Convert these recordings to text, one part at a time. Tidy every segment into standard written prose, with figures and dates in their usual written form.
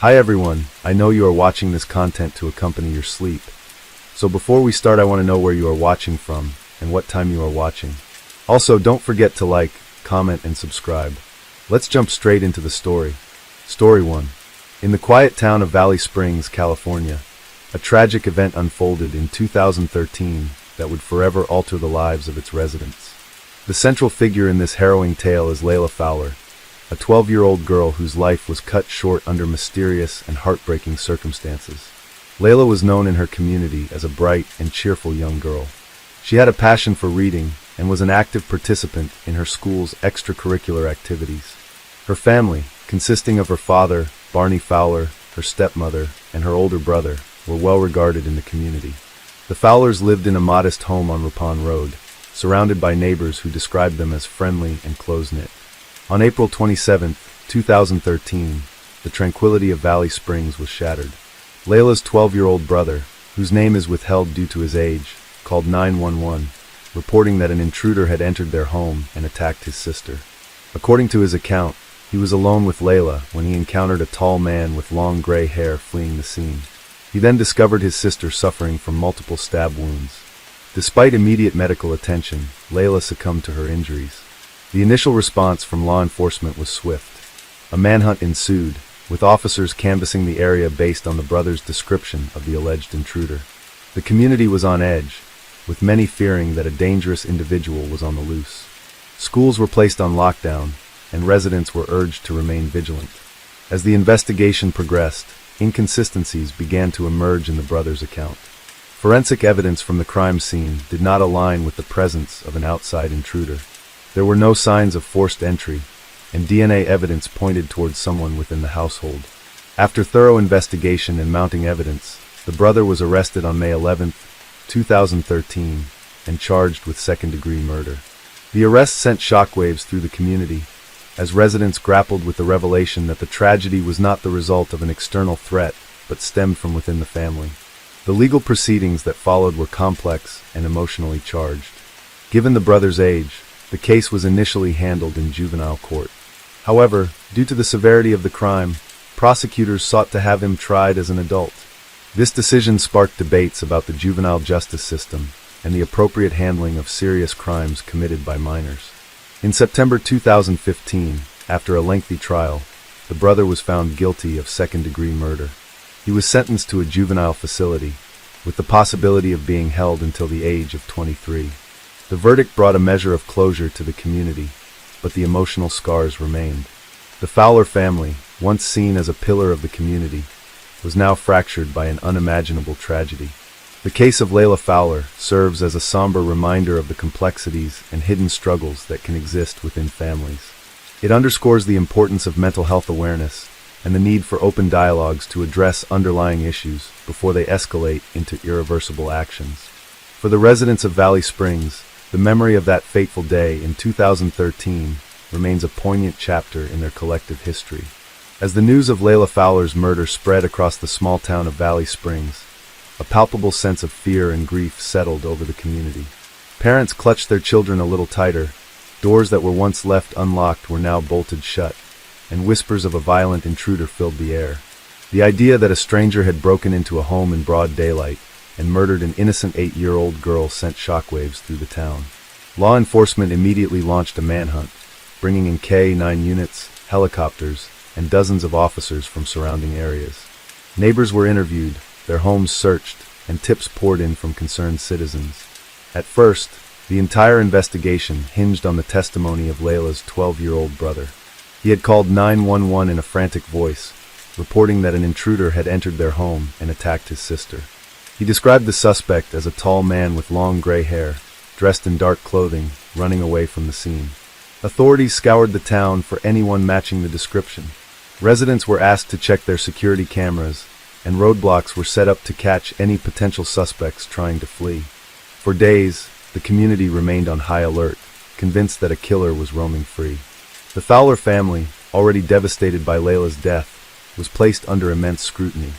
Hi everyone, I know you are watching this content to accompany your sleep. So before we start, I want to know where you are watching from and what time you are watching. Also, don't forget to like, comment, and subscribe. Let's jump straight into the story. Story 1. In the quiet town of Valley Springs, California, a tragic event unfolded in 2013 that would forever alter the lives of its residents. The central figure in this harrowing tale is Layla Fowler, a 12-year-old girl whose life was cut short under mysterious and heartbreaking circumstances. Layla was known in her community as a bright and cheerful young girl. She had a passion for reading and was an active participant in her school's extracurricular activities. Her family, consisting of her father, Barney Fowler, her stepmother, and her older brother, were well regarded in the community. The Fowlers lived in a modest home on Ripon Road, surrounded by neighbors who described them as friendly and close-knit. On April 27, 2013, the tranquility of Valley Springs was shattered. Layla's 12-year-old brother, whose name is withheld due to his age, called 911, reporting that an intruder had entered their home and attacked his sister. According to his account, he was alone with Layla when he encountered a tall man with long gray hair fleeing the scene. He then discovered his sister suffering from multiple stab wounds. Despite immediate medical attention, Layla succumbed to her injuries. The initial response from law enforcement was swift. A manhunt ensued, with officers canvassing the area based on the brothers' description of the alleged intruder. The community was on edge, with many fearing that a dangerous individual was on the loose. Schools were placed on lockdown, and residents were urged to remain vigilant. As the investigation progressed, inconsistencies began to emerge in the brothers' account. Forensic evidence from the crime scene did not align with the presence of an outside intruder. There were no signs of forced entry, and DNA evidence pointed towards someone within the household. After thorough investigation and mounting evidence, the brother was arrested on May 11, 2013, and charged with second-degree murder. The arrest sent shockwaves through the community, as residents grappled with the revelation that the tragedy was not the result of an external threat, but stemmed from within the family. The legal proceedings that followed were complex and emotionally charged. Given the brother's age, the case was initially handled in juvenile court. However, due to the severity of the crime, prosecutors sought to have him tried as an adult. This decision sparked debates about the juvenile justice system and the appropriate handling of serious crimes committed by minors. In September 2015, after a lengthy trial, the brother was found guilty of second-degree murder. He was sentenced to a juvenile facility, with the possibility of being held until the age of 23. The verdict brought a measure of closure to the community, but the emotional scars remained. The Fowler family, once seen as a pillar of the community, was now fractured by an unimaginable tragedy. The case of Layla Fowler serves as a somber reminder of the complexities and hidden struggles that can exist within families. It underscores the importance of mental health awareness and the need for open dialogues to address underlying issues before they escalate into irreversible actions. For the residents of Valley Springs, the memory of that fateful day in 2013 remains a poignant chapter in their collective history. As the news of Layla Fowler's murder spread across the small town of Valley Springs, a palpable sense of fear and grief settled over the community. Parents clutched their children a little tighter, doors that were once left unlocked were now bolted shut, and whispers of a violent intruder filled the air. The idea that a stranger had broken into a home in broad daylight and murdered an innocent 8-year-old girl sent shockwaves through the town. Law enforcement immediately launched a manhunt, bringing in K-9 units, helicopters, and dozens of officers from surrounding areas. Neighbors were interviewed, their homes searched, and tips poured in from concerned citizens. At first, the entire investigation hinged on the testimony of Layla's 12-year-old brother. He had called 911 in a frantic voice, reporting that an intruder had entered their home and attacked his sister. He described the suspect as a tall man with long gray hair, dressed in dark clothing, running away from the scene. Authorities scoured the town for anyone matching the description. Residents were asked to check their security cameras, and roadblocks were set up to catch any potential suspects trying to flee. For days, the community remained on high alert, convinced that a killer was roaming free. The Fowler family, already devastated by Layla's death, was placed under immense scrutiny.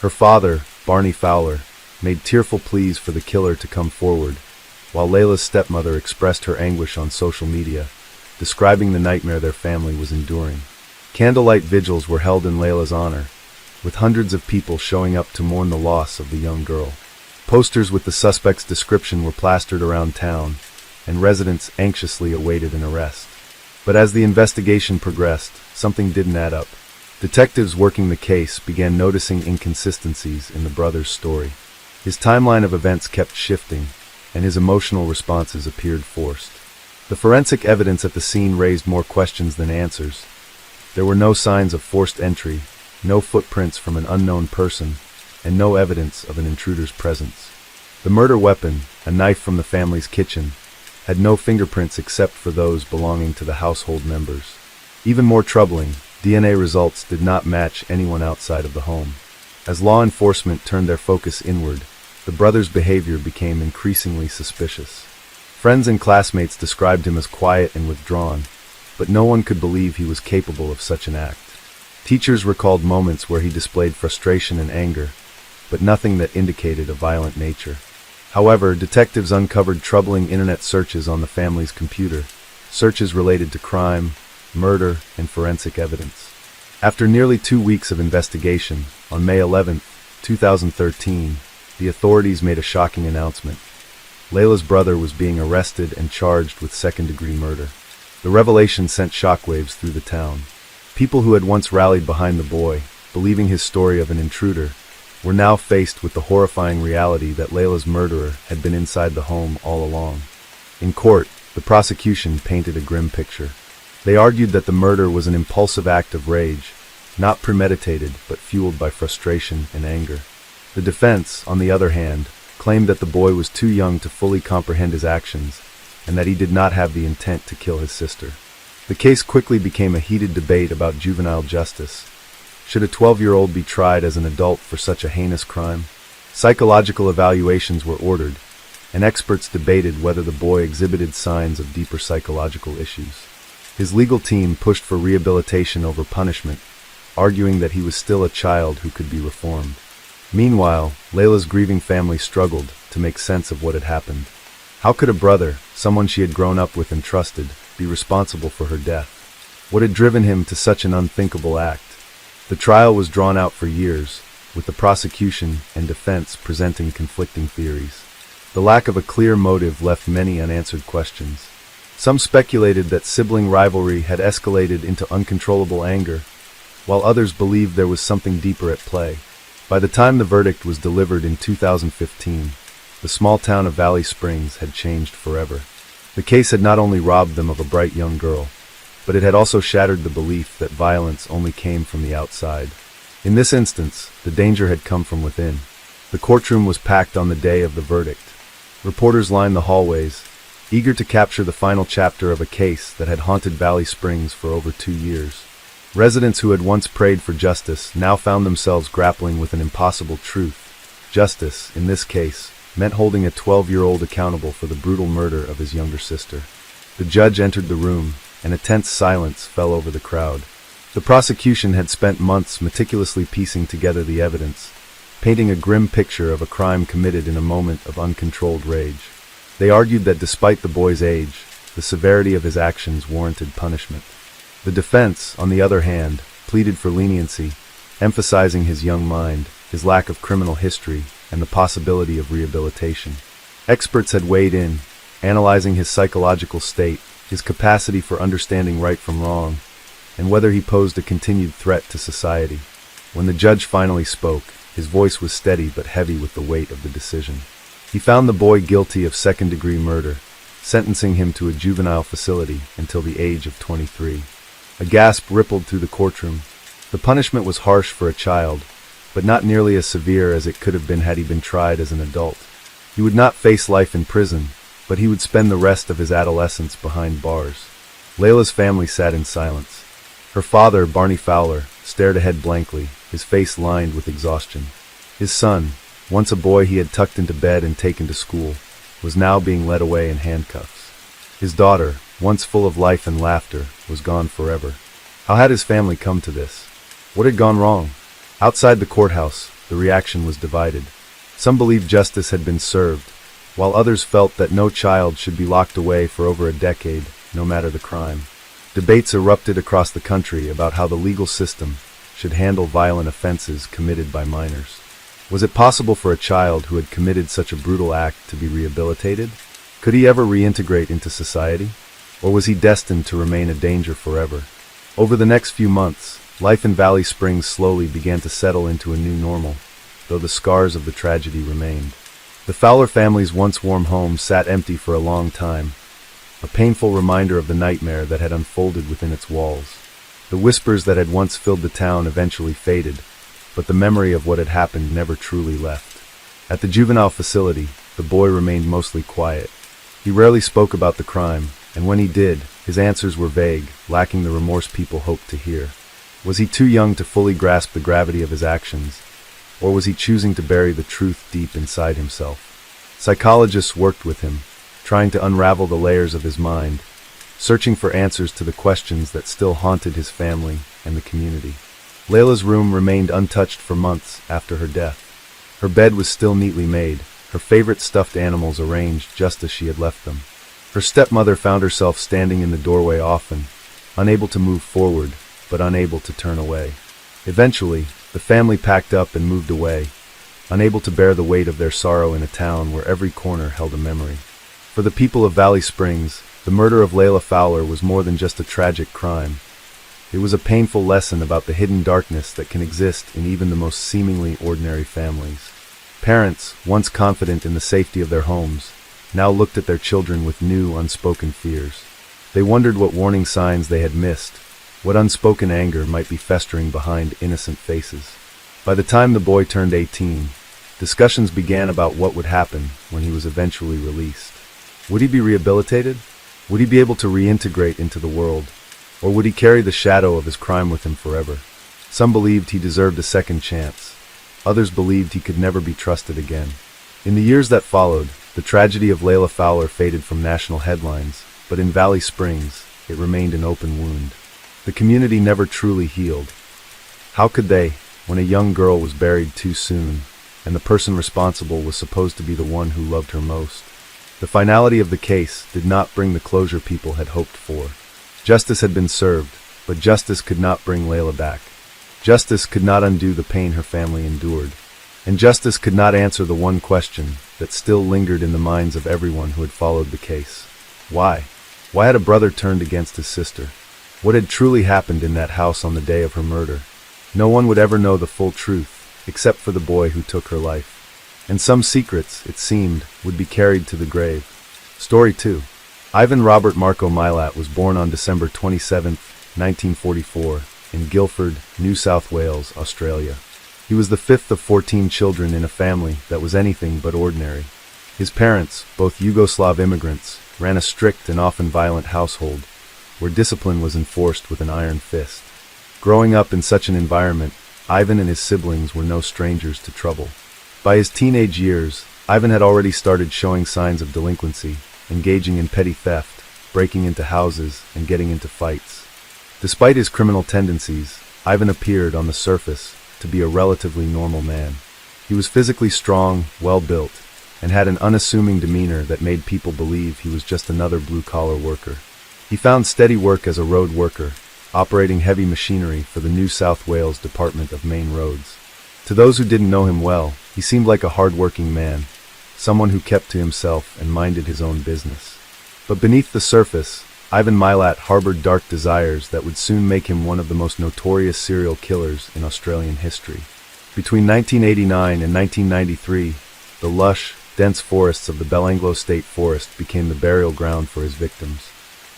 Her father, Barney Fowler, made tearful pleas for the killer to come forward, while Layla's stepmother expressed her anguish on social media, describing the nightmare their family was enduring. Candlelight vigils were held in Layla's honor, with hundreds of people showing up to mourn the loss of the young girl. Posters with the suspect's description were plastered around town, and residents anxiously awaited an arrest. But as the investigation progressed, something didn't add up. Detectives working the case began noticing inconsistencies in the brother's story. His timeline of events kept shifting, and his emotional responses appeared forced. The forensic evidence at the scene raised more questions than answers. There were no signs of forced entry, no footprints from an unknown person, and no evidence of an intruder's presence. The murder weapon, a knife from the family's kitchen, had no fingerprints except for those belonging to the household members. Even more troubling, DNA results did not match anyone outside of the home. As law enforcement turned their focus inward, the brother's behavior became increasingly suspicious. Friends and classmates described him as quiet and withdrawn, but no one could believe he was capable of such an act. Teachers recalled moments where he displayed frustration and anger, but nothing that indicated a violent nature. However, detectives uncovered troubling internet searches on the family's computer, searches related to crime, murder, and forensic evidence. After nearly 2 weeks of investigation, on May 11, 2013, the authorities made a shocking announcement. Layla's brother was being arrested and charged with second-degree murder. The revelation sent shockwaves through the town. People who had once rallied behind the boy, believing his story of an intruder, were now faced with the horrifying reality that Layla's murderer had been inside the home all along. In court, the prosecution painted a grim picture. They argued that the murder was an impulsive act of rage, not premeditated but fueled by frustration and anger. The defense, on the other hand, claimed that the boy was too young to fully comprehend his actions, and that he did not have the intent to kill his sister. The case quickly became a heated debate about juvenile justice. Should a 12-year-old be tried as an adult for such a heinous crime? Psychological evaluations were ordered, and experts debated whether the boy exhibited signs of deeper psychological issues. His legal team pushed for rehabilitation over punishment, arguing that he was still a child who could be reformed. Meanwhile, Layla's grieving family struggled to make sense of what had happened. How could a brother, someone she had grown up with and trusted, be responsible for her death? What had driven him to such an unthinkable act? The trial was drawn out for years, with the prosecution and defense presenting conflicting theories. The lack of a clear motive left many unanswered questions. Some speculated that sibling rivalry had escalated into uncontrollable anger, while others believed there was something deeper at play. By the time the verdict was delivered in 2015, the small town of Valley Springs had changed forever. The case had not only robbed them of a bright young girl, but it had also shattered the belief that violence only came from the outside. In this instance, the danger had come from within. The courtroom was packed on the day of the verdict. Reporters lined the hallways, eager to capture the final chapter of a case that had haunted Valley Springs for over 2 years. Residents who had once prayed for justice now found themselves grappling with an impossible truth. Justice, in this case, meant holding a 12-year-old accountable for the brutal murder of his younger sister. The judge entered the room, and a tense silence fell over the crowd. The prosecution had spent months meticulously piecing together the evidence, painting a grim picture of a crime committed in a moment of uncontrolled rage. They argued that despite the boy's age, the severity of his actions warranted punishment. The defense, on the other hand, pleaded for leniency, emphasizing his young mind, his lack of criminal history, and the possibility of rehabilitation. Experts had weighed in, analyzing his psychological state, his capacity for understanding right from wrong, and whether he posed a continued threat to society. When the judge finally spoke, his voice was steady but heavy with the weight of the decision. He found the boy guilty of second-degree murder, sentencing him to a juvenile facility until the age of 23. A gasp rippled through the courtroom. The punishment was harsh for a child, but not nearly as severe as it could have been had he been tried as an adult. He would not face life in prison, but he would spend the rest of his adolescence behind bars. Layla's family sat in silence. Her father, Barney Fowler, stared ahead blankly, his face lined with exhaustion. His son, once a boy he had tucked into bed and taken to school, was now being led away in handcuffs. His daughter, once full of life and laughter, was gone forever. How had his family come to this? What had gone wrong? Outside the courthouse, the reaction was divided. Some believed justice had been served, while others felt that no child should be locked away for over a decade, no matter the crime. Debates erupted across the country about how the legal system should handle violent offenses committed by minors. Was it possible for a child who had committed such a brutal act to be rehabilitated? Could he ever reintegrate into society? Or was he destined to remain a danger forever? Over the next few months, life in Valley Springs slowly began to settle into a new normal, though the scars of the tragedy remained. The Fowler family's once warm home sat empty for a long time, a painful reminder of the nightmare that had unfolded within its walls. The whispers that had once filled the town eventually faded, but the memory of what had happened never truly left. At the juvenile facility, the boy remained mostly quiet. He rarely spoke about the crime, and when he did, his answers were vague, lacking the remorse people hoped to hear. Was he too young to fully grasp the gravity of his actions, or was he choosing to bury the truth deep inside himself? Psychologists worked with him, trying to unravel the layers of his mind, searching for answers to the questions that still haunted his family and the community. Layla's room remained untouched for months after her death. Her bed was still neatly made, her favorite stuffed animals arranged just as she had left them. Her stepmother found herself standing in the doorway often, unable to move forward, but unable to turn away. Eventually, the family packed up and moved away, unable to bear the weight of their sorrow in a town where every corner held a memory. For the people of Valley Springs, the murder of Layla Fowler was more than just a tragic crime. It was a painful lesson about the hidden darkness that can exist in even the most seemingly ordinary families. Parents, once confident in the safety of their homes, now looked at their children with new, unspoken fears. They wondered what warning signs they had missed, what unspoken anger might be festering behind innocent faces. By the time the boy turned 18, discussions began about what would happen when he was eventually released. Would he be rehabilitated? Would he be able to reintegrate into the world? Or would he carry the shadow of his crime with him forever? Some believed he deserved a second chance. Others believed he could never be trusted again. In the years that followed, the tragedy of Layla Fowler faded from national headlines, but in Valley Springs, it remained an open wound. The community never truly healed. How could they, when a young girl was buried too soon, and the person responsible was supposed to be the one who loved her most? The finality of the case did not bring the closure people had hoped for. Justice had been served, but justice could not bring Layla back. Justice could not undo the pain her family endured. And justice could not answer the one question that still lingered in the minds of everyone who had followed the case. Why? Why had a brother turned against his sister? What had truly happened in that house on the day of her murder? No one would ever know the full truth, except for the boy who took her life. And some secrets, it seemed, would be carried to the grave. Story 2. Ivan Robert Marco Milat was born on December 27, 1944, in Guildford, New South Wales, Australia. He was the fifth of 14 children in a family that was anything but ordinary. His parents, both Yugoslav immigrants, ran a strict and often violent household, where discipline was enforced with an iron fist. Growing up in such an environment, Ivan and his siblings were no strangers to trouble. By his teenage years, Ivan had already started showing signs of delinquency, engaging in petty theft, breaking into houses, and getting into fights. Despite his criminal tendencies, Ivan appeared, on the surface, to be a relatively normal man. He was physically strong, well-built, and had an unassuming demeanor that made people believe he was just another blue-collar worker. He found steady work as a road worker, operating heavy machinery for the New South Wales Department of Main Roads. To those who didn't know him well, he seemed like a hard-working man, someone who kept to himself and minded his own business. But beneath the surface, Ivan Milat harbored dark desires that would soon make him one of the most notorious serial killers in Australian history. Between 1989 and 1993, the lush, dense forests of the Belanglo State Forest became the burial ground for his victims.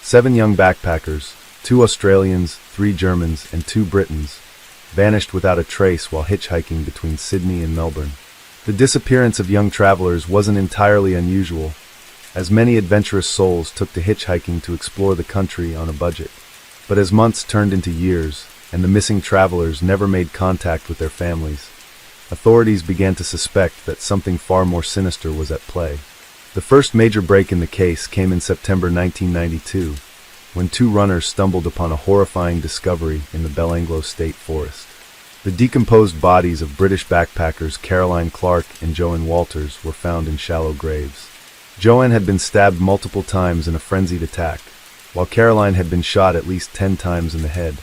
7 young backpackers, 2 Australians, 3 Germans, and 2 Britons, vanished without a trace while hitchhiking between Sydney and Melbourne. The disappearance of young travelers wasn't entirely unusual, as many adventurous souls took to hitchhiking to explore the country on a budget. But as months turned into years, and the missing travelers never made contact with their families, authorities began to suspect that something far more sinister was at play. The first major break in the case came in September 1992, when 2 runners stumbled upon a horrifying discovery in the Belanglo State Forest. The decomposed bodies of British backpackers Caroline Clark and Joanne Walters were found in shallow graves. Joanne had been stabbed multiple times in a frenzied attack, while Caroline had been shot at least 10 times in the head.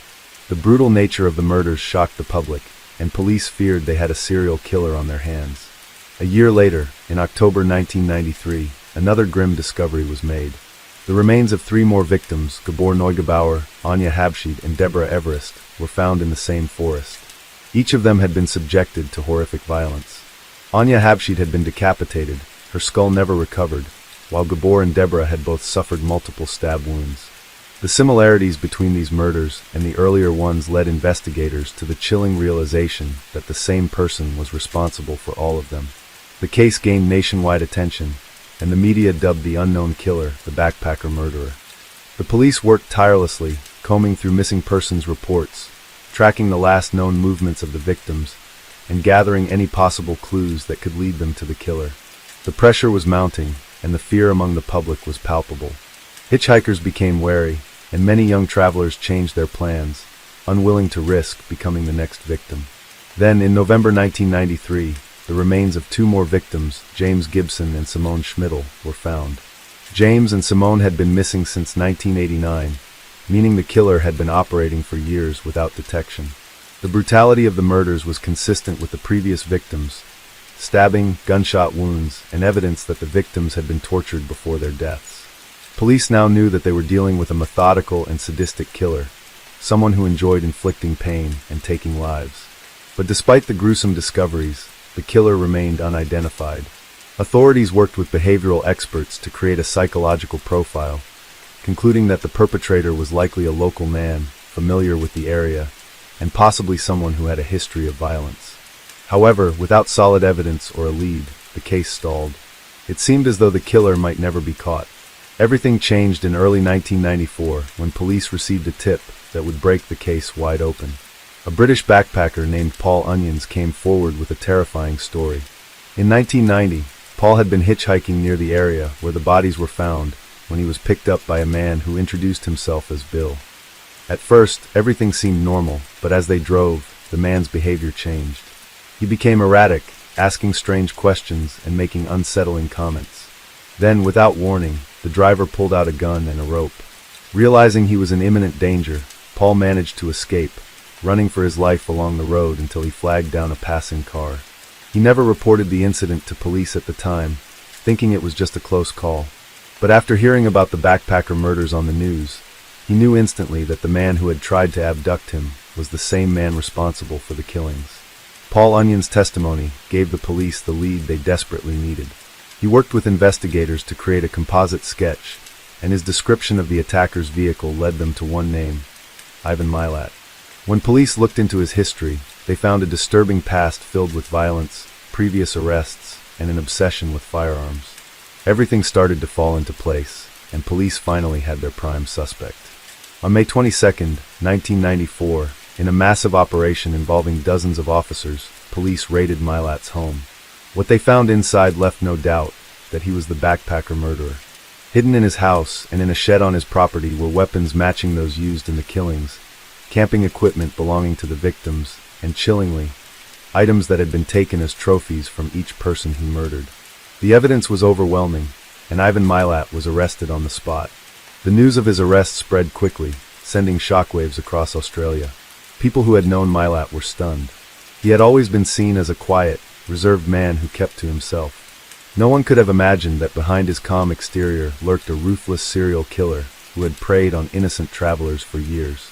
The brutal nature of the murders shocked the public, and police feared they had a serial killer on their hands. A year later, in October 1993, another grim discovery was made. The remains of 3 more victims, Gabor Neugebauer, Anya Habschied, and Deborah Everest, were found in the same forest. Each of them had been subjected to horrific violence. Anya Habschied had been decapitated, her skull never recovered, while Gabor and Deborah had both suffered multiple stab wounds. The similarities between these murders and the earlier ones led investigators to the chilling realization that the same person was responsible for all of them. The case gained nationwide attention, and the media dubbed the unknown killer the backpacker murderer. The police worked tirelessly, combing through missing persons reports, tracking the last known movements of the victims, and gathering any possible clues that could lead them to the killer. The pressure was mounting, and the fear among the public was palpable. Hitchhikers became wary, and many young travelers changed their plans, unwilling to risk becoming the next victim. Then, in November 1993, the remains of 2 more victims, James Gibson and Simone Schmidl, were found. James and Simone had been missing since 1989, meaning the killer had been operating for years without detection. The brutality of the murders was consistent with the previous victims: stabbing, gunshot wounds, and evidence that the victims had been tortured before their deaths. Police now knew that they were dealing with a methodical and sadistic killer, someone who enjoyed inflicting pain and taking lives. But despite the gruesome discoveries, the killer remained unidentified. Authorities worked with behavioral experts to create a psychological profile, concluding that the perpetrator was likely a local man, familiar with the area, and possibly someone who had a history of violence. However, without solid evidence or a lead, the case stalled. It seemed as though the killer might never be caught. Everything changed in early 1994 when police received a tip that would break the case wide open. A British backpacker named Paul Onions came forward with a terrifying story. In 1990, Paul had been hitchhiking near the area where the bodies were found when he was picked up by a man who introduced himself as Bill. At first, everything seemed normal, but as they drove, the man's behavior changed. He became erratic, asking strange questions and making unsettling comments. Then, without warning, the driver pulled out a gun and a rope. Realizing he was in imminent danger, Paul managed to escape, running for his life along the road until he flagged down a passing car. He never reported the incident to police at the time, thinking it was just a close call. But after hearing about the backpacker murders on the news, he knew instantly that the man who had tried to abduct him was the same man responsible for the killings. Paul Onion's testimony gave the police the lead they desperately needed. He worked with investigators to create a composite sketch, and his description of the attacker's vehicle led them to one name: Ivan Milat. When police looked into his history, they found a disturbing past filled with violence, previous arrests, and an obsession with firearms. Everything started to fall into place, and police finally had their prime suspect. On May 22, 1994, in a massive operation involving dozens of officers, police raided Milat's home. What they found inside left no doubt that he was the backpacker murderer. Hidden in his house and in a shed on his property were weapons matching those used in the killings, camping equipment belonging to the victims, and chillingly, items that had been taken as trophies from each person he murdered. The evidence was overwhelming, and Ivan Milat was arrested on the spot. The news of his arrest spread quickly, sending shockwaves across Australia. People who had known Milat were stunned. He had always been seen as a quiet, reserved man who kept to himself. No one could have imagined that behind his calm exterior lurked a ruthless serial killer who had preyed on innocent travelers for years.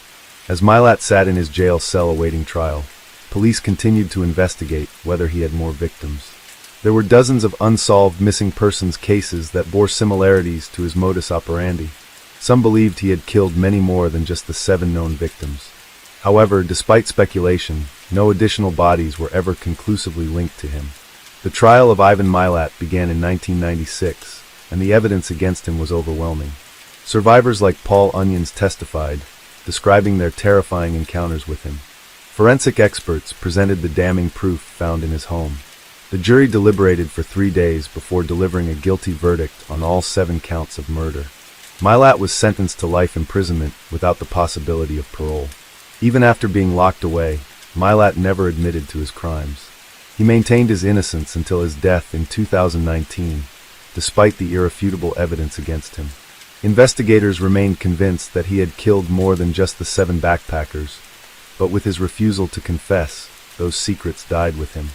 As Milat sat in his jail cell awaiting trial, police continued to investigate whether he had more victims. There were dozens of unsolved missing persons cases that bore similarities to his modus operandi. Some believed he had killed many more than just the 7 known victims. However, despite speculation, no additional bodies were ever conclusively linked to him. The trial of Ivan Milat began in 1996, and the evidence against him was overwhelming. Survivors like Paul Onions testified, describing their terrifying encounters with him. Forensic experts presented the damning proof found in his home. The jury deliberated for 3 days before delivering a guilty verdict on all 7 counts of murder. Milat was sentenced to life imprisonment without the possibility of parole. Even after being locked away, Milat never admitted to his crimes. He maintained his innocence until his death in 2019, despite the irrefutable evidence against him. Investigators remained convinced that he had killed more than just the 7 backpackers, but with his refusal to confess, those secrets died with him.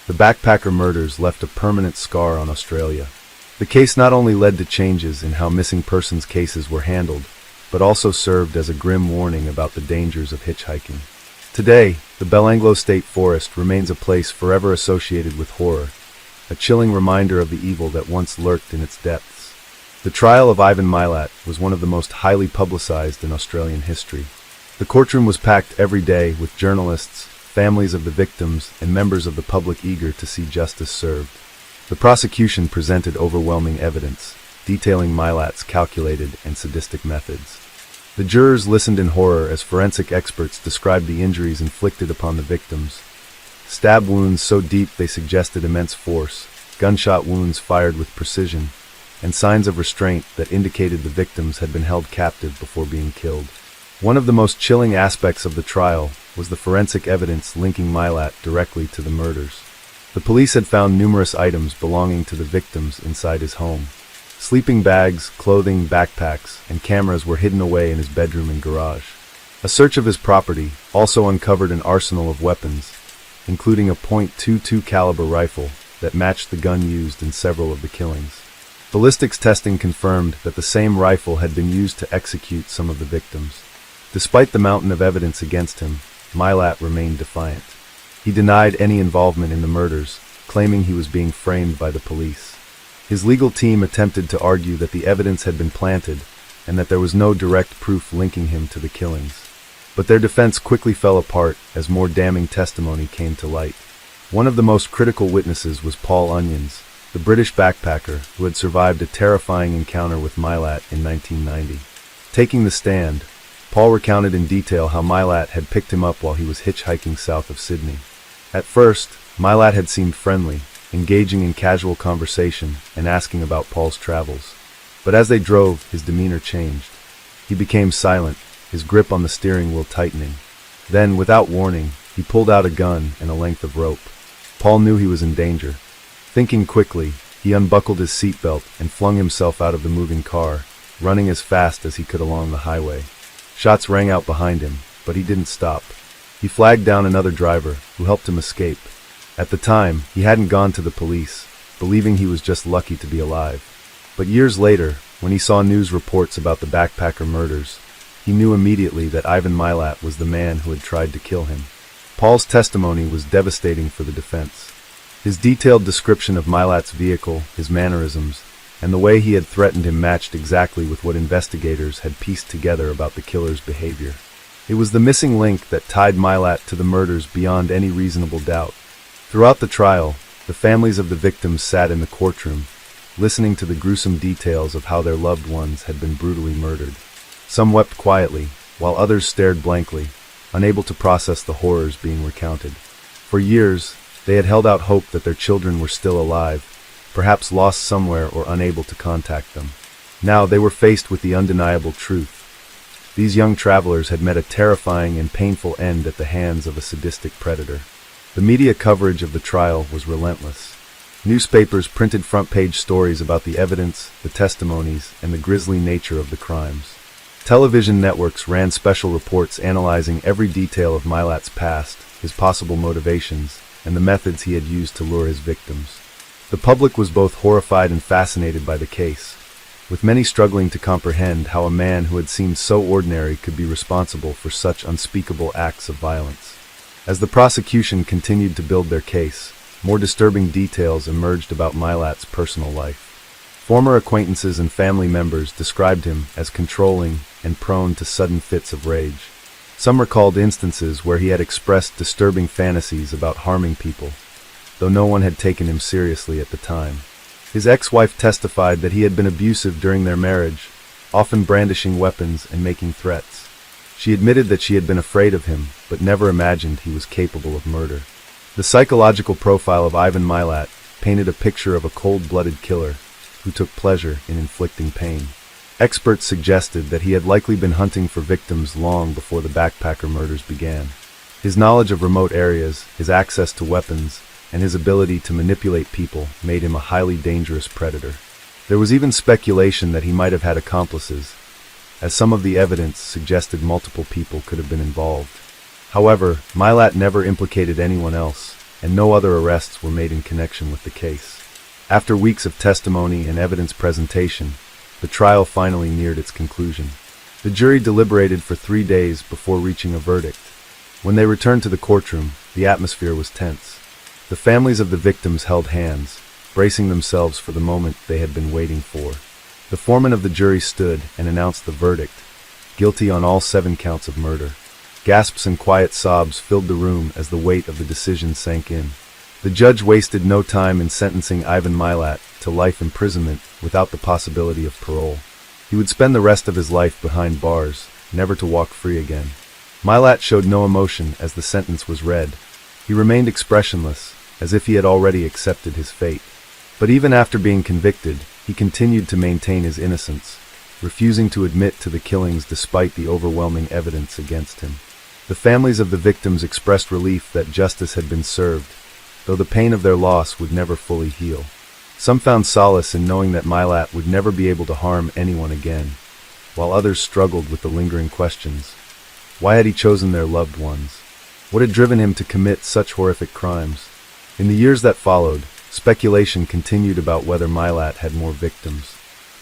The backpacker murders left a permanent scar on Australia. The case not only led to changes in how missing persons cases were handled, but also served as a grim warning about the dangers of hitchhiking. Today, the Belanglo State Forest remains a place forever associated with horror, a chilling reminder of the evil that once lurked in its depths. The trial of Ivan Milat was one of the most highly publicized in Australian history. The courtroom was packed every day with journalists, families of the victims, and members of the public eager to see justice served. The prosecution presented overwhelming evidence, detailing Milat's calculated and sadistic methods. The jurors listened in horror as forensic experts described the injuries inflicted upon the victims. Stab wounds so deep they suggested immense force, gunshot wounds fired with precision, and signs of restraint that indicated the victims had been held captive before being killed. One of the most chilling aspects of the trial was the forensic evidence linking Milat directly to the murders. The police had found numerous items belonging to the victims inside his home. Sleeping bags, clothing, backpacks, and cameras were hidden away in his bedroom and garage. A search of his property also uncovered an arsenal of weapons, including a .22 caliber rifle that matched the gun used in several of the killings. Ballistics testing confirmed that the same rifle had been used to execute some of the victims. Despite the mountain of evidence against him, Milat remained defiant. He denied any involvement in the murders, claiming he was being framed by the police. His legal team attempted to argue that the evidence had been planted and that there was no direct proof linking him to the killings. But their defense quickly fell apart as more damning testimony came to light. One of the most critical witnesses was Paul Onions, the British backpacker who had survived a terrifying encounter with Milat in 1990. Taking the stand, Paul recounted in detail how Milat had picked him up while he was hitchhiking south of Sydney. At first, Milat had seemed friendly, engaging in casual conversation and asking about Paul's travels. But as they drove, his demeanor changed. He became silent, his grip on the steering wheel tightening. Then, without warning, he pulled out a gun and a length of rope. Paul knew he was in danger. Thinking quickly, he unbuckled his seatbelt and flung himself out of the moving car, running as fast as he could along the highway. Shots rang out behind him, but he didn't stop. He flagged down another driver, who helped him escape. At the time, he hadn't gone to the police, believing he was just lucky to be alive. But years later, when he saw news reports about the backpacker murders, he knew immediately that Ivan Milat was the man who had tried to kill him. Paul's testimony was devastating for the defense. His detailed description of Milat's vehicle, his mannerisms, and the way he had threatened him matched exactly with what investigators had pieced together about the killer's behavior. It was the missing link that tied Milat to the murders beyond any reasonable doubt. Throughout the trial, the families of the victims sat in the courtroom, listening to the gruesome details of how their loved ones had been brutally murdered. Some wept quietly, while others stared blankly, unable to process the horrors being recounted. For years, they had held out hope that their children were still alive, perhaps lost somewhere or unable to contact them. Now they were faced with the undeniable truth. These young travelers had met a terrifying and painful end at the hands of a sadistic predator. The media coverage of the trial was relentless. Newspapers printed front-page stories about the evidence, the testimonies, and the grisly nature of the crimes. Television networks ran special reports analyzing every detail of Milat's past, his possible motivations, and the methods he had used to lure his victims. The public was both horrified and fascinated by the case, with many struggling to comprehend how a man who had seemed so ordinary could be responsible for such unspeakable acts of violence. As the prosecution continued to build their case, more disturbing details emerged about Milat's personal life. Former acquaintances and family members described him as controlling and prone to sudden fits of rage. Some recalled instances where he had expressed disturbing fantasies about harming people, though no one had taken him seriously at the time. His ex-wife testified that he had been abusive during their marriage, often brandishing weapons and making threats. She admitted that she had been afraid of him, but never imagined he was capable of murder. The psychological profile of Ivan Milat painted a picture of a cold-blooded killer who took pleasure in inflicting pain. Experts suggested that he had likely been hunting for victims long before the backpacker murders began. His knowledge of remote areas, his access to weapons, and his ability to manipulate people made him a highly dangerous predator. There was even speculation that he might have had accomplices, as some of the evidence suggested multiple people could have been involved. However, Milat never implicated anyone else, and no other arrests were made in connection with the case. After weeks of testimony and evidence presentation, the trial finally neared its conclusion. The jury deliberated for 3 days before reaching a verdict. When they returned to the courtroom, the atmosphere was tense. The families of the victims held hands, bracing themselves for the moment they had been waiting for. The foreman of the jury stood and announced the verdict: guilty on all 7 counts of murder. Gasps and quiet sobs filled the room as the weight of the decision sank in. The judge wasted no time in sentencing Ivan Milat to life imprisonment without the possibility of parole. He would spend the rest of his life behind bars, never to walk free again. Milat showed no emotion as the sentence was read. He remained expressionless, as if he had already accepted his fate. But even after being convicted, he continued to maintain his innocence, refusing to admit to the killings despite the overwhelming evidence against him. The families of the victims expressed relief that justice had been served, though the pain of their loss would never fully heal. Some found solace in knowing that Milat would never be able to harm anyone again, while others struggled with the lingering questions. Why had he chosen their loved ones? What had driven him to commit such horrific crimes? In the years that followed, speculation continued about whether Milat had more victims.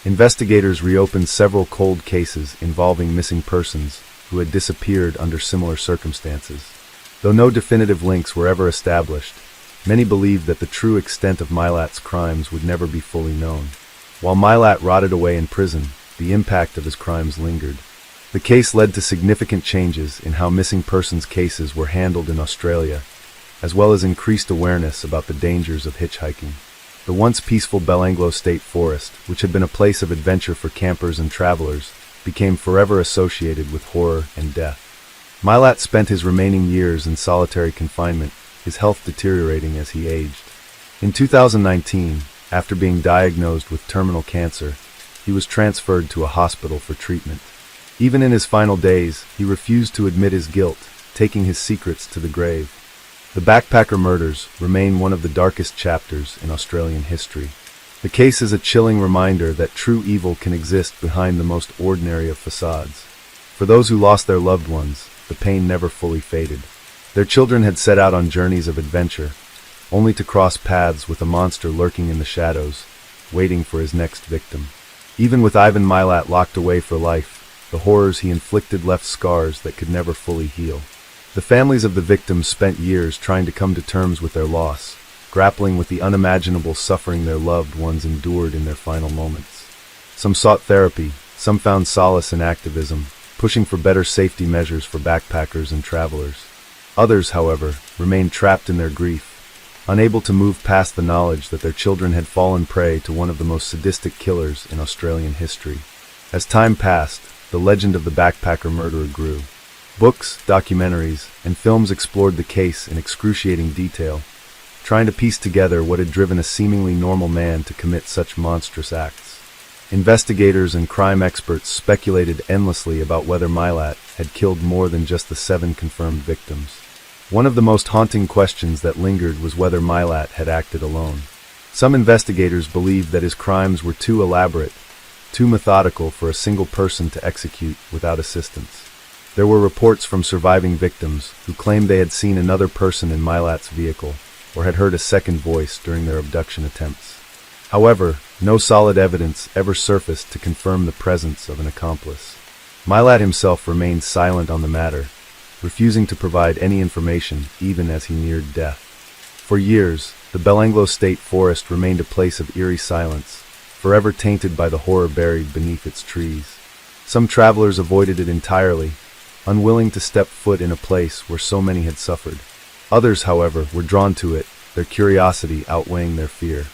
Investigators reopened several cold cases involving missing persons who had disappeared under similar circumstances. Though no definitive links were ever established, many believed that the true extent of Milat's crimes would never be fully known. While Milat rotted away in prison, the impact of his crimes lingered. The case led to significant changes in how missing persons cases were handled in Australia, as well as increased awareness about the dangers of hitchhiking. The once peaceful Belanglo State Forest, which had been a place of adventure for campers and travelers, became forever associated with horror and death. Milat spent his remaining years in solitary confinement, his health deteriorating as he aged. In 2019, after being diagnosed with terminal cancer, he was transferred to a hospital for treatment. Even in his final days, he refused to admit his guilt, taking his secrets to the grave. The backpacker murders remain one of the darkest chapters in Australian history. The case is a chilling reminder that true evil can exist behind the most ordinary of facades. For those who lost their loved ones, the pain never fully faded. Their children had set out on journeys of adventure, only to cross paths with a monster lurking in the shadows, waiting for his next victim. Even with Ivan Milat locked away for life, the horrors he inflicted left scars that could never fully heal. The families of the victims spent years trying to come to terms with their loss, grappling with the unimaginable suffering their loved ones endured in their final moments. Some sought therapy, some found solace in activism, pushing for better safety measures for backpackers and travelers. Others, however, remained trapped in their grief, unable to move past the knowledge that their children had fallen prey to one of the most sadistic killers in Australian history. As time passed, the legend of the backpacker murderer grew. Books, documentaries, and films explored the case in excruciating detail, trying to piece together what had driven a seemingly normal man to commit such monstrous acts. Investigators and crime experts speculated endlessly about whether Milat had killed more than just the 7 confirmed victims. One of the most haunting questions that lingered was whether Milat had acted alone. Some investigators believed that his crimes were too elaborate, too methodical for a single person to execute without assistance. There were reports from surviving victims who claimed they had seen another person in Milat's vehicle, or had heard a second voice during their abduction attempts. However, no solid evidence ever surfaced to confirm the presence of an accomplice. Milat himself remained silent on the matter, refusing to provide any information even as he neared death. For years, the Belanglo State Forest remained a place of eerie silence, forever tainted by the horror buried beneath its trees. Some travelers avoided it entirely, unwilling to step foot in a place where so many had suffered. Others, however, were drawn to it, their curiosity outweighing their fear.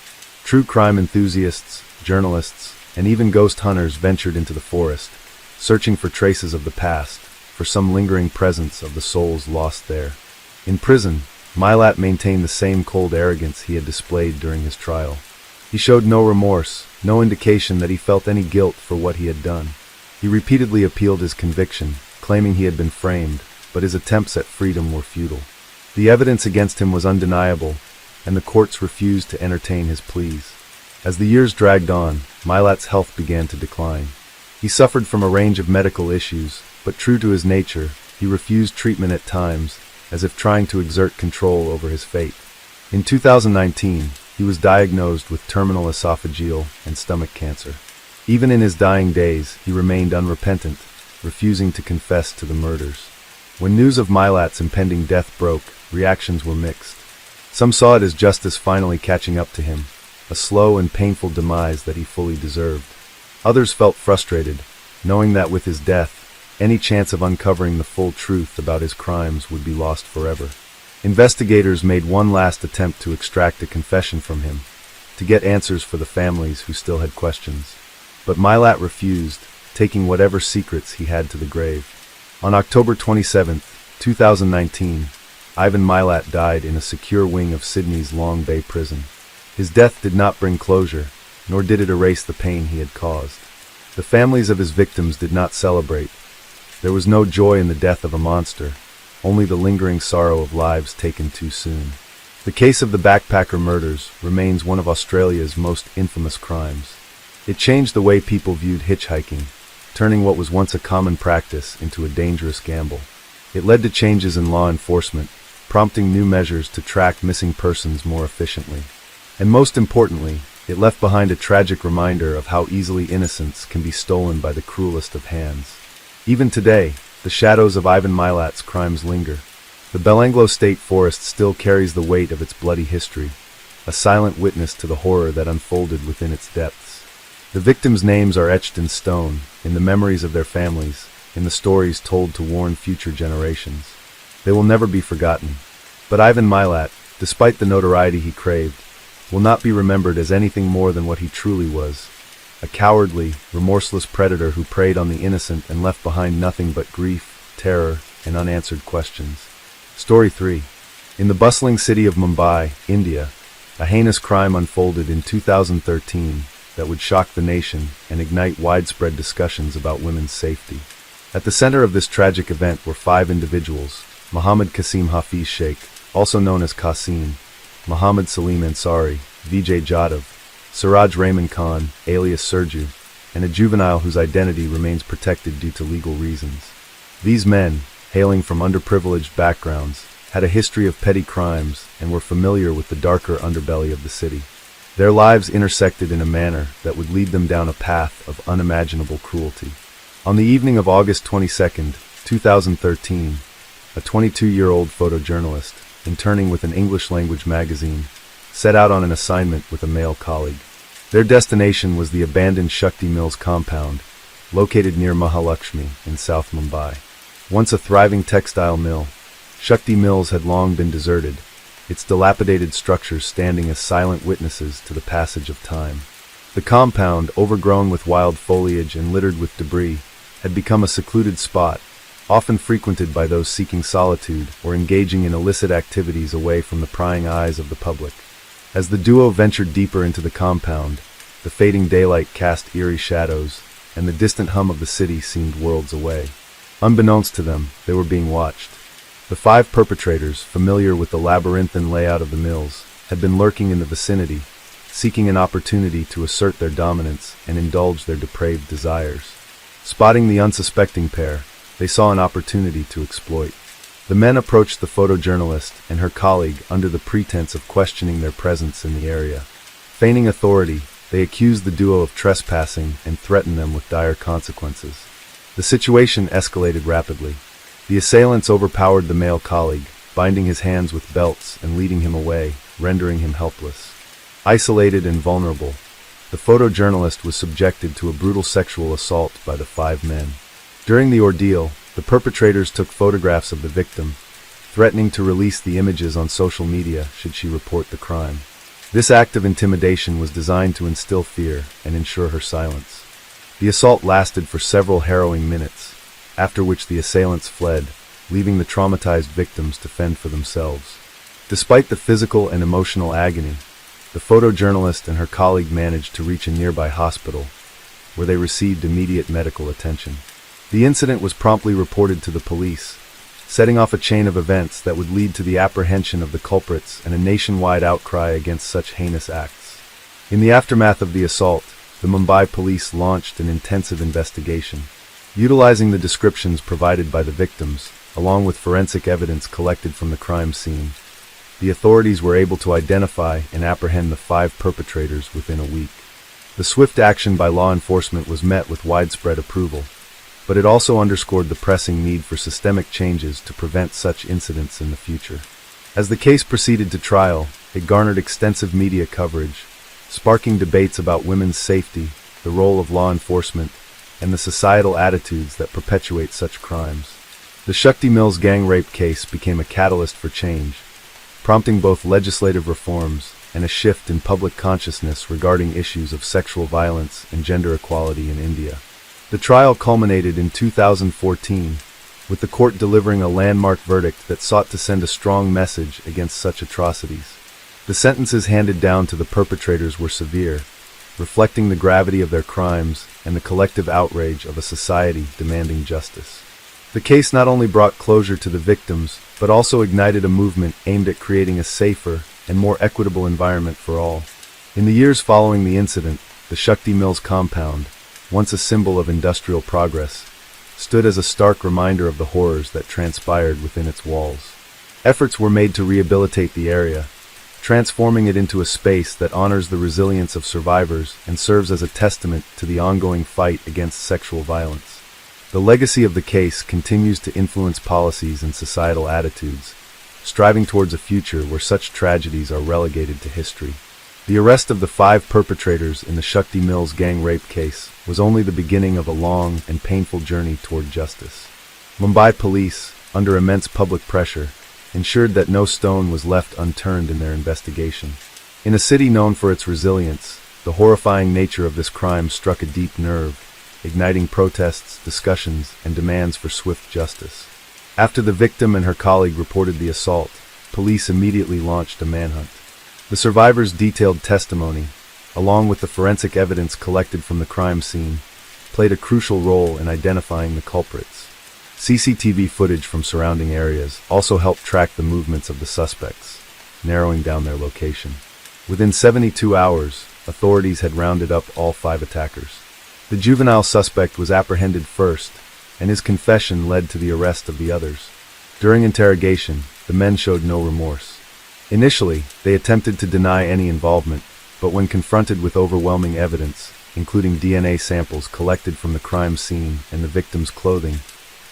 True crime enthusiasts, journalists, and even ghost hunters ventured into the forest, searching for traces of the past, for some lingering presence of the souls lost there. In prison, Milat maintained the same cold arrogance he had displayed during his trial. He showed no remorse, no indication that he felt any guilt for what he had done. He repeatedly appealed his conviction, claiming he had been framed, but his attempts at freedom were futile. The evidence against him was undeniable, and the courts refused to entertain his pleas. As the years dragged on, Milat's health began to decline. He suffered from a range of medical issues, but true to his nature, he refused treatment at times, as if trying to exert control over his fate. In 2019, he was diagnosed with terminal esophageal and stomach cancer. Even in his dying days, he remained unrepentant, refusing to confess to the murders. When news of Milat's impending death broke, reactions were mixed. Some saw it as justice finally catching up to him, a slow and painful demise that he fully deserved. Others felt frustrated, knowing that with his death, any chance of uncovering the full truth about his crimes would be lost forever. Investigators made one last attempt to extract a confession from him, to get answers for the families who still had questions. But Milat refused, taking whatever secrets he had to the grave. On October 27, 2019, Ivan Milat died in a secure wing of Sydney's Long Bay prison. His death did not bring closure, nor did it erase the pain he had caused. The families of his victims did not celebrate. There was no joy in the death of a monster, only the lingering sorrow of lives taken too soon. The case of the backpacker murders remains one of Australia's most infamous crimes. It changed the way people viewed hitchhiking, turning what was once a common practice into a dangerous gamble. It led to changes in law enforcement, prompting new measures to track missing persons more efficiently. And most importantly, it left behind a tragic reminder of how easily innocence can be stolen by the cruelest of hands. Even today, the shadows of Ivan Milat's crimes linger. The Belanglo State Forest still carries the weight of its bloody history, a silent witness to the horror that unfolded within its depths. The victims' names are etched in stone, in the memories of their families, in the stories told to warn future generations. They will never be forgotten. But Ivan Milat, despite the notoriety he craved, will not be remembered as anything more than what he truly was: a cowardly, remorseless predator who preyed on the innocent and left behind nothing but grief, terror, and unanswered questions. Story 3. In the bustling city of Mumbai, India, a heinous crime unfolded in 2013 that would shock the nation and ignite widespread discussions about women's safety. At the center of this tragic event were 5 individuals: Muhammad Qasim Hafiz Sheikh, also known as Qasim, Muhammad Salim Ansari, Vijay Jadhav, Siraj Rahman Khan, alias Surju, and a juvenile whose identity remains protected due to legal reasons. These men, hailing from underprivileged backgrounds, had a history of petty crimes and were familiar with the darker underbelly of the city. Their lives intersected in a manner that would lead them down a path of unimaginable cruelty. On the evening of August 22, 2013, a 22-year-old photojournalist, interning with an English-language magazine, set out on an assignment with a male colleague. Their destination was the abandoned Shakti Mills compound, located near Mahalakshmi in South Mumbai. Once a thriving textile mill, Shakti Mills had long been deserted, its dilapidated structures standing as silent witnesses to the passage of time. The compound, overgrown with wild foliage and littered with debris, had become a secluded spot, often frequented by those seeking solitude or engaging in illicit activities away from the prying eyes of the public. As the duo ventured deeper into the compound, the fading daylight cast eerie shadows, and the distant hum of the city seemed worlds away. Unbeknownst to them, they were being watched. The 5 perpetrators, familiar with the labyrinthine layout of the mills, had been lurking in the vicinity, seeking an opportunity to assert their dominance and indulge their depraved desires. Spotting the unsuspecting pair, they saw an opportunity to exploit. The men approached the photojournalist and her colleague under the pretense of questioning their presence in the area. Feigning authority, they accused the duo of trespassing and threatened them with dire consequences. The situation escalated rapidly. The assailants overpowered the male colleague, binding his hands with belts and leading him away, rendering him helpless. Isolated and vulnerable, the photojournalist was subjected to a brutal sexual assault by the 5 men. During the ordeal, the perpetrators took photographs of the victim, threatening to release the images on social media should she report the crime. This act of intimidation was designed to instill fear and ensure her silence. The assault lasted for several harrowing minutes, after which the assailants fled, leaving the traumatized victims to fend for themselves. Despite the physical and emotional agony, the photojournalist and her colleague managed to reach a nearby hospital, where they received immediate medical attention. The incident was promptly reported to the police, setting off a chain of events that would lead to the apprehension of the culprits and a nationwide outcry against such heinous acts. In the aftermath of the assault, the Mumbai police launched an intensive investigation. Utilizing the descriptions provided by the victims, along with forensic evidence collected from the crime scene, the authorities were able to identify and apprehend the 5 perpetrators within a week. The swift action by law enforcement was met with widespread approval, but it also underscored the pressing need for systemic changes to prevent such incidents in the future. As the case proceeded to trial, it garnered extensive media coverage, sparking debates about women's safety, the role of law enforcement, and the societal attitudes that perpetuate such crimes. The Shakti Mills gang rape case became a catalyst for change, prompting both legislative reforms and a shift in public consciousness regarding issues of sexual violence and gender equality in India. The trial culminated in 2014, with the court delivering a landmark verdict that sought to send a strong message against such atrocities. The sentences handed down to the perpetrators were severe, reflecting the gravity of their crimes and the collective outrage of a society demanding justice. The case not only brought closure to the victims, but also ignited a movement aimed at creating a safer and more equitable environment for all. In the years following the incident, the Shakti Mills compound, once a symbol of industrial progress, stood as a stark reminder of the horrors that transpired within its walls. Efforts were made to rehabilitate the area, transforming it into a space that honors the resilience of survivors and serves as a testament to the ongoing fight against sexual violence. The legacy of the case continues to influence policies and societal attitudes, striving towards a future where such tragedies are relegated to history. The arrest of the 5 perpetrators in the Shakti Mills gang rape case was only the beginning of a long and painful journey toward justice. Mumbai police, under immense public pressure, ensured that no stone was left unturned in their investigation. In a city known for its resilience, the horrifying nature of this crime struck a deep nerve, igniting protests, discussions, and demands for swift justice. After the victim and her colleague reported the assault, police immediately launched a manhunt. The survivors' detailed testimony, along with the forensic evidence collected from the crime scene, played a crucial role in identifying the culprits. CCTV footage from surrounding areas also helped track the movements of the suspects, narrowing down their location. Within 72 hours, authorities had rounded up all 5 attackers. The juvenile suspect was apprehended first, and his confession led to the arrest of the others. During interrogation, the men showed no remorse. Initially, they attempted to deny any involvement, but when confronted with overwhelming evidence, including DNA samples collected from the crime scene and the victim's clothing,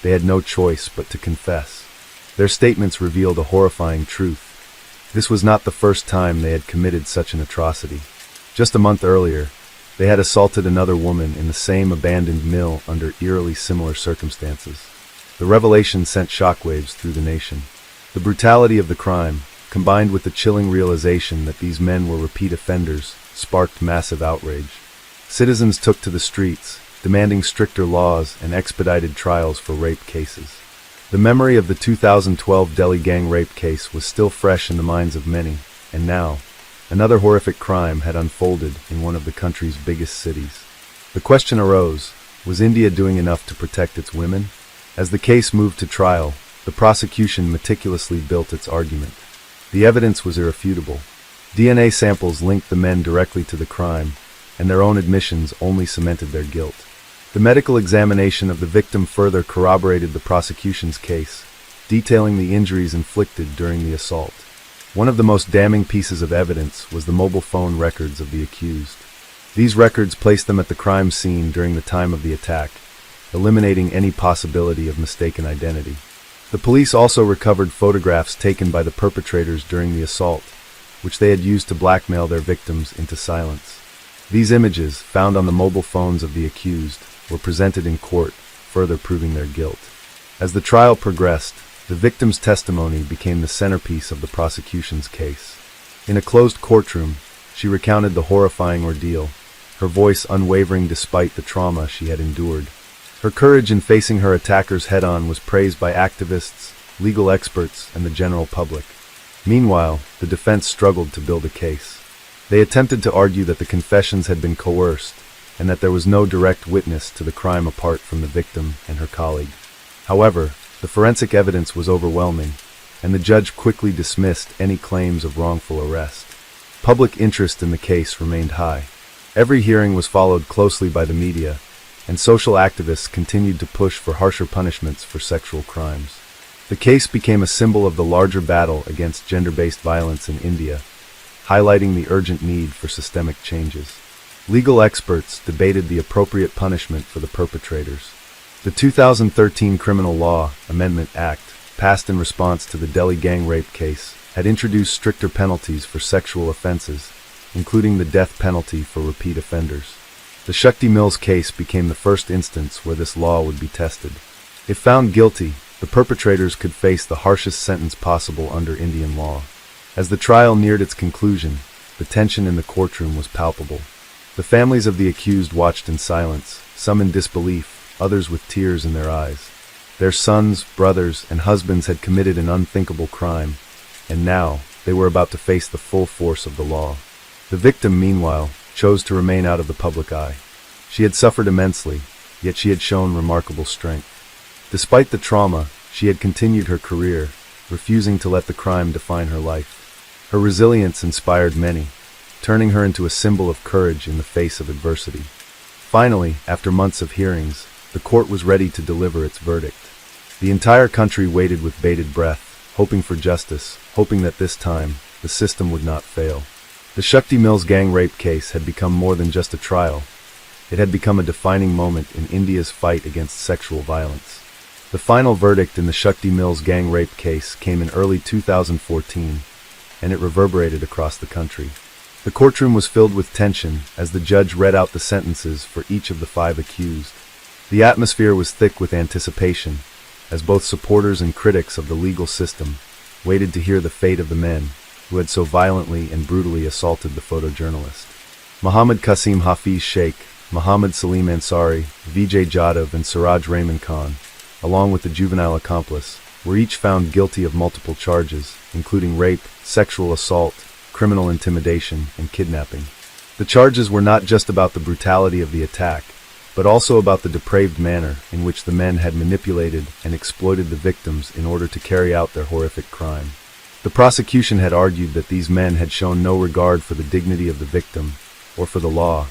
they had no choice but to confess. Their statements revealed a horrifying truth. This was not the first time they had committed such an atrocity. Just a month earlier, they had assaulted another woman in the same abandoned mill under eerily similar circumstances. The revelation sent shockwaves through the nation. The brutality of the crime, combined with the chilling realization that these men were repeat offenders, sparked massive outrage. Citizens took to the streets, demanding stricter laws and expedited trials for rape cases. The memory of the 2012 Delhi gang rape case was still fresh in the minds of many, and now, another horrific crime had unfolded in one of the country's biggest cities. The question arose, was India doing enough to protect its women? As the case moved to trial, the prosecution meticulously built its argument. The evidence was irrefutable. DNA samples linked the men directly to the crime, and their own admissions only cemented their guilt. The medical examination of the victim further corroborated the prosecution's case, detailing the injuries inflicted during the assault. One of the most damning pieces of evidence was the mobile phone records of the accused. These records placed them at the crime scene during the time of the attack, eliminating any possibility of mistaken identity. The police also recovered photographs taken by the perpetrators during the assault, which they had used to blackmail their victims into silence. These images, found on the mobile phones of the accused, were presented in court, further proving their guilt. As the trial progressed, the victim's testimony became the centerpiece of the prosecution's case. In a closed courtroom, she recounted the horrifying ordeal, her voice unwavering despite the trauma she had endured. Her courage in facing her attackers head-on was praised by activists, legal experts, and the general public. Meanwhile, the defense struggled to build a case. They attempted to argue that the confessions had been coerced, and that there was no direct witness to the crime apart from the victim and her colleague. However, the forensic evidence was overwhelming, and the judge quickly dismissed any claims of wrongful arrest. Public interest in the case remained high. Every hearing was followed closely by the media, and social activists continued to push for harsher punishments for sexual crimes. The case became a symbol of the larger battle against gender-based violence in India, highlighting the urgent need for systemic changes. Legal experts debated the appropriate punishment for the perpetrators. The 2013 Criminal Law Amendment Act, passed in response to the Delhi gang rape case, had introduced stricter penalties for sexual offenses, including the death penalty for repeat offenders. The Shakti Mills case became the first instance where this law would be tested. If found guilty, the perpetrators could face the harshest sentence possible under Indian law. As the trial neared its conclusion, the tension in the courtroom was palpable. The families of the accused watched in silence, some in disbelief, others with tears in their eyes. Their sons, brothers, and husbands had committed an unthinkable crime, and now they were about to face the full force of the law. The victim, meanwhile, chose to remain out of the public eye. She had suffered immensely, yet she had shown remarkable strength. Despite the trauma, she had continued her career, refusing to let the crime define her life. Her resilience inspired many, turning her into a symbol of courage in the face of adversity. Finally, after months of hearings, the court was ready to deliver its verdict. The entire country waited with bated breath, hoping for justice, hoping that this time, the system would not fail. The Shakti Mills gang rape case had become more than just a trial. It had become a defining moment in India's fight against sexual violence. The final verdict in the Shakti Mills gang rape case came in early 2014, and it reverberated across the country. The courtroom was filled with tension as the judge read out the sentences for each of the 5 accused. The atmosphere was thick with anticipation, as both supporters and critics of the legal system waited to hear the fate of the men who had so violently and brutally assaulted the photojournalist. Muhammad Qasim Hafiz Sheikh, Muhammad Salim Ansari, Vijay Jadhav, and Suraj Rahman Khan, along with the juvenile accomplice, were each found guilty of multiple charges, including rape, sexual assault, criminal intimidation, and kidnapping. The charges were not just about the brutality of the attack, but also about the depraved manner in which the men had manipulated and exploited the victims in order to carry out their horrific crime. The prosecution had argued that these men had shown no regard for the dignity of the victim or for the law,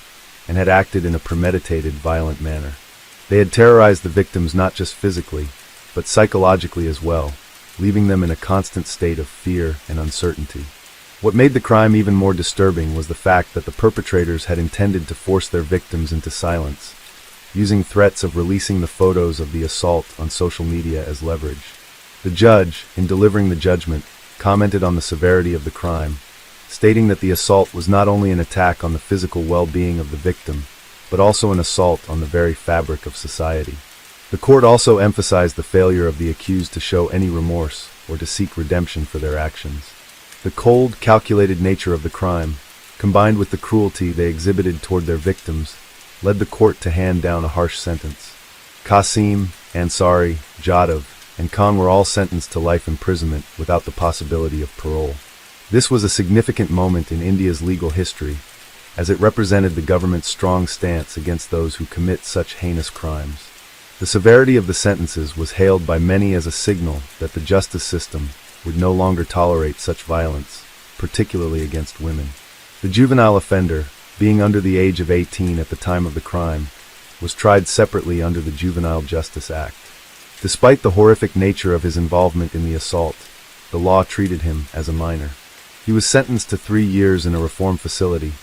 and had acted in a premeditated, violent manner. They had terrorized the victims not just physically, but psychologically as well, leaving them in a constant state of fear and uncertainty. What made the crime even more disturbing was the fact that the perpetrators had intended to force their victims into silence, using threats of releasing the photos of the assault on social media as leverage. The judge, in delivering the judgment, commented on the severity of the crime, stating that the assault was not only an attack on the physical well-being of the victim, but also an assault on the very fabric of society. The court also emphasized the failure of the accused to show any remorse or to seek redemption for their actions. The cold, calculated nature of the crime, combined with the cruelty they exhibited toward their victims, led the court to hand down a harsh sentence. Qasim, Ansari, Jadhav, and Khan were all sentenced to life imprisonment without the possibility of parole. This was a significant moment in India's legal history, as it represented the government's strong stance against those who commit such heinous crimes. The severity of the sentences was hailed by many as a signal that the justice system would no longer tolerate such violence, particularly against women. The juvenile offender, being under the age of 18 at the time of the crime, was tried separately under the Juvenile Justice Act. Despite the horrific nature of his involvement in the assault, the law treated him as a minor. He was sentenced to 3 years in a reform facility,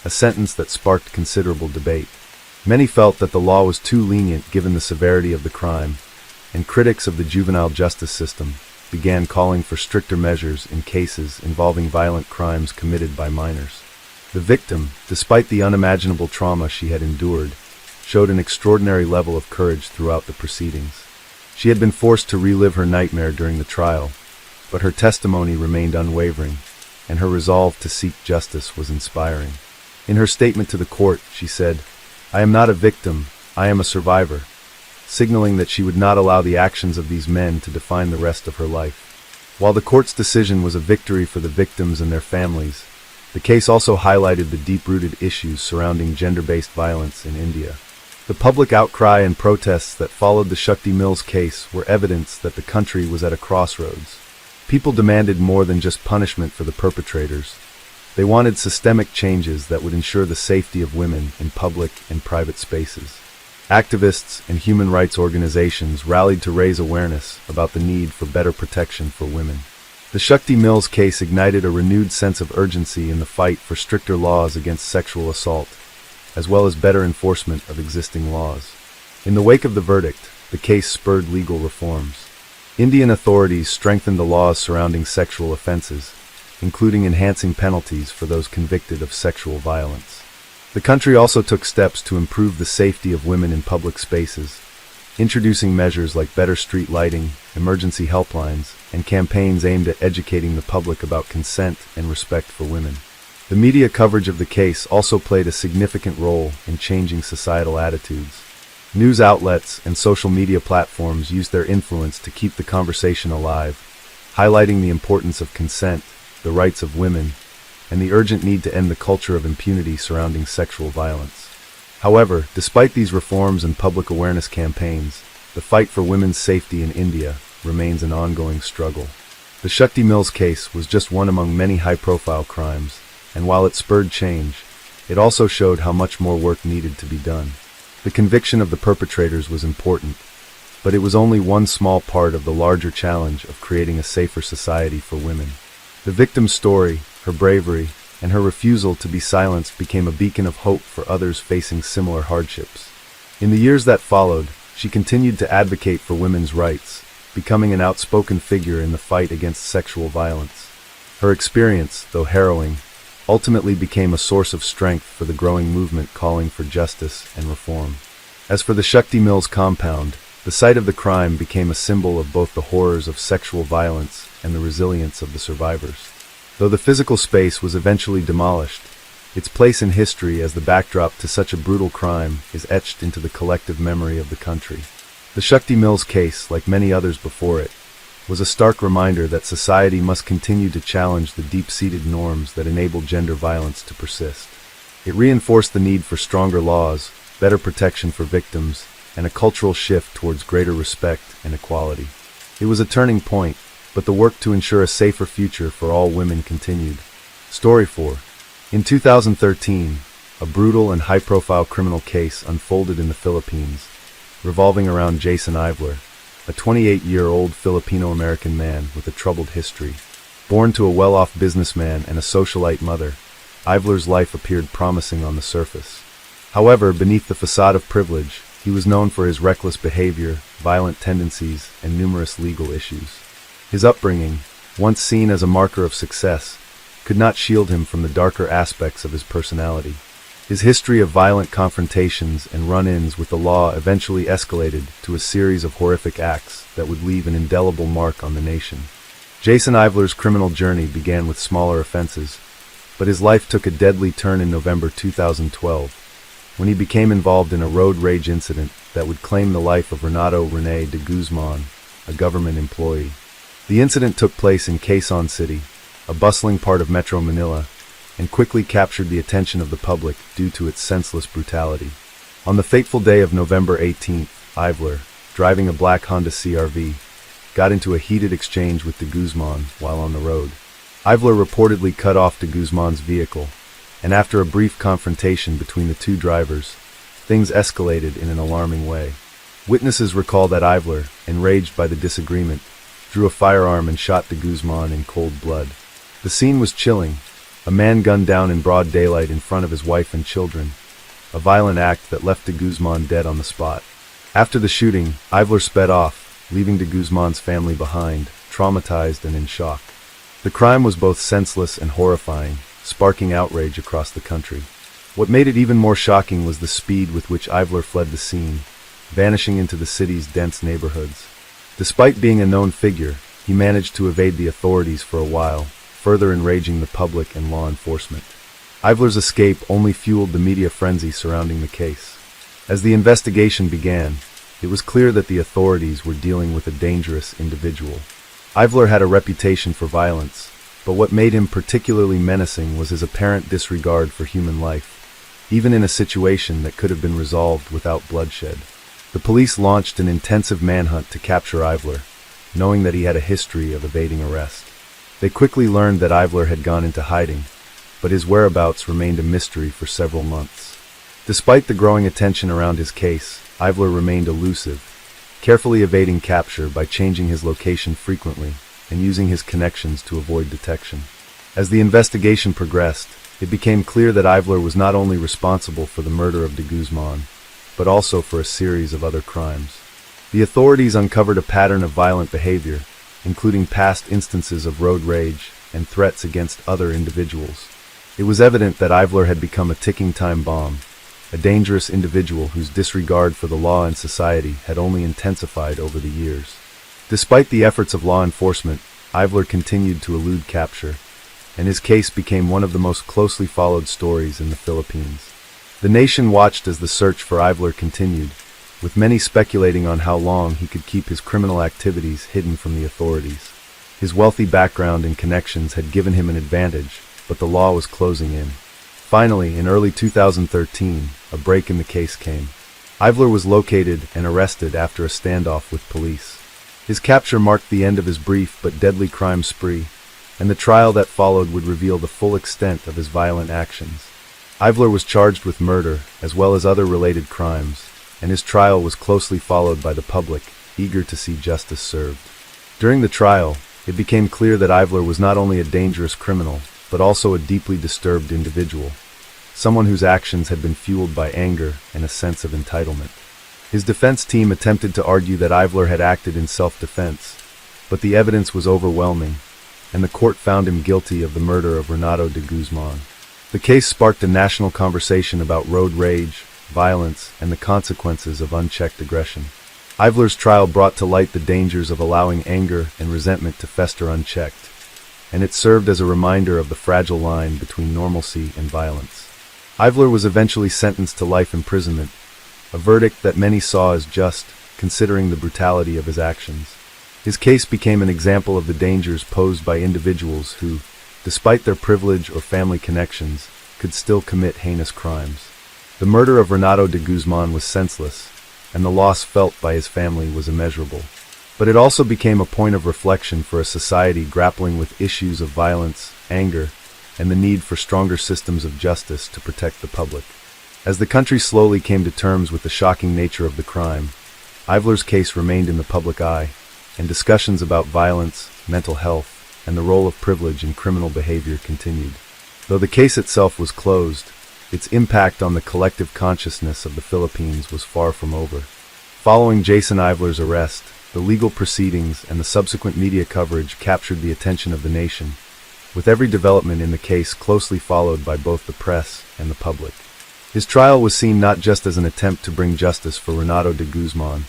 a sentence that sparked considerable debate. Many felt that the law was too lenient given the severity of the crime, and critics of the juvenile justice system began calling for stricter measures in cases involving violent crimes committed by minors. The victim, despite the unimaginable trauma she had endured, showed an extraordinary level of courage throughout the proceedings. She had been forced to relive her nightmare during the trial, but her testimony remained unwavering, and her resolve to seek justice was inspiring. In her statement to the court, she said, "I am not a victim, I am a survivor," signaling that she would not allow the actions of these men to define the rest of her life. While the court's decision was a victory for the victims and their families, the case also highlighted the deep-rooted issues surrounding gender-based violence in India. The public outcry and protests that followed the Shakti Mills case were evidence that the country was at a crossroads. People demanded more than just punishment for the perpetrators. They wanted systemic changes that would ensure the safety of women in public and private spaces. Activists and human rights organizations rallied to raise awareness about the need for better protection for women. The Shakti Mills case ignited a renewed sense of urgency in the fight for stricter laws against sexual assault, as well as better enforcement of existing laws. In the wake of the verdict, the case spurred legal reforms. Indian authorities strengthened the laws surrounding sexual offenses, including enhancing penalties for those convicted of sexual violence. The country also took steps to improve the safety of women in public spaces, introducing measures like better street lighting, emergency helplines, and campaigns aimed at educating the public about consent and respect for women. The media coverage of the case also played a significant role in changing societal attitudes. News outlets and social media platforms used their influence to keep the conversation alive, highlighting the importance of consent, the rights of women, and the urgent need to end the culture of impunity surrounding sexual violence. However, despite these reforms and public awareness campaigns, the fight for women's safety in India remains an ongoing struggle. The Shakti Mills case was just one among many high-profile crimes, and while it spurred change, it also showed how much more work needed to be done. The conviction of the perpetrators was important, but it was only one small part of the larger challenge of creating a safer society for women. The victim's story, her bravery, and her refusal to be silenced became a beacon of hope for others facing similar hardships. In the years that followed, she continued to advocate for women's rights, becoming an outspoken figure in the fight against sexual violence. Her experience, though harrowing, ultimately became a source of strength for the growing movement calling for justice and reform. As for the Shakti Mills compound, the site of the crime became a symbol of both the horrors of sexual violence and the resilience of the survivors. Though the physical space was eventually demolished, its place in history as the backdrop to such a brutal crime is etched into the collective memory of the country. The Shakti Mills case, like many others before it, was a stark reminder that society must continue to challenge the deep-seated norms that enable gender violence to persist. It reinforced the need for stronger laws, better protection for victims, and a cultural shift towards greater respect and equality. It was a turning point, but the work to ensure a safer future for all women continued. Story 4. In 2013, a brutal and high-profile criminal case unfolded in the Philippines, revolving around Jason Ivler, a 28-year-old Filipino-American man with a troubled history. Born to a well-off businessman and a socialite mother, Ivler's life appeared promising on the surface. However, beneath the facade of privilege, he was known for his reckless behavior, violent tendencies, and numerous legal issues. His upbringing, once seen as a marker of success, could not shield him from the darker aspects of his personality. His history of violent confrontations and run-ins with the law eventually escalated to a series of horrific acts that would leave an indelible mark on the nation. Jason Ivler's criminal journey began with smaller offenses, but his life took a deadly turn in November 2012, when he became involved in a road rage incident that would claim the life of Renato Rene de Guzman, a government employee. The incident took place in Quezon City, a bustling part of Metro Manila, and quickly captured the attention of the public due to its senseless brutality. On the fateful day of November 18th, Ivler, driving a black Honda CR-V, got into a heated exchange with de Guzman while on the road. Ivler reportedly cut off de Guzman's vehicle, and after a brief confrontation between the two drivers, things escalated in an alarming way. Witnesses recall that Ivler, enraged by the disagreement, drew a firearm and shot de Guzman in cold blood. The scene was chilling, a man gunned down in broad daylight in front of his wife and children, a violent act that left de Guzman dead on the spot. After the shooting, Ivler sped off, leaving de Guzman's family behind, traumatized and in shock. The crime was both senseless and horrifying, sparking outrage across the country. What made it even more shocking was the speed with which Ivler fled the scene, vanishing into the city's dense neighborhoods. Despite being a known figure, he managed to evade the authorities for a while, further enraging the public and law enforcement. Ivler's escape only fueled the media frenzy surrounding the case. As the investigation began, it was clear that the authorities were dealing with a dangerous individual. Ivler had a reputation for violence, but what made him particularly menacing was his apparent disregard for human life, even in a situation that could have been resolved without bloodshed. The police launched an intensive manhunt to capture Ivler, knowing that he had a history of evading arrest. They quickly learned that Ivler had gone into hiding, but his whereabouts remained a mystery for several months. Despite the growing attention around his case, Ivler remained elusive, carefully evading capture by changing his location frequently and using his connections to avoid detection. As the investigation progressed, it became clear that Ivler was not only responsible for the murder of de Guzman, but also for a series of other crimes. The authorities uncovered a pattern of violent behavior, including past instances of road rage and threats against other individuals. It was evident that Ivler had become a ticking time bomb, a dangerous individual whose disregard for the law and society had only intensified over the years. Despite the efforts of law enforcement, Ivler continued to elude capture, and his case became one of the most closely followed stories in the Philippines. The nation watched as the search for Ivler continued, with many speculating on how long he could keep his criminal activities hidden from the authorities. His wealthy background and connections had given him an advantage, but the law was closing in. Finally, in early 2013, a break in the case came. Ivler was located and arrested after a standoff with police. His capture marked the end of his brief but deadly crime spree, and the trial that followed would reveal the full extent of his violent actions. Ivler was charged with murder, as well as other related crimes, and his trial was closely followed by the public, eager to see justice served. During the trial, it became clear that Ivler was not only a dangerous criminal, but also a deeply disturbed individual, someone whose actions had been fueled by anger and a sense of entitlement. His defense team attempted to argue that Ivler had acted in self-defense, but the evidence was overwhelming, and the court found him guilty of the murder of Renato de Guzman. The case sparked a national conversation about road rage, violence, and the consequences of unchecked aggression. Ivler's trial brought to light the dangers of allowing anger and resentment to fester unchecked, and it served as a reminder of the fragile line between normalcy and violence. Ivler was eventually sentenced to life imprisonment, a verdict that many saw as just, considering the brutality of his actions. His case became an example of the dangers posed by individuals who, despite their privilege or family connections, could still commit heinous crimes. The murder of Renato de Guzman was senseless, and the loss felt by his family was immeasurable. But it also became a point of reflection for a society grappling with issues of violence, anger, and the need for stronger systems of justice to protect the public. As the country slowly came to terms with the shocking nature of the crime, Ivler's case remained in the public eye, and discussions about violence, mental health, and the role of privilege in criminal behavior continued. Though the case itself was closed, its impact on the collective consciousness of the Philippines was far from over. Following Jason Ivler's arrest, the legal proceedings and the subsequent media coverage captured the attention of the nation, with every development in the case closely followed by both the press and the public. His trial was seen not just as an attempt to bring justice for Renato de Guzman,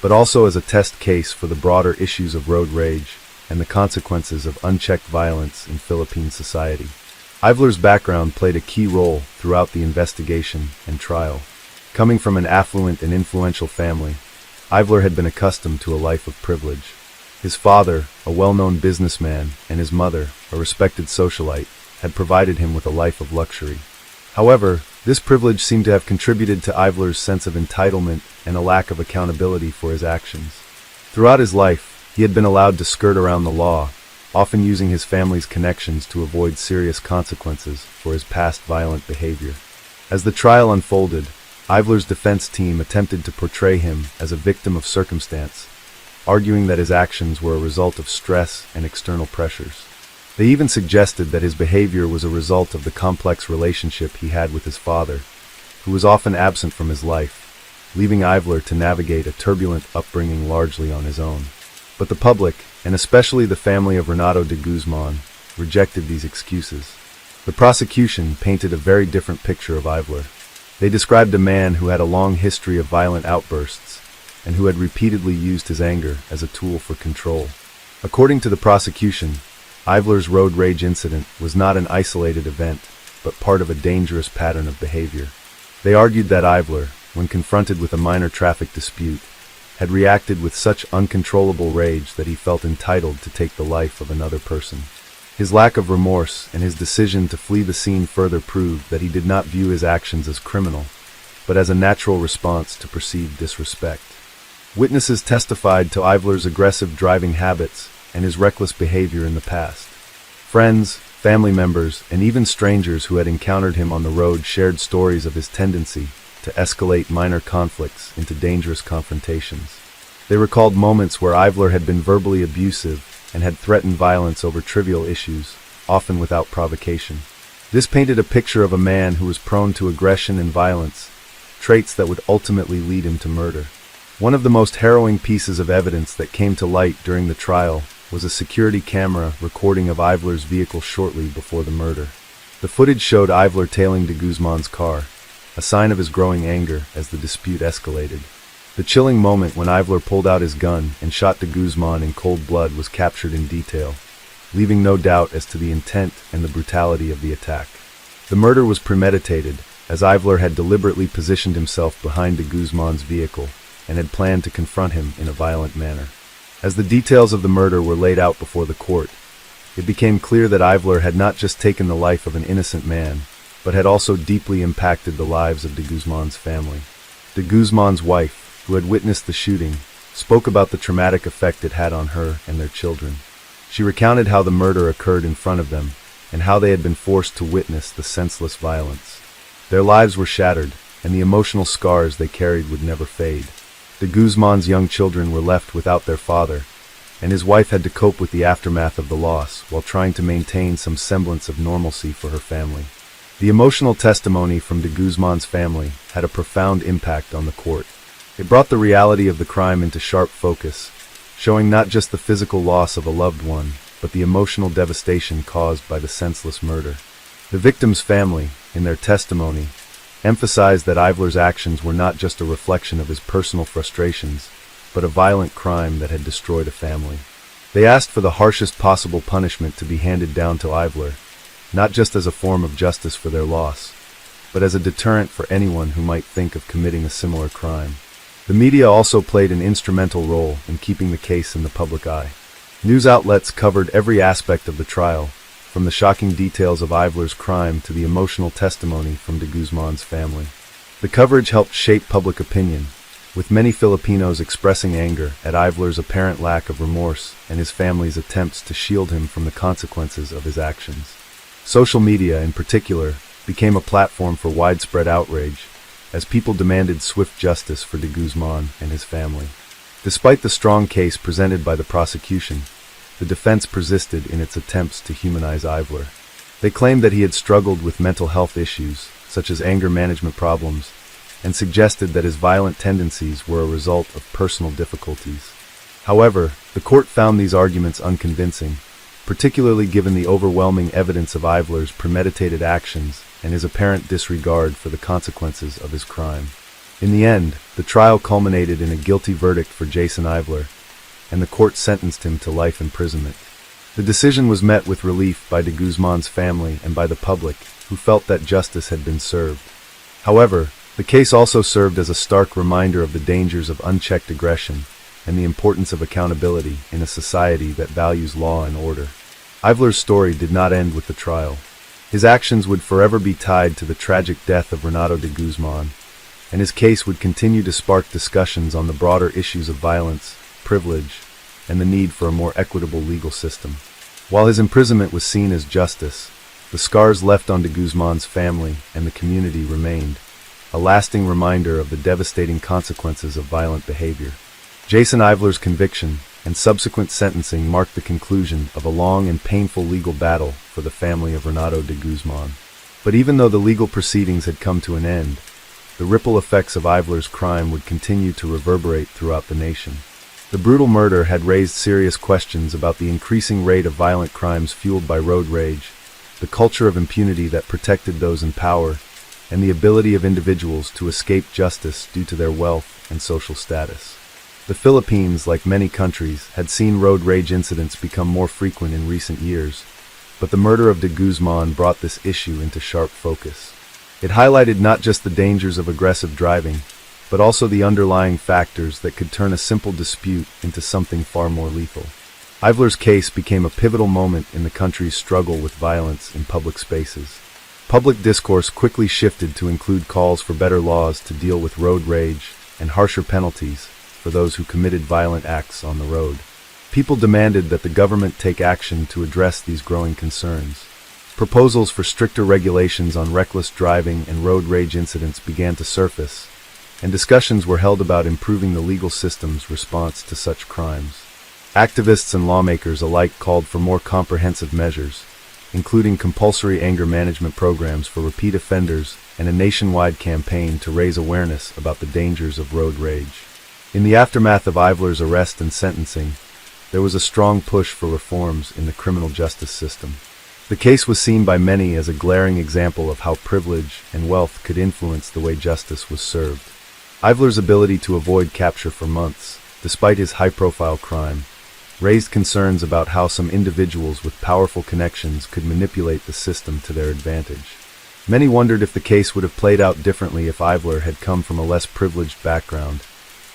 but also as a test case for the broader issues of road rage and the consequences of unchecked violence in Philippine society. Ivler's background played a key role throughout the investigation and trial. Coming from an affluent and influential family, Ivler had been accustomed to a life of privilege. His father, a well-known businessman, and his mother, a respected socialite, had provided him with a life of luxury. However, this privilege seemed to have contributed to Ivler's sense of entitlement and a lack of accountability for his actions. Throughout his life, he had been allowed to skirt around the law, often using his family's connections to avoid serious consequences for his past violent behavior. As the trial unfolded, Ivler's defense team attempted to portray him as a victim of circumstance, arguing that his actions were a result of stress and external pressures. They even suggested that his behavior was a result of the complex relationship he had with his father, who was often absent from his life, leaving Ivler to navigate a turbulent upbringing largely on his own. But the public, and especially the family of Renato de Guzman, rejected these excuses. The prosecution painted a very different picture of Ivler. They described a man who had a long history of violent outbursts, and who had repeatedly used his anger as a tool for control. According to the prosecution, Ivler's road rage incident was not an isolated event, but part of a dangerous pattern of behavior. They argued that Ivler, when confronted with a minor traffic dispute, had reacted with such uncontrollable rage that he felt entitled to take the life of another person. His lack of remorse and his decision to flee the scene further proved that he did not view his actions as criminal, but as a natural response to perceived disrespect. Witnesses testified to Ivler's aggressive driving habits and his reckless behavior in the past. Friends, Family members, and even strangers who had encountered him on the road shared stories of his tendency to escalate minor conflicts into dangerous confrontations. They recalled moments where Ivler had been verbally abusive and had threatened violence over trivial issues, often without provocation. This painted a picture of a man who was prone to aggression and violence, traits that would ultimately lead him to murder. One of the most harrowing pieces of evidence that came to light during the trial was a security camera recording of Ivler's vehicle shortly before the murder. The footage showed Ivler tailing de Guzman's car, a sign of his growing anger as the dispute escalated. The chilling moment when Ivler pulled out his gun and shot de Guzman in cold blood was captured in detail, leaving no doubt as to the intent and the brutality of the attack. The murder was premeditated, as Ivler had deliberately positioned himself behind de Guzman's vehicle and had planned to confront him in a violent manner. As the details of the murder were laid out before the court, it became clear that Ivler had not just taken the life of an innocent man, but had also deeply impacted the lives of de Guzman's family. De Guzman's wife, who had witnessed the shooting, spoke about the traumatic effect it had on her and their children. She recounted how the murder occurred in front of them, and how they had been forced to witness the senseless violence. Their lives were shattered, and the emotional scars they carried would never fade. De Guzman's young children were left without their father, and his wife had to cope with the aftermath of the loss while trying to maintain some semblance of normalcy for her family. The emotional testimony from de Guzman's family had a profound impact on the court. It brought the reality of the crime into sharp focus, showing not just the physical loss of a loved one, but the emotional devastation caused by the senseless murder. The victim's family, in their testimony, emphasized that Ivler's actions were not just a reflection of his personal frustrations, but a violent crime that had destroyed a family. They asked for the harshest possible punishment to be handed down to Ivler, not just as a form of justice for their loss, but as a deterrent for anyone who might think of committing a similar crime. The media also played an instrumental role in keeping the case in the public eye. News outlets covered every aspect of the trial, from the shocking details of Ivler's crime to the emotional testimony from de Guzman's family. The coverage helped shape public opinion, with many Filipinos expressing anger at Ivler's apparent lack of remorse and his family's attempts to shield him from the consequences of his actions. Social media, in particular, became a platform for widespread outrage, as people demanded swift justice for de Guzman and his family. Despite the strong case presented by the prosecution, the defense persisted in its attempts to humanize Ivler. They claimed that he had struggled with mental health issues, such as anger management problems, and suggested that his violent tendencies were a result of personal difficulties. However, the court found these arguments unconvincing, particularly given the overwhelming evidence of Ivler's premeditated actions and his apparent disregard for the consequences of his crime. In the end, the trial culminated in a guilty verdict for Jason Ivler, and the court sentenced him to life imprisonment. The decision was met with relief by de Guzman's family and by the public, who felt that justice had been served. However, the case also served as a stark reminder of the dangers of unchecked aggression and the importance of accountability in a society that values law and order. Ivler's story did not end with the trial. His actions would forever be tied to the tragic death of Renato de Guzman, and his case would continue to spark discussions on the broader issues of violence, privilege, and the need for a more equitable legal system. While his imprisonment was seen as justice, the scars left on de Guzman's family and the community remained, a lasting reminder of the devastating consequences of violent behavior. Jason Ivler's conviction and subsequent sentencing marked the conclusion of a long and painful legal battle for the family of Renato de Guzman. But even though the legal proceedings had come to an end, the ripple effects of Ivler's crime would continue to reverberate throughout the nation. The brutal murder had raised serious questions about the increasing rate of violent crimes fueled by road rage, the culture of impunity that protected those in power, and the ability of individuals to escape justice due to their wealth and social status. The Philippines, like many countries, had seen road rage incidents become more frequent in recent years, but the murder of de Guzman brought this issue into sharp focus. It highlighted not just the dangers of aggressive driving, but also the underlying factors that could turn a simple dispute into something far more lethal. Ivler's case became a pivotal moment in the country's struggle with violence in public spaces. Public discourse quickly shifted to include calls for better laws to deal with road rage and harsher penalties for those who committed violent acts on the road. People demanded that the government take action to address these growing concerns. Proposals for stricter regulations on reckless driving and road rage incidents began to surface, and discussions were held about improving the legal system's response to such crimes. Activists and lawmakers alike called for more comprehensive measures, including compulsory anger management programs for repeat offenders and a nationwide campaign to raise awareness about the dangers of road rage. In the aftermath of Ivler's arrest and sentencing, there was a strong push for reforms in the criminal justice system. The case was seen by many as a glaring example of how privilege and wealth could influence the way justice was served. Ivler's ability to avoid capture for months, despite his high-profile crime, raised concerns about how some individuals with powerful connections could manipulate the system to their advantage. Many wondered if the case would have played out differently if Ivler had come from a less privileged background,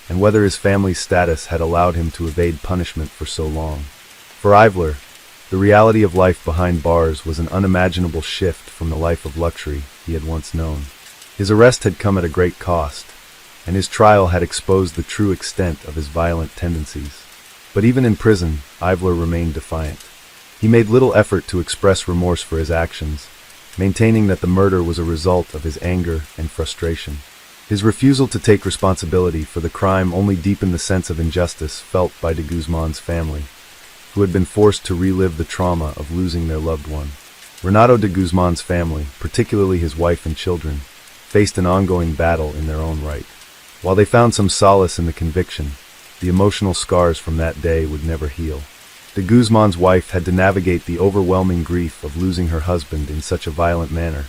and whether his family's status had allowed him to evade punishment for so long. For Ivler, the reality of life behind bars was an unimaginable shift from the life of luxury he had once known. His arrest had come at a great cost, and his trial had exposed the true extent of his violent tendencies. But even in prison, Ivler remained defiant. He made little effort to express remorse for his actions, maintaining that the murder was a result of his anger and frustration. His refusal to take responsibility for the crime only deepened the sense of injustice felt by de Guzman's family, who had been forced to relive the trauma of losing their loved one. Renato de Guzman's family, particularly his wife and children, faced an ongoing battle in their own right. While they found some solace in the conviction, the emotional scars from that day would never heal. De Guzman's wife had to navigate the overwhelming grief of losing her husband in such a violent manner,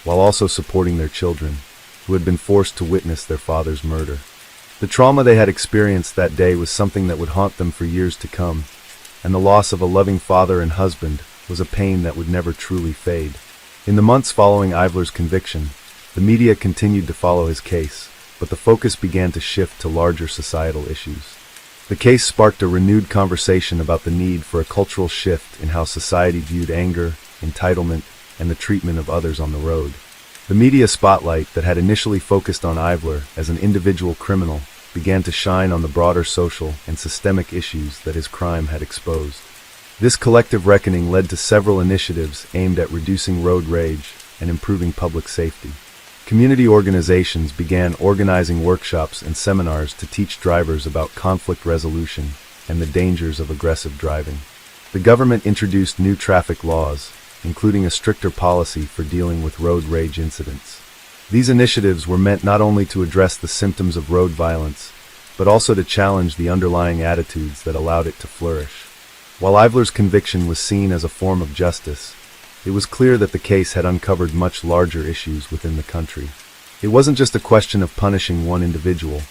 while also supporting their children, who had been forced to witness their father's murder. The trauma they had experienced that day was something that would haunt them for years to come, and the loss of a loving father and husband was a pain that would never truly fade. In the months following Ivler's conviction, the media continued to follow his case, but the focus began to shift to larger societal issues. The case sparked a renewed conversation about the need for a cultural shift in how society viewed anger, entitlement, and the treatment of others on the road. The media spotlight that had initially focused on Ivler as an individual criminal began to shine on the broader social and systemic issues that his crime had exposed. This collective reckoning led to several initiatives aimed at reducing road rage and improving public safety. Community organizations began organizing workshops and seminars to teach drivers about conflict resolution and the dangers of aggressive driving. The government introduced new traffic laws, including a stricter policy for dealing with road rage incidents. These initiatives were meant not only to address the symptoms of road violence, but also to challenge the underlying attitudes that allowed it to flourish. While Ivler's conviction was seen as a form of justice, it was clear that the case had uncovered much larger issues within the country. It wasn't just a question of punishing one individual.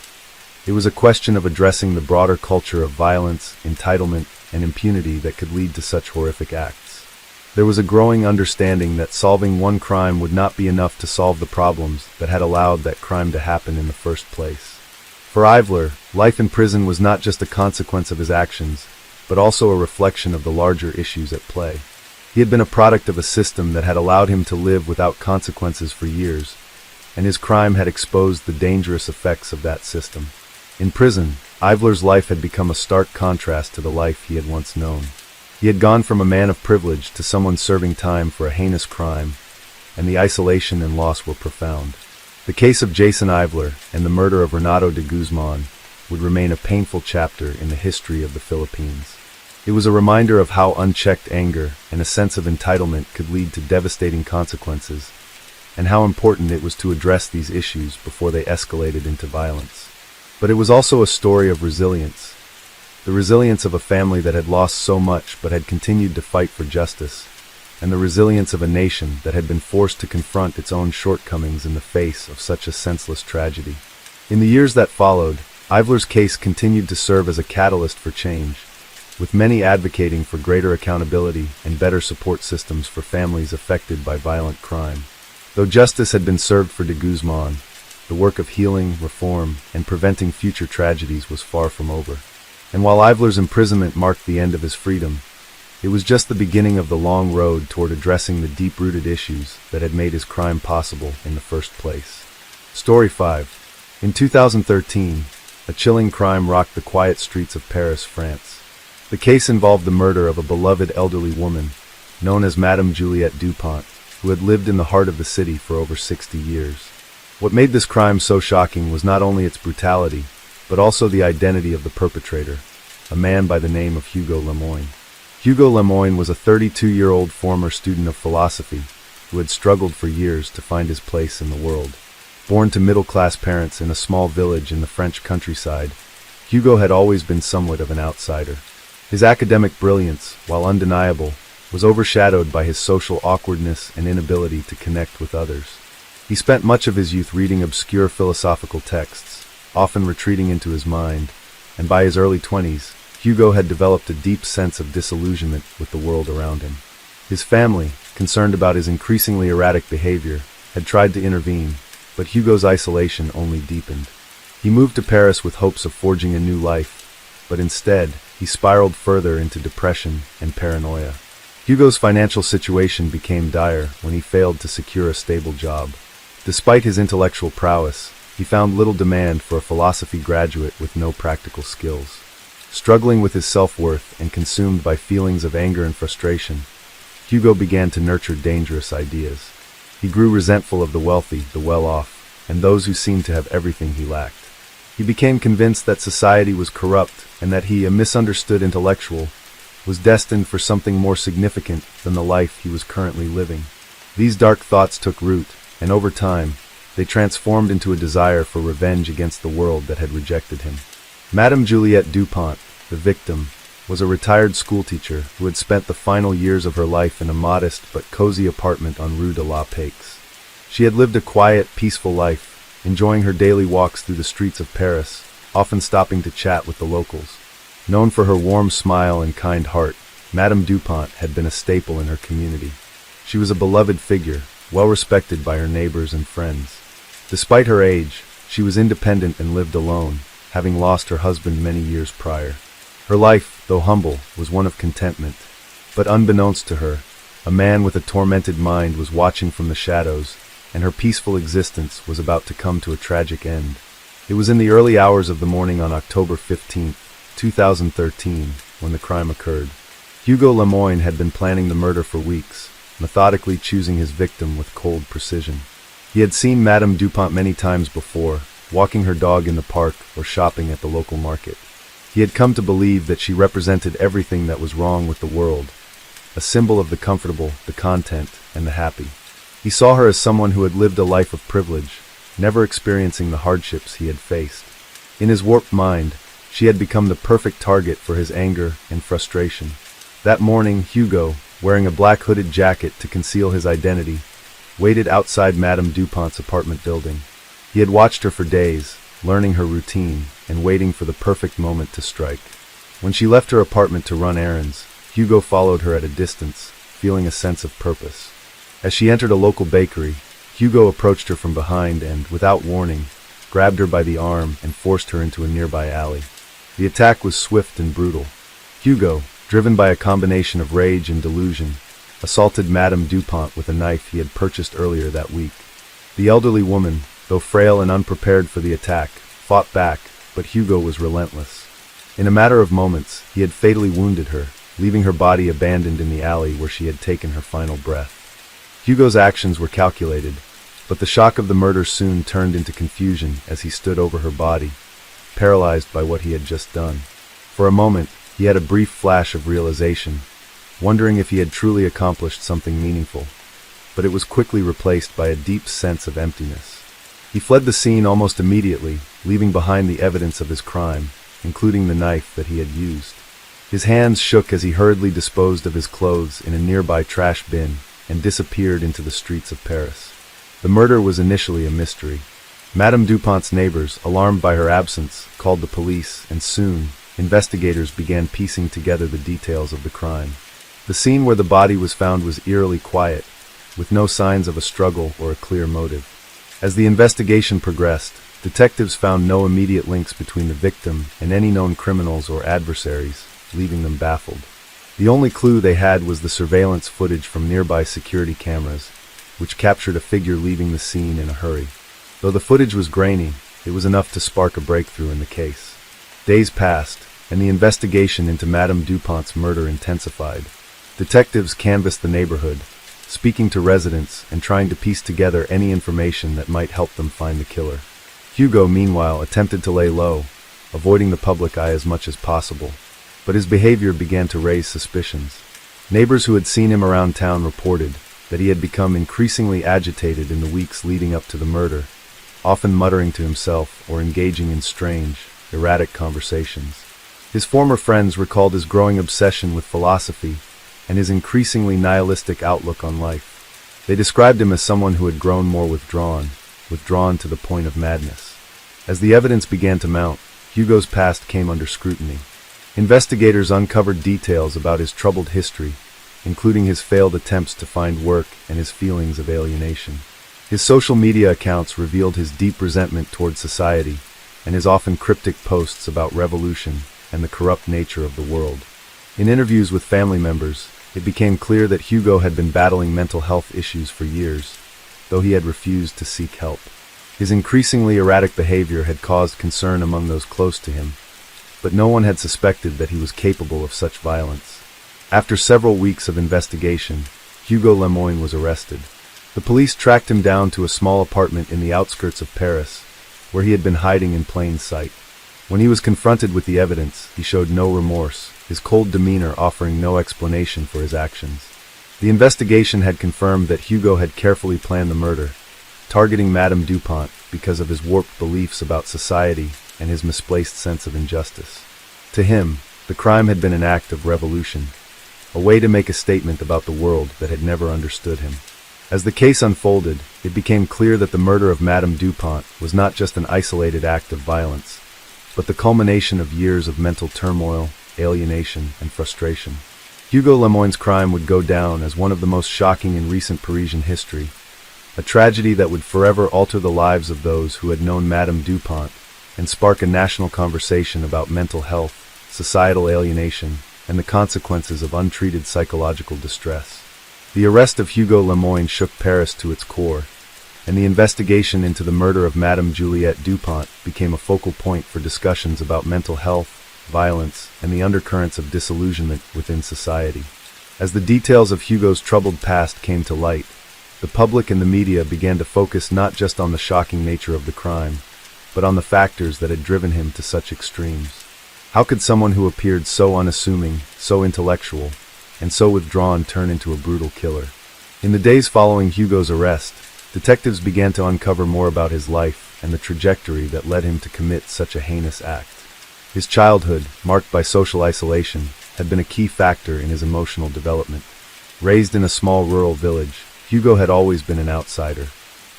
It was a question of addressing the broader culture of violence, entitlement, and impunity that could lead to such horrific acts. There was a growing understanding that solving one crime would not be enough to solve the problems that had allowed that crime to happen in the first place. For Ivler, life in prison was not just a consequence of his actions, but also a reflection of the larger issues at play. He had been a product of a system that had allowed him to live without consequences for years, and his crime had exposed the dangerous effects of that system. In prison, Ivler's life had become a stark contrast to the life he had once known. He had gone from a man of privilege to someone serving time for a heinous crime, and the isolation and loss were profound. The case of Jason Ivler and the murder of Renato de Guzman would remain a painful chapter in the history of the Philippines. It was a reminder of how unchecked anger and a sense of entitlement could lead to devastating consequences, and how important it was to address these issues before they escalated into violence. But it was also a story of resilience, the resilience of a family that had lost so much but had continued to fight for justice, and the resilience of a nation that had been forced to confront its own shortcomings in the face of such a senseless tragedy. In the years that followed, Ivler's case continued to serve as a catalyst for change, with many advocating for greater accountability and better support systems for families affected by violent crime. Though justice had been served for de Guzman, the work of healing, reform, and preventing future tragedies was far from over. And while Ivler's imprisonment marked the end of his freedom, it was just the beginning of the long road toward addressing the deep-rooted issues that had made his crime possible in the first place. Story 5. In 2013, a chilling crime rocked the quiet streets of Paris, France. The case involved the murder of a beloved elderly woman, known as Madame Juliette Dupont, who had lived in the heart of the city for over 60 years. What made this crime so shocking was not only its brutality, but also the identity of the perpetrator, a man by the name of Hugo Lemoyne. Hugo Lemoyne was a 32-year-old former student of philosophy who had struggled for years to find his place in the world. Born to middle-class parents in a small village in the French countryside, Hugo had always been somewhat of an outsider. His academic brilliance, while undeniable, was overshadowed by his social awkwardness and inability to connect with others. He spent much of his youth reading obscure philosophical texts, often retreating into his mind, and by his early 20s, Hugo had developed a deep sense of disillusionment with the world around him. His family, concerned about his increasingly erratic behavior, had tried to intervene, but Hugo's isolation only deepened. He moved to Paris with hopes of forging a new life, but instead, he spiraled further into depression and paranoia. Hugo's financial situation became dire when he failed to secure a stable job. Despite his intellectual prowess, he found little demand for a philosophy graduate with no practical skills. Struggling with his self-worth and consumed by feelings of anger and frustration, Hugo began to nurture dangerous ideas. He grew resentful of the wealthy, the well-off, and those who seemed to have everything he lacked. He became convinced that society was corrupt and that he, a misunderstood intellectual, was destined for something more significant than the life he was currently living. These dark thoughts took root, and over time, they transformed into a desire for revenge against the world that had rejected him. Madame Juliette Dupont, the victim, was a retired schoolteacher who had spent the final years of her life in a modest but cozy apartment on Rue de la Paix. She had lived a quiet, peaceful life, enjoying her daily walks through the streets of Paris, often stopping to chat with the locals. Known for her warm smile and kind heart, Madame Dupont had been a staple in her community. She was a beloved figure, well respected by her neighbors and friends. Despite her age, she was independent and lived alone, having lost her husband many years prior. Her life, though humble, was one of contentment. But unbeknownst to her, a man with a tormented mind was watching from the shadows, and her peaceful existence was about to come to a tragic end. It was in the early hours of the morning on October 15, 2013, when the crime occurred. Hugo Lemoyne had been planning the murder for weeks, methodically choosing his victim with cold precision. He had seen Madame Dupont many times before, walking her dog in the park or shopping at the local market. He had come to believe that she represented everything that was wrong with the world, a symbol of the comfortable, the content, and the happy. He saw her as someone who had lived a life of privilege, never experiencing the hardships he had faced. In his warped mind, she had become the perfect target for his anger and frustration. That morning, Hugo, wearing a black hooded jacket to conceal his identity, waited outside Madame Dupont's apartment building. He had watched her for days, learning her routine and waiting for the perfect moment to strike. When she left her apartment to run errands, Hugo followed her at a distance, feeling a sense of purpose. As she entered a local bakery, Hugo approached her from behind and, without warning, grabbed her by the arm and forced her into a nearby alley. The attack was swift and brutal. Hugo, driven by a combination of rage and delusion, assaulted Madame Dupont with a knife he had purchased earlier that week. The elderly woman, though frail and unprepared for the attack, fought back, but Hugo was relentless. In a matter of moments, he had fatally wounded her, leaving her body abandoned in the alley where she had taken her final breath. Hugo's actions were calculated, but the shock of the murder soon turned into confusion as he stood over her body, paralyzed by what he had just done. For a moment, he had a brief flash of realization, wondering if he had truly accomplished something meaningful, but it was quickly replaced by a deep sense of emptiness. He fled the scene almost immediately, leaving behind the evidence of his crime, including the knife that he had used. His hands shook as he hurriedly disposed of his clothes in a nearby trash bin and disappeared into the streets of Paris. The murder was initially a mystery. Madame Dupont's neighbors, alarmed by her absence, called the police, and soon, investigators began piecing together the details of the crime. The scene where the body was found was eerily quiet, with no signs of a struggle or a clear motive. As the investigation progressed, detectives found no immediate links between the victim and any known criminals or adversaries, leaving them baffled. The only clue they had was the surveillance footage from nearby security cameras, which captured a figure leaving the scene in a hurry. Though the footage was grainy, it was enough to spark a breakthrough in the case. Days passed, and the investigation into Madame Dupont's murder intensified. Detectives canvassed the neighborhood, speaking to residents and trying to piece together any information that might help them find the killer. Hugo, meanwhile, attempted to lay low, avoiding the public eye as much as possible, but his behavior began to raise suspicions. Neighbors who had seen him around town reported that he had become increasingly agitated in the weeks leading up to the murder, often muttering to himself or engaging in strange, erratic conversations. His former friends recalled his growing obsession with philosophy and his increasingly nihilistic outlook on life. They described him as someone who had grown more withdrawn to the point of madness. As the evidence began to mount, Hugo's past came under scrutiny. Investigators uncovered details about his troubled history, including his failed attempts to find work and his feelings of alienation. His social media accounts revealed his deep resentment toward society and his often cryptic posts about revolution and the corrupt nature of the world. In interviews with family members, it became clear that Hugo had been battling mental health issues for years, though he had refused to seek help. His increasingly erratic behavior had caused concern among those close to him, but no one had suspected that he was capable of such violence. After several weeks of investigation, Hugo Lemoine was arrested. The police tracked him down to a small apartment in the outskirts of Paris, where he had been hiding in plain sight. When he was confronted with the evidence, he showed no remorse, his cold demeanor offering no explanation for his actions. The investigation had confirmed that Hugo had carefully planned the murder, targeting Madame Dupont because of his warped beliefs about society and his misplaced sense of injustice. To him, the crime had been an act of revolution, a way to make a statement about the world that had never understood him. As the case unfolded, it became clear that the murder of Madame Dupont was not just an isolated act of violence, but the culmination of years of mental turmoil, alienation, and frustration. Hugo Lemoine's crime would go down as one of the most shocking in recent Parisian history, a tragedy that would forever alter the lives of those who had known Madame Dupont and spark a national conversation about mental health, societal alienation, and the consequences of untreated psychological distress. The arrest of Hugo Lemoine shook Paris to its core, and the investigation into the murder of Madame Juliette Dupont became a focal point for discussions about mental health, violence, and the undercurrents of disillusionment within society. As the details of Hugo's troubled past came to light, the public and the media began to focus not just on the shocking nature of the crime, but on the factors that had driven him to such extremes. How could someone who appeared so unassuming, so intellectual, and so withdrawn turn into a brutal killer? In the days following Hugo's arrest, detectives began to uncover more about his life and the trajectory that led him to commit such a heinous act. His childhood, marked by social isolation, had been a key factor in his emotional development. Raised in a small rural village, Hugo had always been an outsider.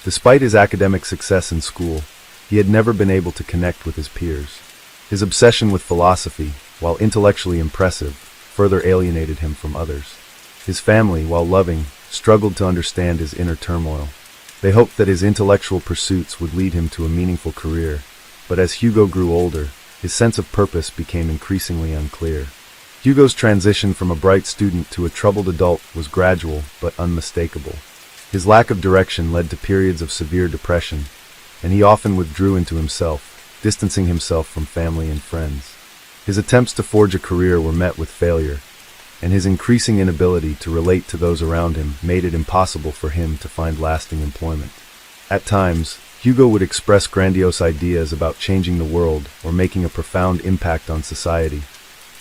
Despite his academic success in school, he had never been able to connect with his peers. His obsession with philosophy, while intellectually impressive, further alienated him from others. His family, while loving, struggled to understand his inner turmoil. They hoped that his intellectual pursuits would lead him to a meaningful career, but as Hugo grew older, his sense of purpose became increasingly unclear. Hugo's transition from a bright student to a troubled adult was gradual but unmistakable. His lack of direction led to periods of severe depression, and he often withdrew into himself, distancing himself from family and friends. His attempts to forge a career were met with failure, and his increasing inability to relate to those around him made it impossible for him to find lasting employment. At times, Hugo would express grandiose ideas about changing the world or making a profound impact on society,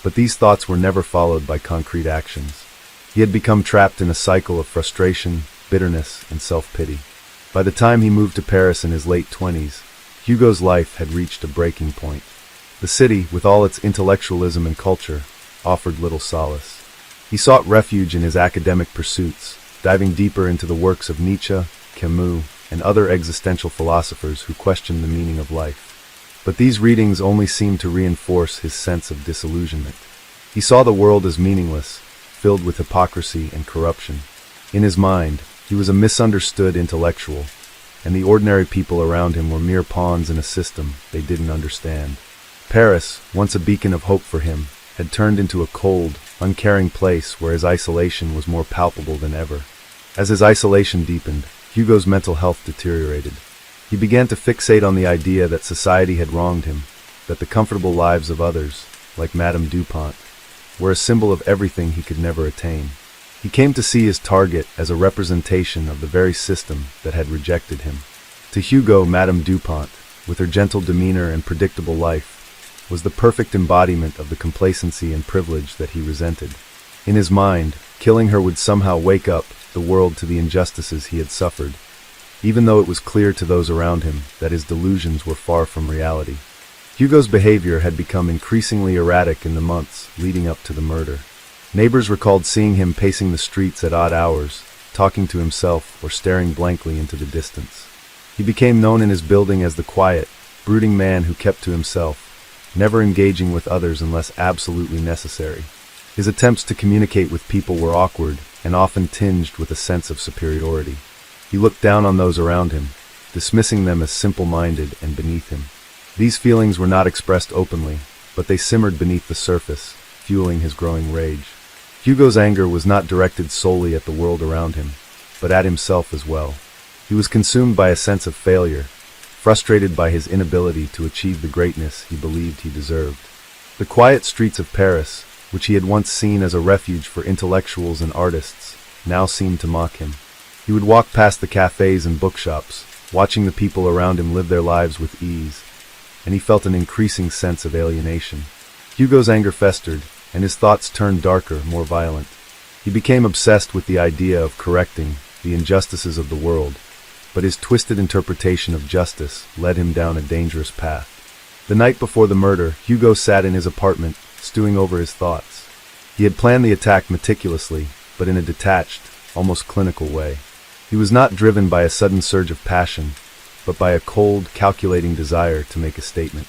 but these thoughts were never followed by concrete actions. He had become trapped in a cycle of frustration, bitterness, and self-pity. By the time he moved to Paris in his late 20s, Hugo's life had reached a breaking point. The city, with all its intellectualism and culture, offered little solace. He sought refuge in his academic pursuits, diving deeper into the works of Nietzsche, Camus, and other existential philosophers who questioned the meaning of life. But these readings only seemed to reinforce his sense of disillusionment. He saw the world as meaningless, filled with hypocrisy and corruption. In his mind, he was a misunderstood intellectual, and the ordinary people around him were mere pawns in a system they didn't understand. Paris, once a beacon of hope for him, had turned into a cold, uncaring place where his isolation was more palpable than ever. As his isolation deepened, Hugo's mental health deteriorated. He began to fixate on the idea that society had wronged him, that the comfortable lives of others, like Madame Dupont, were a symbol of everything he could never attain. He came to see his target as a representation of the very system that had rejected him. To Hugo, Madame Dupont, with her gentle demeanor and predictable life, was the perfect embodiment of the complacency and privilege that he resented. In his mind, killing her would somehow wake up the world to the injustices he had suffered, even though it was clear to those around him that his delusions were far from reality. Hugo's behavior had become increasingly erratic in the months leading up to the murder. Neighbors recalled seeing him pacing the streets at odd hours, talking to himself or staring blankly into the distance. He became known in his building as the quiet, brooding man who kept to himself, never engaging with others unless absolutely necessary. His attempts to communicate with people were awkward and often tinged with a sense of superiority. He looked down on those around him, dismissing them as simple-minded and beneath him. These feelings were not expressed openly, but they simmered beneath the surface, fueling his growing rage. Hugo's anger was not directed solely at the world around him, but at himself as well. He was consumed by a sense of failure, frustrated by his inability to achieve the greatness he believed he deserved. The quiet streets of Paris, which he had once seen as a refuge for intellectuals and artists, now seemed to mock him. He would walk past the cafes and bookshops, watching the people around him live their lives with ease, and he felt an increasing sense of alienation. Hugo's anger festered, and his thoughts turned darker, more violent. He became obsessed with the idea of correcting the injustices of the world, but his twisted interpretation of justice led him down a dangerous path. The night before the murder, Hugo sat in his apartment, stewing over his thoughts. He had planned the attack meticulously, but in a detached, almost clinical way. He was not driven by a sudden surge of passion, but by a cold, calculating desire to make a statement.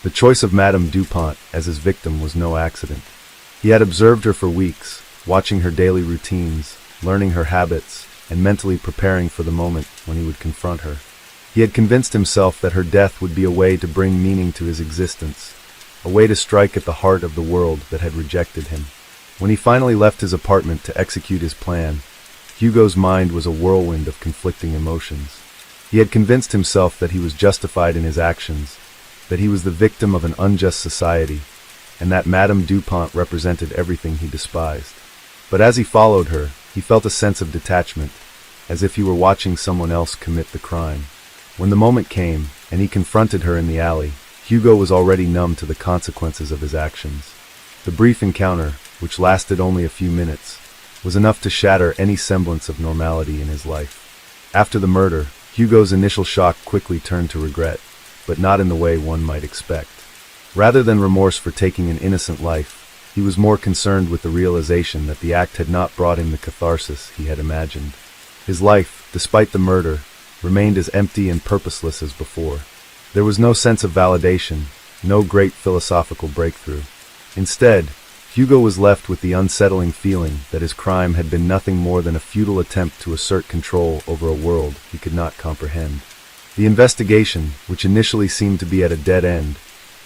The choice of Madame Dupont as his victim was no accident. He had observed her for weeks, watching her daily routines, learning her habits, and mentally preparing for the moment when he would confront her. He had convinced himself that her death would be a way to bring meaning to his existence, a way to strike at the heart of the world that had rejected him. When he finally left his apartment to execute his plan, Hugo's mind was a whirlwind of conflicting emotions. He had convinced himself that he was justified in his actions, that he was the victim of an unjust society, and that Madame Dupont represented everything he despised. But as he followed her, he felt a sense of detachment, as if he were watching someone else commit the crime. When the moment came, and he confronted her in the alley, Hugo was already numb to the consequences of his actions. The brief encounter, which lasted only a few minutes, was enough to shatter any semblance of normality in his life. After the murder, Hugo's initial shock quickly turned to regret, but not in the way one might expect. Rather than remorse for taking an innocent life, he was more concerned with the realization that the act had not brought him the catharsis he had imagined. His life, despite the murder, remained as empty and purposeless as before. There was no sense of validation, no great philosophical breakthrough. Instead, Hugo was left with the unsettling feeling that his crime had been nothing more than a futile attempt to assert control over a world he could not comprehend. The investigation, which initially seemed to be at a dead end,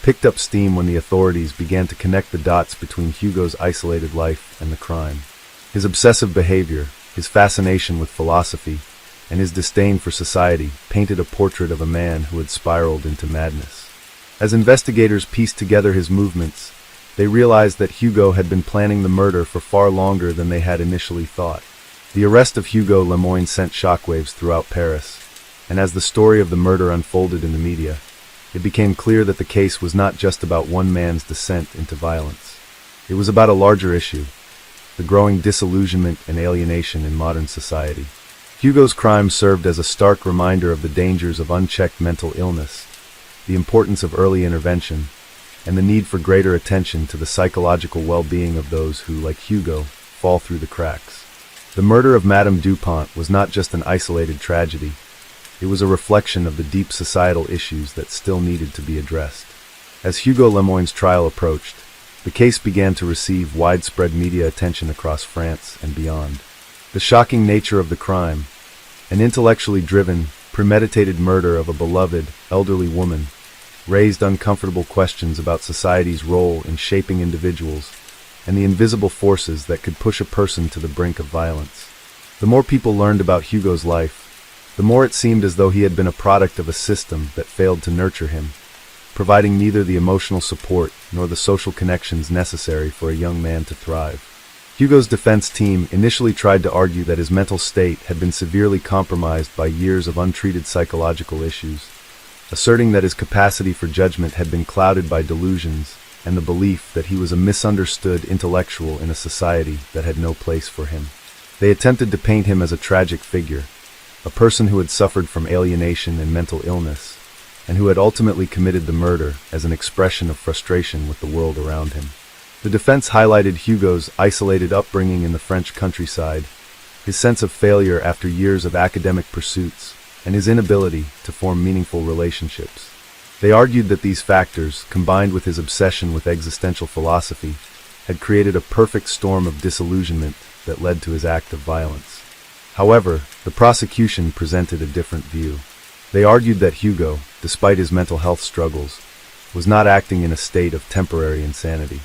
picked up steam when the authorities began to connect the dots between Hugo's isolated life and the crime. His obsessive behavior, his fascination with philosophy, and his disdain for society painted a portrait of a man who had spiraled into madness. As investigators pieced together his movements, they realized that Hugo had been planning the murder for far longer than they had initially thought. The arrest of Hugo Lemoyne sent shockwaves throughout Paris, and as the story of the murder unfolded in the media, it became clear that the case was not just about one man's descent into violence. It was about a larger issue, the growing disillusionment and alienation in modern society. Hugo's crime served as a stark reminder of the dangers of unchecked mental illness, the importance of early intervention, and the need for greater attention to the psychological well-being of those who, like Hugo, fall through the cracks. The murder of Madame Dupont was not just an isolated tragedy. It was a reflection of the deep societal issues that still needed to be addressed. As Hugo Lemoyne's trial approached, the case began to receive widespread media attention across France and beyond. The shocking nature of the crime, an intellectually driven, premeditated murder of a beloved, elderly woman, raised uncomfortable questions about society's role in shaping individuals and the invisible forces that could push a person to the brink of violence. The more people learned about Hugo's life, the more it seemed as though he had been a product of a system that failed to nurture him, providing neither the emotional support nor the social connections necessary for a young man to thrive. Hugo's defense team initially tried to argue that his mental state had been severely compromised by years of untreated psychological issues, asserting that his capacity for judgment had been clouded by delusions and the belief that he was a misunderstood intellectual in a society that had no place for him. They attempted to paint him as a tragic figure, a person who had suffered from alienation and mental illness, and who had ultimately committed the murder as an expression of frustration with the world around him. The defense highlighted Hugo's isolated upbringing in the French countryside, his sense of failure after years of academic pursuits, and his inability to form meaningful relationships. They argued that these factors, combined with his obsession with existential philosophy, had created a perfect storm of disillusionment that led to his act of violence. However, the prosecution presented a different view. They argued that Hugo, despite his mental health struggles, was not acting in a state of temporary insanity.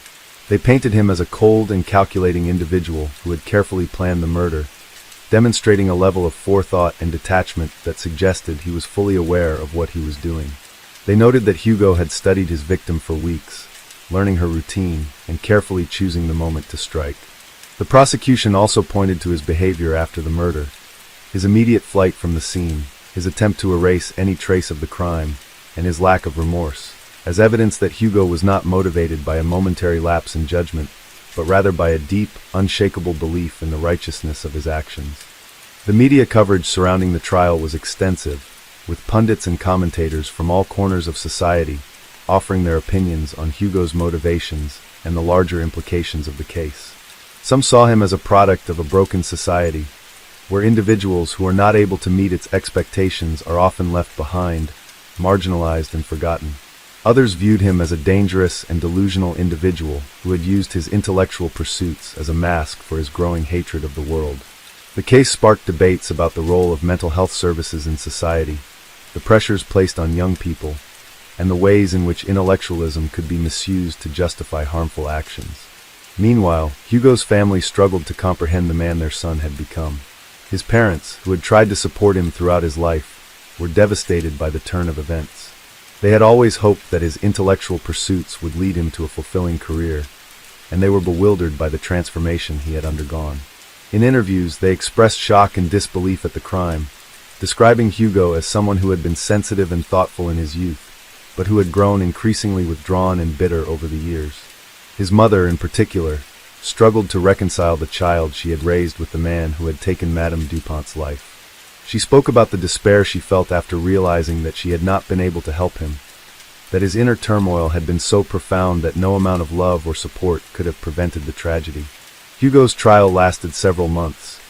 They painted him as a cold and calculating individual who had carefully planned the murder, demonstrating a level of forethought and detachment that suggested he was fully aware of what he was doing. They noted that Hugo had studied his victim for weeks, learning her routine and carefully choosing the moment to strike. The prosecution also pointed to his behavior after the murder, his immediate flight from the scene, his attempt to erase any trace of the crime, and his lack of remorse, as evidence that Hugo was not motivated by a momentary lapse in judgment, but rather by a deep, unshakable belief in the righteousness of his actions. The media coverage surrounding the trial was extensive, with pundits and commentators from all corners of society offering their opinions on Hugo's motivations and the larger implications of the case. Some saw him as a product of a broken society, where individuals who are not able to meet its expectations are often left behind, marginalized and forgotten. Others viewed him as a dangerous and delusional individual who had used his intellectual pursuits as a mask for his growing hatred of the world. The case sparked debates about the role of mental health services in society, the pressures placed on young people, and the ways in which intellectualism could be misused to justify harmful actions. Meanwhile, Hugo's family struggled to comprehend the man their son had become. His parents, who had tried to support him throughout his life, were devastated by the turn of events. They had always hoped that his intellectual pursuits would lead him to a fulfilling career, and they were bewildered by the transformation he had undergone. In interviews, they expressed shock and disbelief at the crime, describing Hugo as someone who had been sensitive and thoughtful in his youth, but who had grown increasingly withdrawn and bitter over the years. His mother, in particular, struggled to reconcile the child she had raised with the man who had taken Madame Dupont's life. She spoke about the despair she felt after realizing that she had not been able to help him, that his inner turmoil had been so profound that no amount of love or support could have prevented the tragedy. Hugo's trial lasted several months,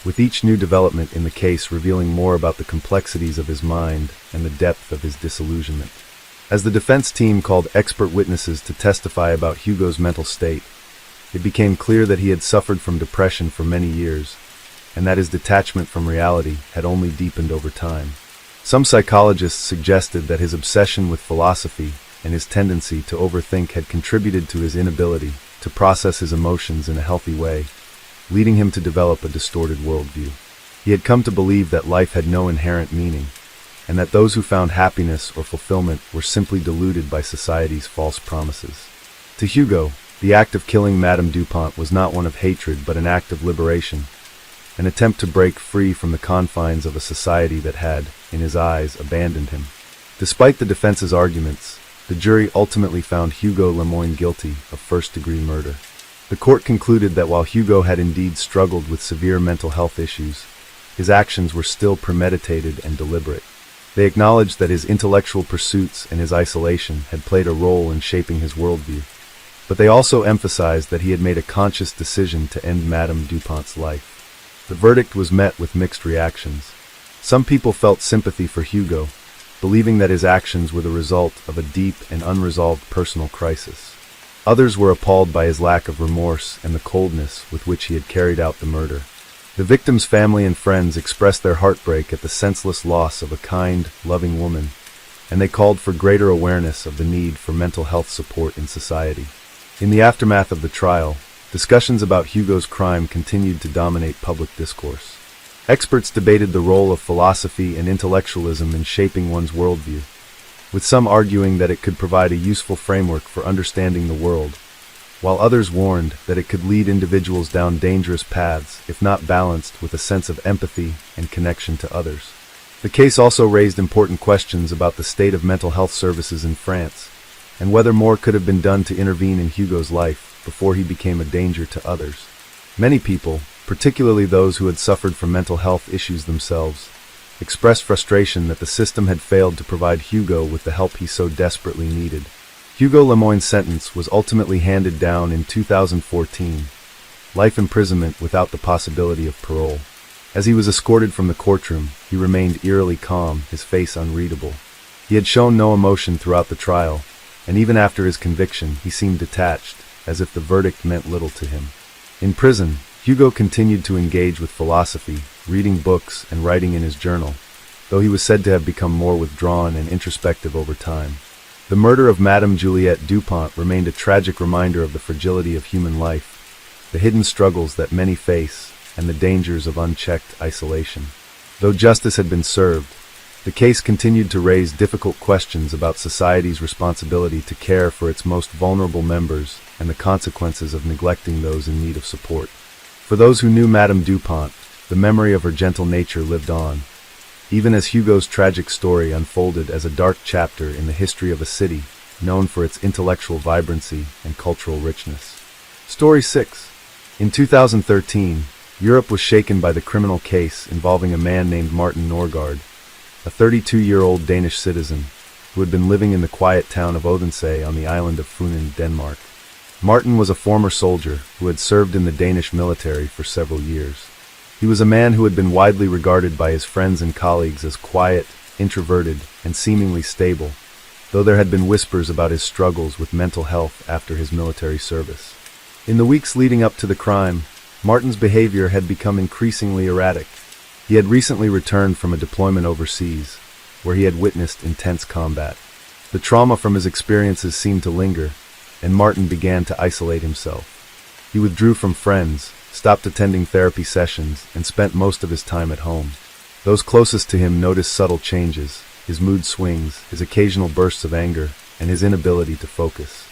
with each new development in the case revealing more about the complexities of his mind and the depth of his disillusionment. As the defense team called expert witnesses to testify about Hugo's mental state, it became clear that he had suffered from depression for many years, and that his detachment from reality had only deepened over time. Some psychologists suggested that his obsession with philosophy and his tendency to overthink had contributed to his inability to process his emotions in a healthy way, leading him to develop a distorted worldview. He had come to believe that life had no inherent meaning, and that those who found happiness or fulfillment were simply deluded by society's false promises. To Hugo, the act of killing Madame Dupont was not one of hatred but an act of liberation, an attempt to break free from the confines of a society that had, in his eyes, abandoned him. Despite the defense's arguments, the jury ultimately found Hugo Lemoine guilty of first-degree murder. The court concluded that while Hugo had indeed struggled with severe mental health issues, his actions were still premeditated and deliberate. They acknowledged that his intellectual pursuits and his isolation had played a role in shaping his worldview, but they also emphasized that he had made a conscious decision to end Madame Dupont's life. The verdict was met with mixed reactions. Some people felt sympathy for Hugo, believing that his actions were the result of a deep and unresolved personal crisis. Others were appalled by his lack of remorse and the coldness with which he had carried out the murder. The victim's family and friends expressed their heartbreak at the senseless loss of a kind, loving woman, and they called for greater awareness of the need for mental health support in society. In the aftermath of the trial, discussions about Hugo's crime continued to dominate public discourse. Experts debated the role of philosophy and intellectualism in shaping one's worldview, with some arguing that it could provide a useful framework for understanding the world, while others warned that it could lead individuals down dangerous paths if not balanced with a sense of empathy and connection to others. The case also raised important questions about the state of mental health services in France, and whether more could have been done to intervene in Hugo's life before he became a danger to others. Many people, particularly those who had suffered from mental health issues themselves, expressed frustration that the system had failed to provide Hugo with the help he so desperately needed. Hugo Lemoyne's sentence was ultimately handed down in 2014, life imprisonment without the possibility of parole. As he was escorted from the courtroom, he remained eerily calm, his face unreadable. He had shown no emotion throughout the trial, and even after his conviction, he seemed detached, as if the verdict meant little to him. In prison, Hugo continued to engage with philosophy, reading books and writing in his journal, though he was said to have become more withdrawn and introspective over time. The murder of Madame Juliette Dupont remained a tragic reminder of the fragility of human life, the hidden struggles that many face, and the dangers of unchecked isolation. Though justice had been served, the case continued to raise difficult questions about society's responsibility to care for its most vulnerable members and the consequences of neglecting those in need of support. For those who knew Madame Dupont, the memory of her gentle nature lived on, even as Hugo's tragic story unfolded as a dark chapter in the history of a city known for its intellectual vibrancy and cultural richness. Story 6. In 2013, Europe was shaken by the criminal case involving a man named Martin Norgaard, a 32-year-old Danish citizen who had been living in the quiet town of Odense on the island of Funen, Denmark. Martin was a former soldier who had served in the Danish military for several years. He was a man who had been widely regarded by his friends and colleagues as quiet, introverted, and seemingly stable, though there had been whispers about his struggles with mental health after his military service. In the weeks leading up to the crime, Martin's behavior had become increasingly erratic. He had recently returned from a deployment overseas, where he had witnessed intense combat. The trauma from his experiences seemed to linger, and Martin began to isolate himself. He withdrew from friends, stopped attending therapy sessions, and spent most of his time at home. Those closest to him noticed subtle changes, his mood swings, his occasional bursts of anger, and his inability to focus.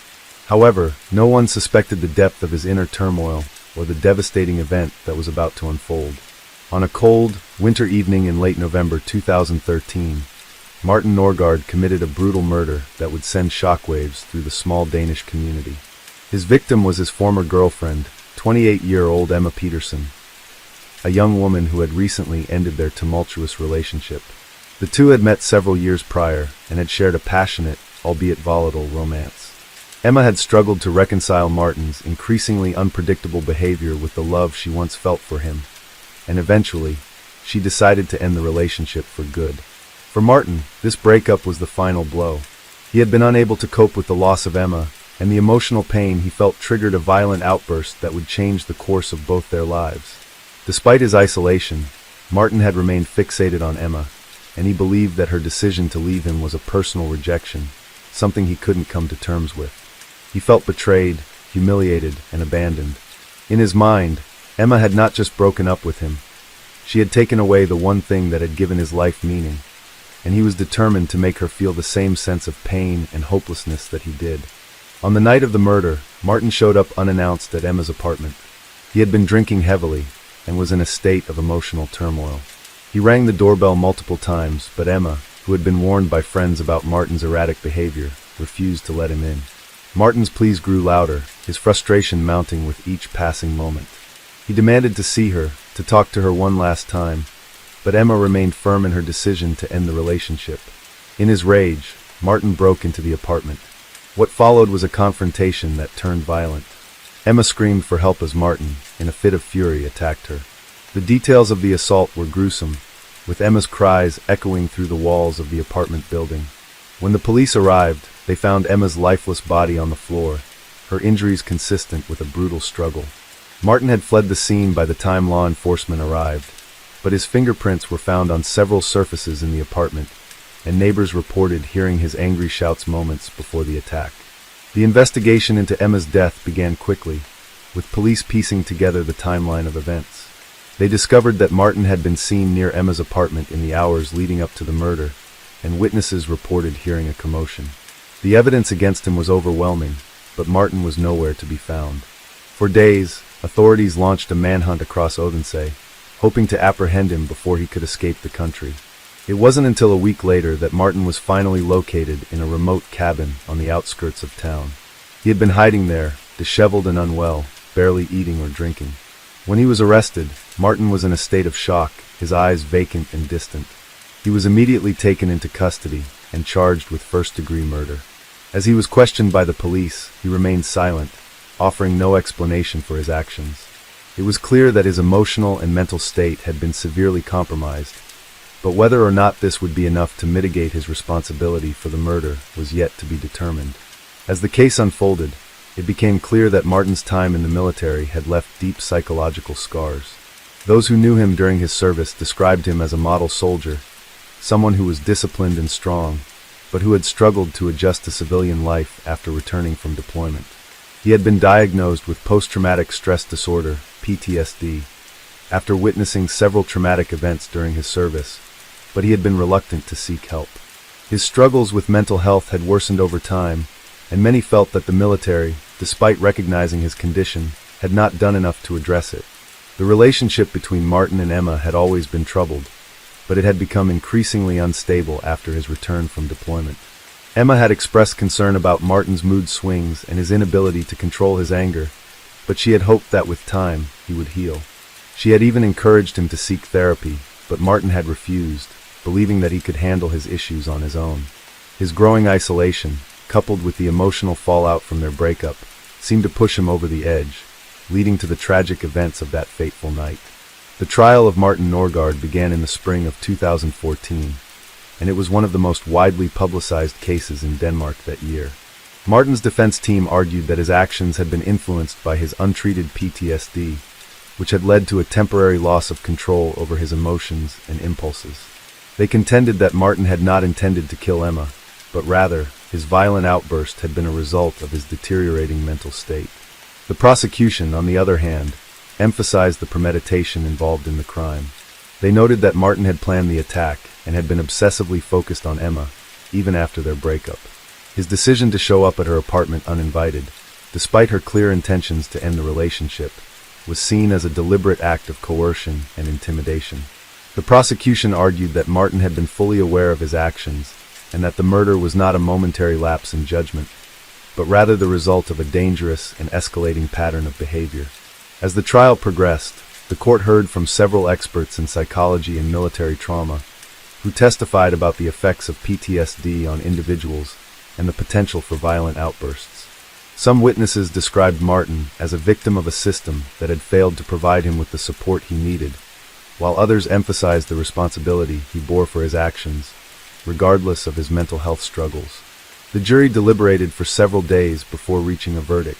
However, no one suspected the depth of his inner turmoil or the devastating event that was about to unfold. On a cold, winter evening in late November 2013, Martin Norgaard committed a brutal murder that would send shockwaves through the small Danish community. His victim was his former girlfriend, 28-year-old Emma Peterson, a young woman who had recently ended their tumultuous relationship. The two had met several years prior and had shared a passionate, albeit volatile, romance. Emma had struggled to reconcile Martin's increasingly unpredictable behavior with the love she once felt for him, and eventually, she decided to end the relationship for good. For Martin, this breakup was the final blow. He had been unable to cope with the loss of Emma, and the emotional pain he felt triggered a violent outburst that would change the course of both their lives. Despite his isolation, Martin had remained fixated on Emma, and he believed that her decision to leave him was a personal rejection, something he couldn't come to terms with. He felt betrayed, humiliated, and abandoned. In his mind, Emma had not just broken up with him. She had taken away the one thing that had given his life meaning, and he was determined to make her feel the same sense of pain and hopelessness that he did. On the night of the murder, Martin showed up unannounced at Emma's apartment. He had been drinking heavily and was in a state of emotional turmoil. He rang the doorbell multiple times, but Emma, who had been warned by friends about Martin's erratic behavior, refused to let him in. Martin's pleas grew louder, his frustration mounting with each passing moment. He demanded to see her, to talk to her one last time, but Emma remained firm in her decision to end the relationship. In his rage, Martin broke into the apartment. What followed was a confrontation that turned violent. Emma screamed for help as Martin, in a fit of fury, attacked her. The details of the assault were gruesome, with Emma's cries echoing through the walls of the apartment building. When the police arrived, they found Emma's lifeless body on the floor, her injuries consistent with a brutal struggle. Martin had fled the scene by the time law enforcement arrived, but his fingerprints were found on several surfaces in the apartment, and neighbors reported hearing his angry shouts moments before the attack. The investigation into Emma's death began quickly, with police piecing together the timeline of events. They discovered that Martin had been seen near Emma's apartment in the hours leading up to the murder, and witnesses reported hearing a commotion. The evidence against him was overwhelming, but Martin was nowhere to be found. For days, authorities launched a manhunt across Odense, hoping to apprehend him before he could escape the country. It wasn't until a week later that Martin was finally located in a remote cabin on the outskirts of town. He had been hiding there, disheveled and unwell, barely eating or drinking. When he was arrested, Martin was in a state of shock, his eyes vacant and distant. He was immediately taken into custody and charged with first-degree murder. As he was questioned by the police, he remained silent, offering no explanation for his actions. It was clear that his emotional and mental state had been severely compromised, but whether or not this would be enough to mitigate his responsibility for the murder was yet to be determined. As the case unfolded, it became clear that Martin's time in the military had left deep psychological scars. Those who knew him during his service described him as a model soldier, someone who was disciplined and strong, but who had struggled to adjust to civilian life after returning from deployment. He had been diagnosed with post-traumatic stress disorder, PTSD, after witnessing several traumatic events during his service, but he had been reluctant to seek help. His struggles with mental health had worsened over time, and many felt that the military, despite recognizing his condition, had not done enough to address it. The relationship between Martin and Emma had always been troubled, but it had become increasingly unstable after his return from deployment. Emma had expressed concern about Martin's mood swings and his inability to control his anger, but she had hoped that with time, he would heal. She had even encouraged him to seek therapy, but Martin had refused, believing that he could handle his issues on his own. His growing isolation, coupled with the emotional fallout from their breakup, seemed to push him over the edge, leading to the tragic events of that fateful night. The trial of Martin Norgard began in the spring of 2014, and it was one of the most widely publicized cases in Denmark that year. Martin's defense team argued that his actions had been influenced by his untreated PTSD, which had led to a temporary loss of control over his emotions and impulses. They contended that Martin had not intended to kill Emma, but rather, his violent outburst had been a result of his deteriorating mental state. The prosecution, on the other hand, emphasized the premeditation involved in the crime. They noted that Martin had planned the attack and had been obsessively focused on Emma, even after their breakup. His decision to show up at her apartment uninvited, despite her clear intentions to end the relationship, was seen as a deliberate act of coercion and intimidation. The prosecution argued that Martin had been fully aware of his actions, and that the murder was not a momentary lapse in judgment, but rather the result of a dangerous and escalating pattern of behavior. As the trial progressed, the court heard from several experts in psychology and military trauma, who testified about the effects of PTSD on individuals and the potential for violent outbursts. Some witnesses described Martin as a victim of a system that had failed to provide him with the support he needed, while others emphasized the responsibility he bore for his actions, regardless of his mental health struggles. The jury deliberated for several days before reaching a verdict.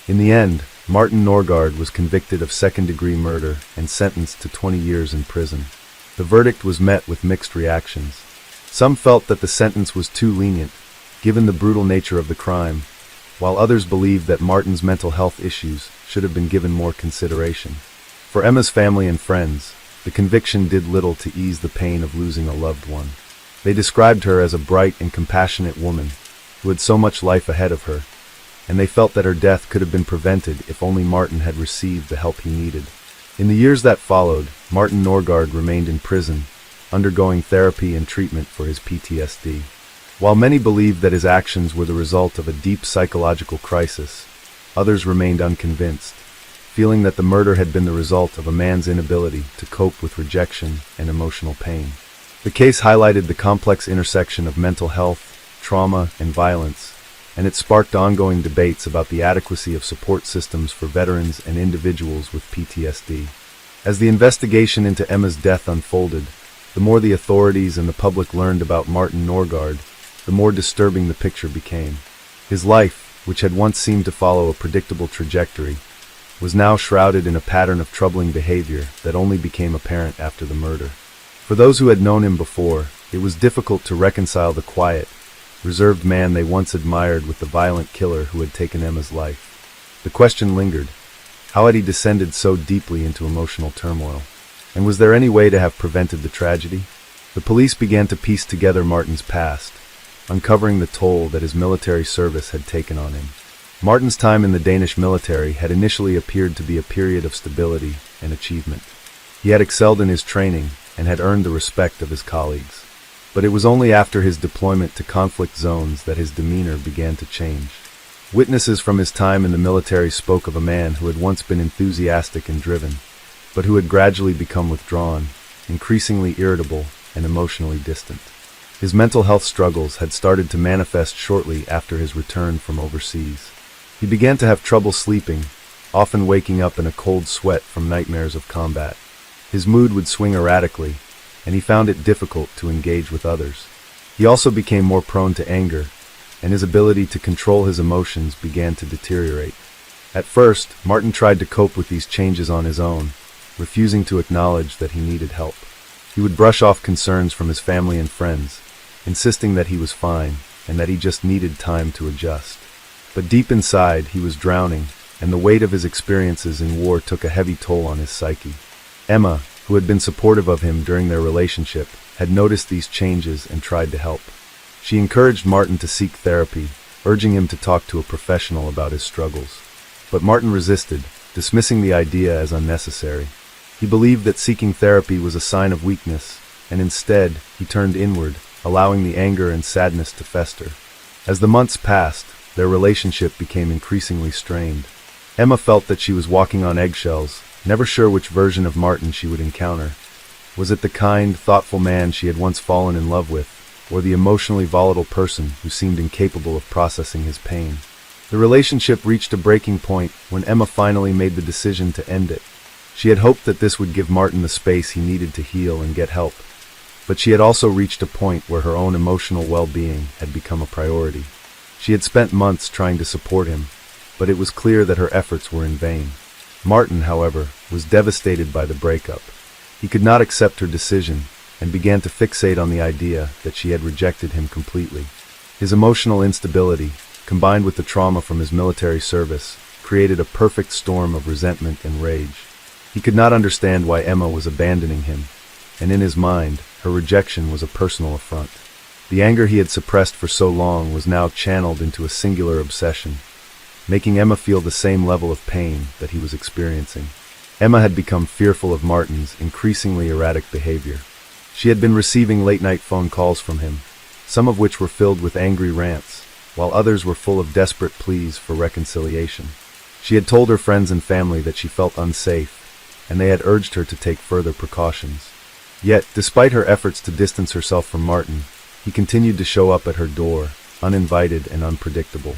In the end, Martin Norgard was convicted of second-degree murder and sentenced to 20 years in prison. The verdict was met with mixed reactions. Some felt that the sentence was too lenient, given the brutal nature of the crime, while others believed that Martin's mental health issues should have been given more consideration. For Emma's family and friends, the conviction did little to ease the pain of losing a loved one. They described her as a bright and compassionate woman who had so much life ahead of her, and they felt that her death could have been prevented if only Martin had received the help he needed. In the years that followed, Martin Norgard remained in prison, undergoing therapy and treatment for his PTSD. While many believed that his actions were the result of a deep psychological crisis, others remained unconvinced, feeling that the murder had been the result of a man's inability to cope with rejection and emotional pain. The case highlighted the complex intersection of mental health, trauma, and violence, and it sparked ongoing debates about the adequacy of support systems for veterans and individuals with PTSD. As the investigation into Emma's death unfolded, the more the authorities and the public learned about Martin Norgard, the more disturbing the picture became. His life, which had once seemed to follow a predictable trajectory, was now shrouded in a pattern of troubling behavior that only became apparent after the murder. For those who had known him before, it was difficult to reconcile the quiet, reserved man they once admired with the violent killer who had taken Emma's life. The question lingered: how had he descended so deeply into emotional turmoil? And was there any way to have prevented the tragedy? The police began to piece together Martin's past, uncovering the toll that his military service had taken on him. Martin's time in the Danish military had initially appeared to be a period of stability and achievement. He had excelled in his training and had earned the respect of his colleagues. But it was only after his deployment to conflict zones that his demeanor began to change. Witnesses from his time in the military spoke of a man who had once been enthusiastic and driven, but who had gradually become withdrawn, increasingly irritable and emotionally distant. His mental health struggles had started to manifest shortly after his return from overseas. He began to have trouble sleeping, often waking up in a cold sweat from nightmares of combat. His mood would swing erratically, and he found it difficult to engage with others. He also became more prone to anger, and his ability to control his emotions began to deteriorate. At first, Martin tried to cope with these changes on his own, refusing to acknowledge that he needed help. He would brush off concerns from his family and friends, insisting that he was fine and that he just needed time to adjust. But deep inside, he was drowning, and the weight of his experiences in war took a heavy toll on his psyche. Emma, who had been supportive of him during their relationship, had noticed these changes and tried to help. She encouraged Martin to seek therapy, urging him to talk to a professional about his struggles. But Martin resisted, dismissing the idea as unnecessary. He believed that seeking therapy was a sign of weakness, and instead, he turned inward, allowing the anger and sadness to fester. As the months passed, their relationship became increasingly strained. Emma felt that she was walking on eggshells, never sure which version of Martin she would encounter. Was it the kind, thoughtful man she had once fallen in love with, or the emotionally volatile person who seemed incapable of processing his pain? The relationship reached a breaking point when Emma finally made the decision to end it. She had hoped that this would give Martin the space he needed to heal and get help, but she had also reached a point where her own emotional well-being had become a priority. She had spent months trying to support him, but it was clear that her efforts were in vain. Martin, however, was devastated by the breakup. He could not accept her decision and began to fixate on the idea that she had rejected him completely. His emotional instability, combined with the trauma from his military service, created a perfect storm of resentment and rage. He could not understand why Emma was abandoning him, and in his mind, her rejection was a personal affront. The anger he had suppressed for so long was now channeled into a singular obsession, making Emma feel the same level of pain that he was experiencing. Emma had become fearful of Martin's increasingly erratic behavior. She had been receiving late-night phone calls from him, some of which were filled with angry rants, while others were full of desperate pleas for reconciliation. She had told her friends and family that she felt unsafe, and they had urged her to take further precautions. Yet, despite her efforts to distance herself from Martin, he continued to show up at her door, uninvited and unpredictable.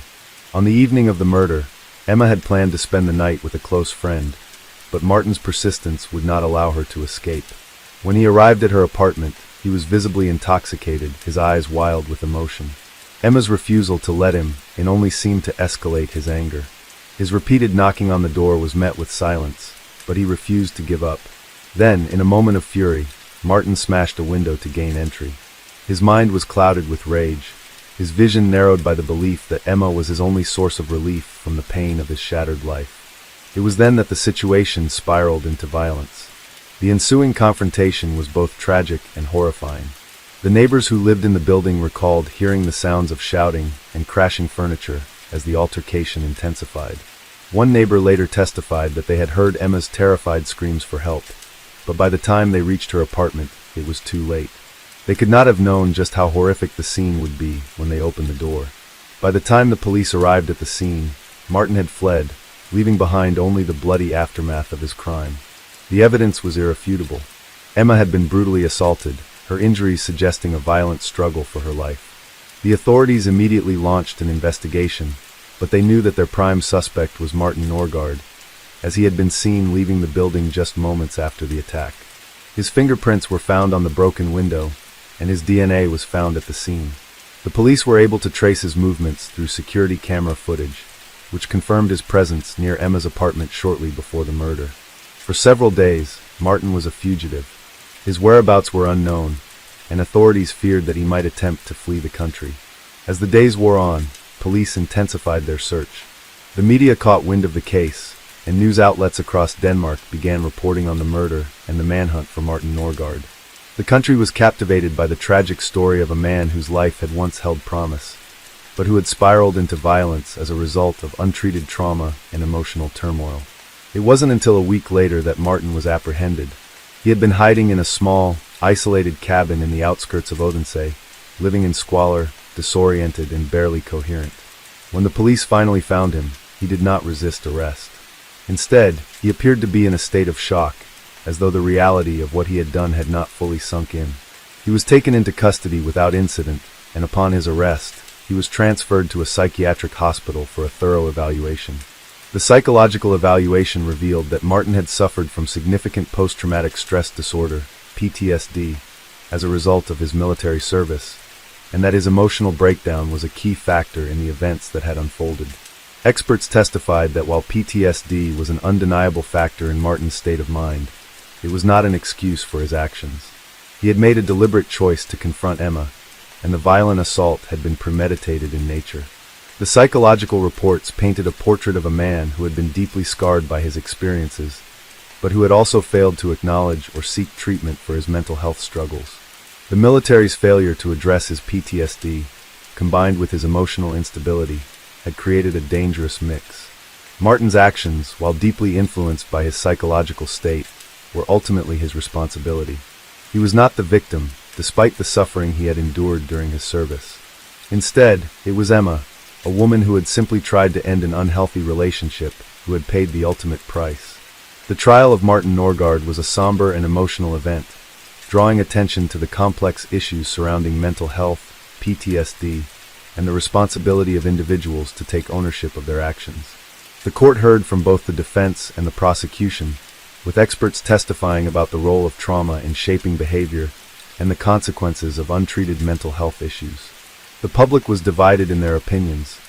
On the evening of the murder, Emma had planned to spend the night with a close friend, but Martin's persistence would not allow her to escape. When he arrived at her apartment, he was visibly intoxicated, his eyes wild with emotion. Emma's refusal to let him in only seemed to escalate his anger. His repeated knocking on the door was met with silence, but he refused to give up. Then, in a moment of fury, Martin smashed a window to gain entry. His mind was clouded with rage, his vision narrowed by the belief that Emma was his only source of relief from the pain of his shattered life. It was then that the situation spiraled into violence. The ensuing confrontation was both tragic and horrifying. The neighbors who lived in the building recalled hearing the sounds of shouting and crashing furniture as the altercation intensified. One neighbor later testified that they had heard Emma's terrified screams for help, but by the time they reached her apartment, it was too late. They could not have known just how horrific the scene would be when they opened the door. By the time the police arrived at the scene, Martin had fled, leaving behind only the bloody aftermath of his crime. The evidence was irrefutable. Emma had been brutally assaulted, her injuries suggesting a violent struggle for her life. The authorities immediately launched an investigation, but they knew that their prime suspect was Martin Norgard, as he had been seen leaving the building just moments after the attack. His fingerprints were found on the broken window, and his DNA was found at the scene. The police were able to trace his movements through security camera footage, which confirmed his presence near Emma's apartment shortly before the murder. For several days, Martin was a fugitive. His whereabouts were unknown, and authorities feared that he might attempt to flee the country. As the days wore on, police intensified their search. The media caught wind of the case, and news outlets across Denmark began reporting on the murder and the manhunt for Martin Norgard. The country was captivated by the tragic story of a man whose life had once held promise, but who had spiraled into violence as a result of untreated trauma and emotional turmoil. It wasn't until a week later that Martin was apprehended. He had been hiding in a small, isolated cabin in the outskirts of Odense, living in squalor, disoriented and barely coherent. When the police finally found him, he did not resist arrest. Instead, he appeared to be in a state of shock, as though the reality of what he had done had not fully sunk in. He was taken into custody without incident, and upon his arrest, he was transferred to a psychiatric hospital for a thorough evaluation. The psychological evaluation revealed that Martin had suffered from significant post-traumatic stress disorder, PTSD, as a result of his military service, and that his emotional breakdown was a key factor in the events that had unfolded. Experts testified that while PTSD was an undeniable factor in Martin's state of mind, it was not an excuse for his actions. He had made a deliberate choice to confront Emma, and the violent assault had been premeditated in nature. The psychological reports painted a portrait of a man who had been deeply scarred by his experiences, but who had also failed to acknowledge or seek treatment for his mental health struggles. The military's failure to address his PTSD, combined with his emotional instability, had created a dangerous mix. Martin's actions, while deeply influenced by his psychological state, were ultimately his responsibility. He was not the victim, despite the suffering he had endured during his service. Instead, it was Emma, a woman who had simply tried to end an unhealthy relationship, who had paid the ultimate price. The trial of Martin Norgaard was a somber and emotional event, drawing attention to the complex issues surrounding mental health, PTSD, and the responsibility of individuals to take ownership of their actions. The court heard from both the defense and the prosecution, with experts testifying about the role of trauma in shaping behavior and the consequences of untreated mental health issues. The public was divided in their opinions.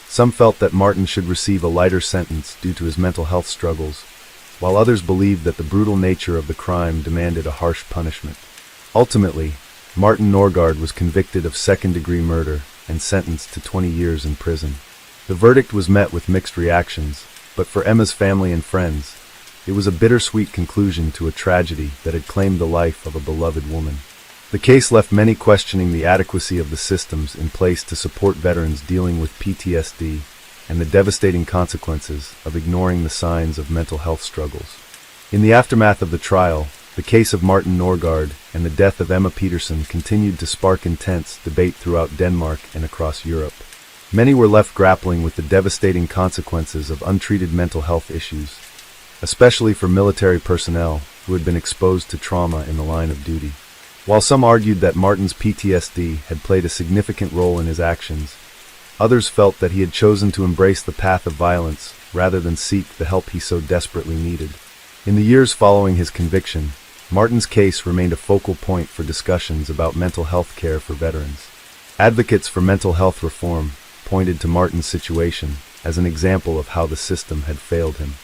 Some felt that Martin should receive a lighter sentence due to his mental health struggles, while others believed that the brutal nature of the crime demanded a harsh punishment. Ultimately, Martin Norgaard was convicted of second-degree murder and sentenced to 20 years in prison. The verdict was met with mixed reactions, but for Emma's family and friends, it was a bittersweet conclusion to a tragedy that had claimed the life of a beloved woman. The case left many questioning the adequacy of the systems in place to support veterans dealing with PTSD and the devastating consequences of ignoring the signs of mental health struggles. In the aftermath of the trial, the case of Martin Norgaard and the death of Emma Peterson continued to spark intense debate throughout Denmark and across Europe. Many were left grappling with the devastating consequences of untreated mental health issues, especially for military personnel who had been exposed to trauma in the line of duty. While some argued that Martin's PTSD had played a significant role in his actions, others felt that he had chosen to embrace the path of violence rather than seek the help he so desperately needed. In the years following his conviction, Martin's case remained a focal point for discussions about mental health care for veterans. Advocates for mental health reform pointed to Martin's situation as an example of how the system had failed him.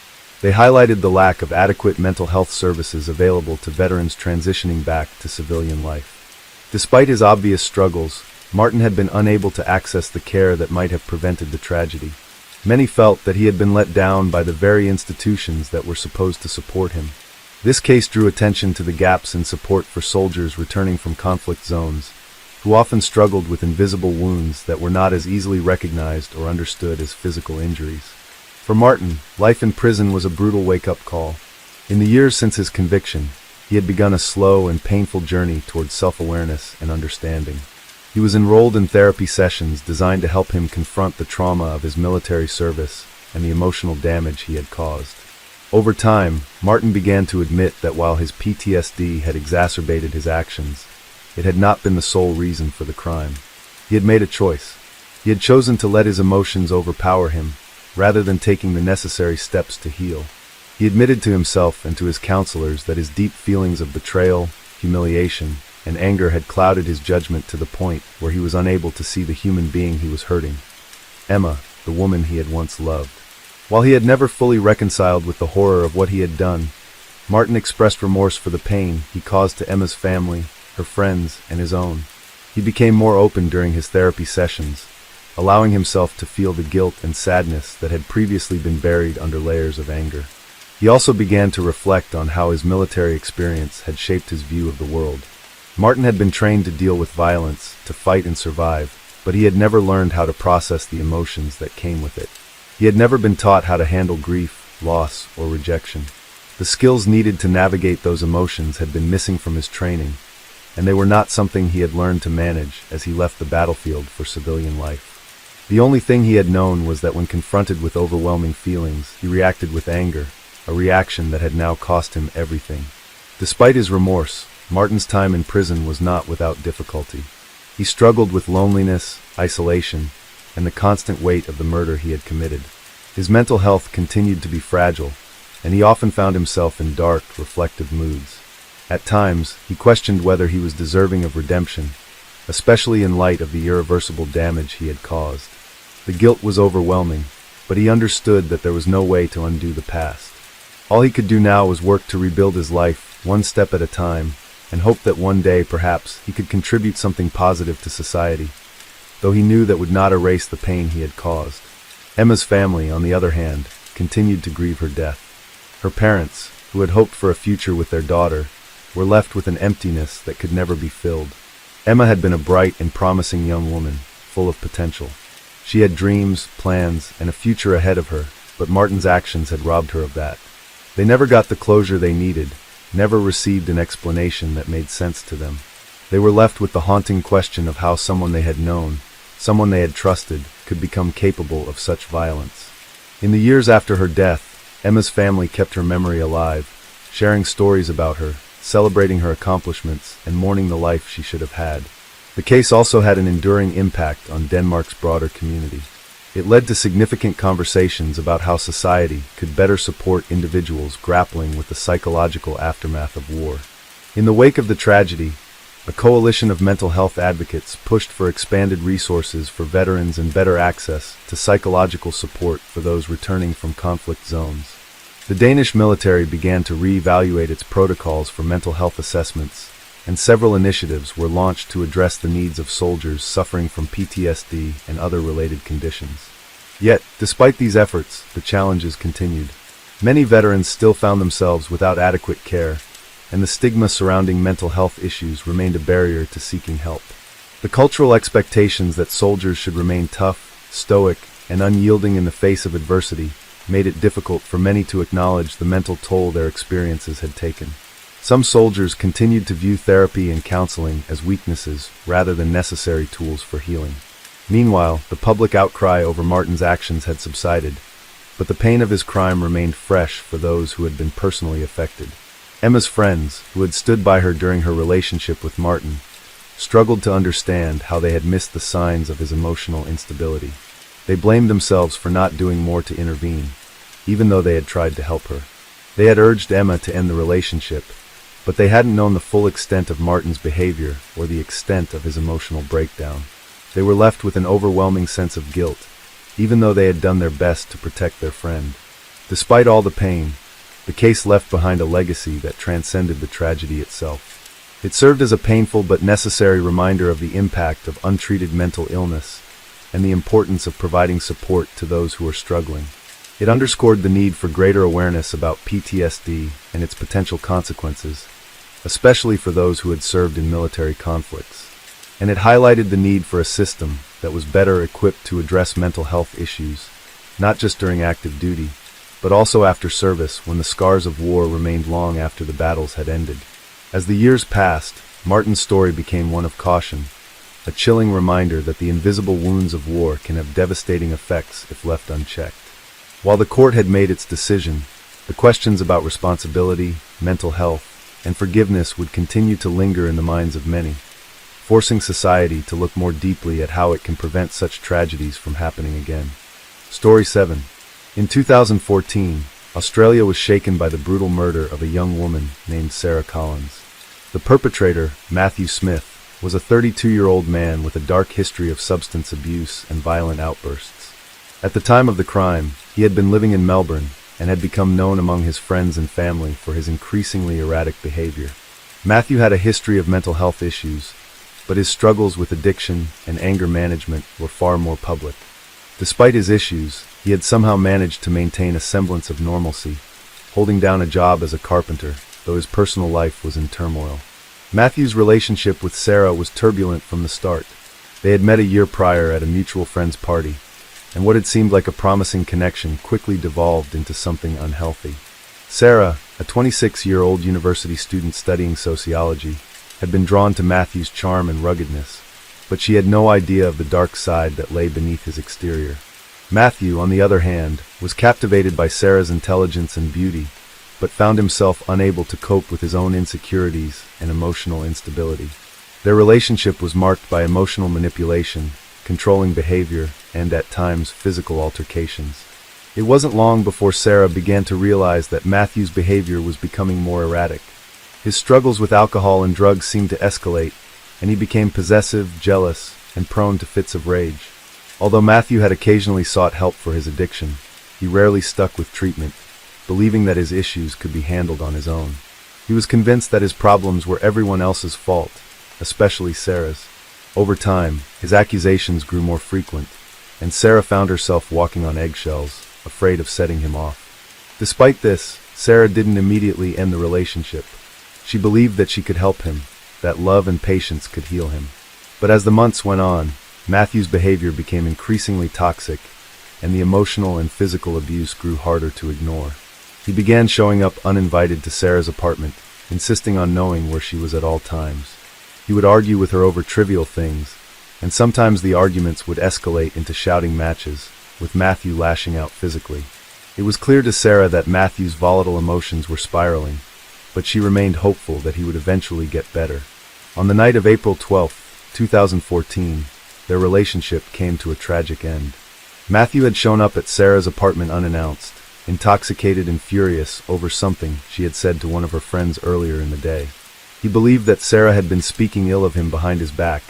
They highlighted the lack of adequate mental health services available to veterans transitioning back to civilian life. Despite his obvious struggles, Martin had been unable to access the care that might have prevented the tragedy. Many felt that he had been let down by the very institutions that were supposed to support him. This case drew attention to the gaps in support for soldiers returning from conflict zones, who often struggled with invisible wounds that were not as easily recognized or understood as physical injuries. For Martin, life in prison was a brutal wake-up call. In the years since his conviction, he had begun a slow and painful journey towards self-awareness and understanding. He was enrolled in therapy sessions designed to help him confront the trauma of his military service and the emotional damage he had caused. Over time, Martin began to admit that while his PTSD had exacerbated his actions, it had not been the sole reason for the crime. He had made a choice. He had chosen to let his emotions overpower him, rather than taking the necessary steps to heal. He admitted to himself and to his counselors that his deep feelings of betrayal, humiliation, and anger had clouded his judgment to the point where he was unable to see the human being he was hurting. Emma, the woman he had once loved. While he had never fully reconciled with the horror of what he had done, Martin expressed remorse for the pain he caused to Emma's family, her friends, and his own. He became more open during his therapy sessions, allowing himself to feel the guilt and sadness that had previously been buried under layers of anger. He also began to reflect on how his military experience had shaped his view of the world. Martin had been trained to deal with violence, to fight and survive, but he had never learned how to process the emotions that came with it. He had never been taught how to handle grief, loss, or rejection. The skills needed to navigate those emotions had been missing from his training, and they were not something he had learned to manage as he left the battlefield for civilian life. The only thing he had known was that when confronted with overwhelming feelings, he reacted with anger, a reaction that had now cost him everything. Despite his remorse, Martin's time in prison was not without difficulty. He struggled with loneliness, isolation, and the constant weight of the murder he had committed. His mental health continued to be fragile, and he often found himself in dark, reflective moods. At times, he questioned whether he was deserving of redemption, especially in light of the irreversible damage he had caused. The guilt was overwhelming, but he understood that there was no way to undo the past. All he could do now was work to rebuild his life, one step at a time, and hope that one day, perhaps, he could contribute something positive to society, though he knew that would not erase the pain he had caused. Emma's family, on the other hand, continued to grieve her death. Her parents, who had hoped for a future with their daughter, were left with an emptiness that could never be filled. Emma had been a bright and promising young woman, full of potential. She had dreams, plans, and a future ahead of her, but Martin's actions had robbed her of that. They never got the closure they needed, never received an explanation that made sense to them. They were left with the haunting question of how someone they had known, someone they had trusted, could become capable of such violence. In the years after her death, Emma's family kept her memory alive, sharing stories about her, celebrating her accomplishments, and mourning the life she should have had. The case also had an enduring impact on Denmark's broader community. It led to significant conversations about how society could better support individuals grappling with the psychological aftermath of war. In the wake of the tragedy, a coalition of mental health advocates pushed for expanded resources for veterans and better access to psychological support for those returning from conflict zones. The Danish military began to re-evaluate its protocols for mental health assessments, and several initiatives were launched to address the needs of soldiers suffering from PTSD and other related conditions. Yet, despite these efforts, the challenges continued. Many veterans still found themselves without adequate care, and the stigma surrounding mental health issues remained a barrier to seeking help. The cultural expectations that soldiers should remain tough, stoic, and unyielding in the face of adversity made it difficult for many to acknowledge the mental toll their experiences had taken. Some soldiers continued to view therapy and counseling as weaknesses rather than necessary tools for healing. Meanwhile, the public outcry over Martin's actions had subsided, but the pain of his crime remained fresh for those who had been personally affected. Emma's friends, who had stood by her during her relationship with Martin, struggled to understand how they had missed the signs of his emotional instability. They blamed themselves for not doing more to intervene, even though they had tried to help her. They had urged Emma to end the relationship, but they hadn't known the full extent of Martin's behavior or the extent of his emotional breakdown. They were left with an overwhelming sense of guilt, even though they had done their best to protect their friend. Despite all the pain, the case left behind a legacy that transcended the tragedy itself. It served as a painful but necessary reminder of the impact of untreated mental illness and the importance of providing support to those who are struggling. It underscored the need for greater awareness about PTSD and its potential consequences, especially for those who had served in military conflicts. And it highlighted the need for a system that was better equipped to address mental health issues, not just during active duty, but also after service when the scars of war remained long after the battles had ended. As the years passed, Martin's story became one of caution, a chilling reminder that the invisible wounds of war can have devastating effects if left unchecked. While the court had made its decision, the questions about responsibility, mental health, and forgiveness would continue to linger in the minds of many, forcing society to look more deeply at how it can prevent such tragedies from happening again. Story 7. In 2014, Australia was shaken by the brutal murder of a young woman named Sarah Collins. The perpetrator, Matthew Smith, was a 32-year-old man with a dark history of substance abuse and violent outbursts. At the time of the crime, he had been living in Melbourne and had become known among his friends and family for his increasingly erratic behavior. Matthew had a history of mental health issues, but his struggles with addiction and anger management were far more public. Despite his issues, he had somehow managed to maintain a semblance of normalcy, holding down a job as a carpenter, though his personal life was in turmoil. Matthew's relationship with Sarah was turbulent from the start. They had met a year prior at a mutual friend's party, and what had seemed like a promising connection quickly devolved into something unhealthy. Sarah, a 26-year-old university student studying sociology, had been drawn to Matthew's charm and ruggedness, but she had no idea of the dark side that lay beneath his exterior. Matthew, on the other hand, was captivated by Sarah's intelligence and beauty, but found himself unable to cope with his own insecurities and emotional instability. Their relationship was marked by emotional manipulation, controlling behavior, and at times physical altercations. It wasn't long before Sarah began to realize that Matthew's behavior was becoming more erratic. His struggles with alcohol and drugs seemed to escalate, and he became possessive, jealous, and prone to fits of rage. Although Matthew had occasionally sought help for his addiction, he rarely stuck with treatment, believing that his issues could be handled on his own. He was convinced that his problems were everyone else's fault, especially Sarah's. Over time, his accusations grew more frequent, and Sarah found herself walking on eggshells, afraid of setting him off. Despite this, Sarah didn't immediately end the relationship. She believed that she could help him, that love and patience could heal him. But as the months went on, Matthew's behavior became increasingly toxic, and the emotional and physical abuse grew harder to ignore. He began showing up uninvited to Sarah's apartment, insisting on knowing where she was at all times. He would argue with her over trivial things, and sometimes the arguments would escalate into shouting matches, with Matthew lashing out physically. It was clear to Sarah that Matthew's volatile emotions were spiraling, but she remained hopeful that he would eventually get better. On the night of April 12, 2014, their relationship came to a tragic end. Matthew had shown up at Sarah's apartment unannounced, intoxicated and furious over something she had said to one of her friends earlier in the day. He believed that Sarah had been speaking ill of him behind his back,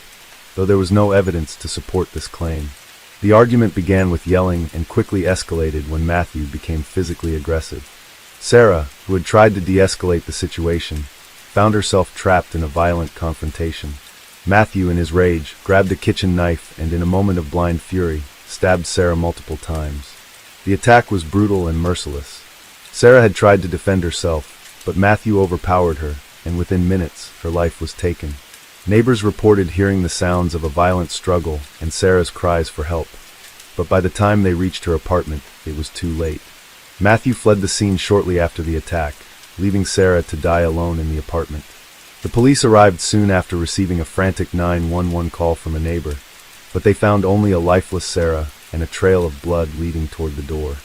though there was no evidence to support this claim. The argument began with yelling and quickly escalated when Matthew became physically aggressive. Sarah, who had tried to de-escalate the situation, found herself trapped in a violent confrontation. Matthew, in his rage, grabbed a kitchen knife and, in a moment of blind fury, stabbed Sarah multiple times. The attack was brutal and merciless. Sarah had tried to defend herself, but Matthew overpowered her, and within minutes, her life was taken. Neighbors reported hearing the sounds of a violent struggle and Sarah's cries for help, but by the time they reached her apartment, it was too late. Matthew fled the scene shortly after the attack, leaving Sarah to die alone in the apartment. The police arrived soon after receiving a frantic 911 call from a neighbor, but they found only a lifeless Sarah and a trail of blood leading toward the door.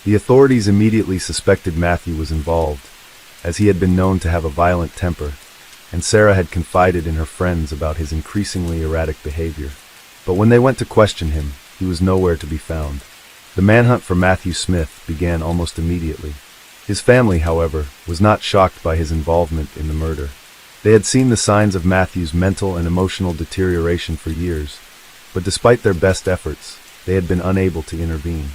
The authorities immediately suspected Matthew was involved, as he had been known to have a violent temper, and Sarah had confided in her friends about his increasingly erratic behavior. But when they went to question him, he was nowhere to be found. The manhunt for Matthew Smith began almost immediately. His family, however, was not shocked by his involvement in the murder. They had seen the signs of Matthew's mental and emotional deterioration for years, but despite their best efforts, they had been unable to intervene.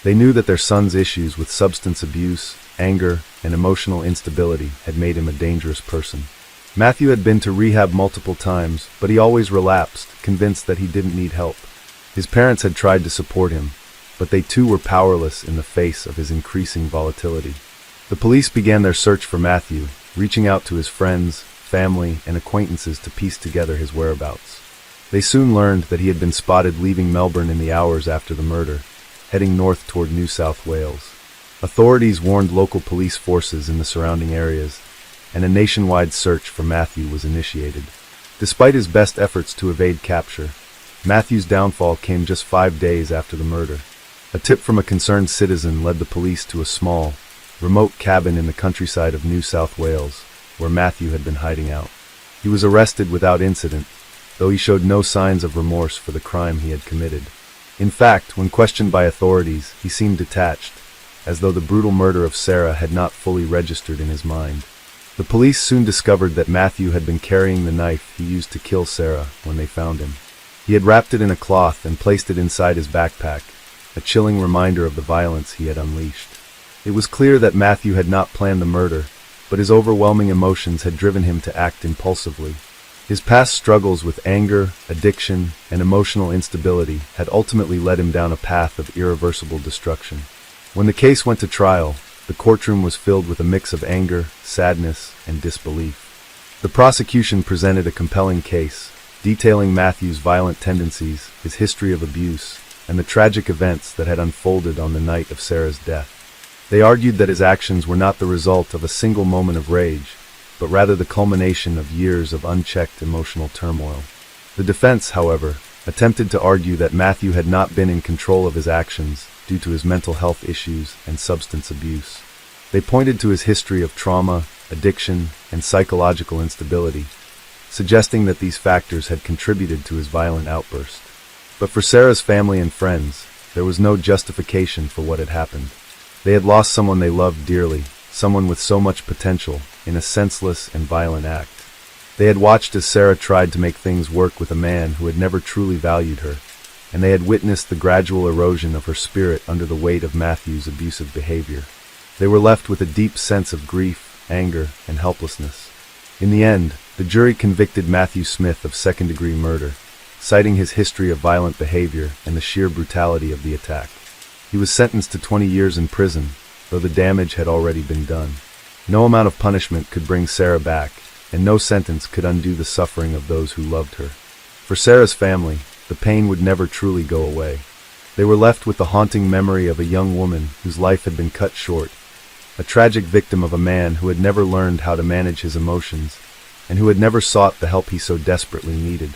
They knew that their son's issues with substance abuse, anger, and emotional instability had made him a dangerous person. Matthew had been to rehab multiple times, but he always relapsed, convinced that he didn't need help. His parents had tried to support him, but they too were powerless in the face of his increasing volatility. The police began their search for Matthew, reaching out to his friends, family, and acquaintances to piece together his whereabouts. They soon learned that he had been spotted leaving Melbourne in the hours after the murder, heading north toward New South Wales. Authorities warned local police forces in the surrounding areas, and a nationwide search for Matthew was initiated. Despite his best efforts to evade capture, Matthew's downfall came just 5 days after the murder. A tip from a concerned citizen led the police to a small, remote cabin in the countryside of New South Wales, where Matthew had been hiding out. He was arrested without incident, though he showed no signs of remorse for the crime he had committed. In fact, when questioned by authorities, he seemed detached, as though the brutal murder of Sarah had not fully registered in his mind. The police soon discovered that Matthew had been carrying the knife he used to kill Sarah when they found him. He had wrapped it in a cloth and placed it inside his backpack, a chilling reminder of the violence he had unleashed. It was clear that Matthew had not planned the murder, but his overwhelming emotions had driven him to act impulsively. His past struggles with anger, addiction, and emotional instability had ultimately led him down a path of irreversible destruction. When the case went to trial, the courtroom was filled with a mix of anger, sadness, and disbelief. The prosecution presented a compelling case, detailing Matthew's violent tendencies, his history of abuse, and the tragic events that had unfolded on the night of Sarah's death. They argued that his actions were not the result of a single moment of rage, but rather the culmination of years of unchecked emotional turmoil. The defense, however, attempted to argue that Matthew had not been in control of his actions due to his mental health issues and substance abuse. They pointed to his history of trauma, addiction, and psychological instability, suggesting that these factors had contributed to his violent outburst. But for Sarah's family and friends, there was no justification for what had happened. They had lost someone they loved dearly, someone with so much potential, in a senseless and violent act. They had watched as Sarah tried to make things work with a man who had never truly valued her, and they had witnessed the gradual erosion of her spirit under the weight of Matthew's abusive behavior. They were left with a deep sense of grief, anger, and helplessness. In the end, the jury convicted Matthew Smith of second-degree murder, citing his history of violent behavior and the sheer brutality of the attack. He was sentenced to 20 years in prison, though the damage had already been done. No amount of punishment could bring Sarah back, and no sentence could undo the suffering of those who loved her. For Sarah's family, the pain would never truly go away. They were left with the haunting memory of a young woman whose life had been cut short, a tragic victim of a man who had never learned how to manage his emotions, and who had never sought the help he so desperately needed.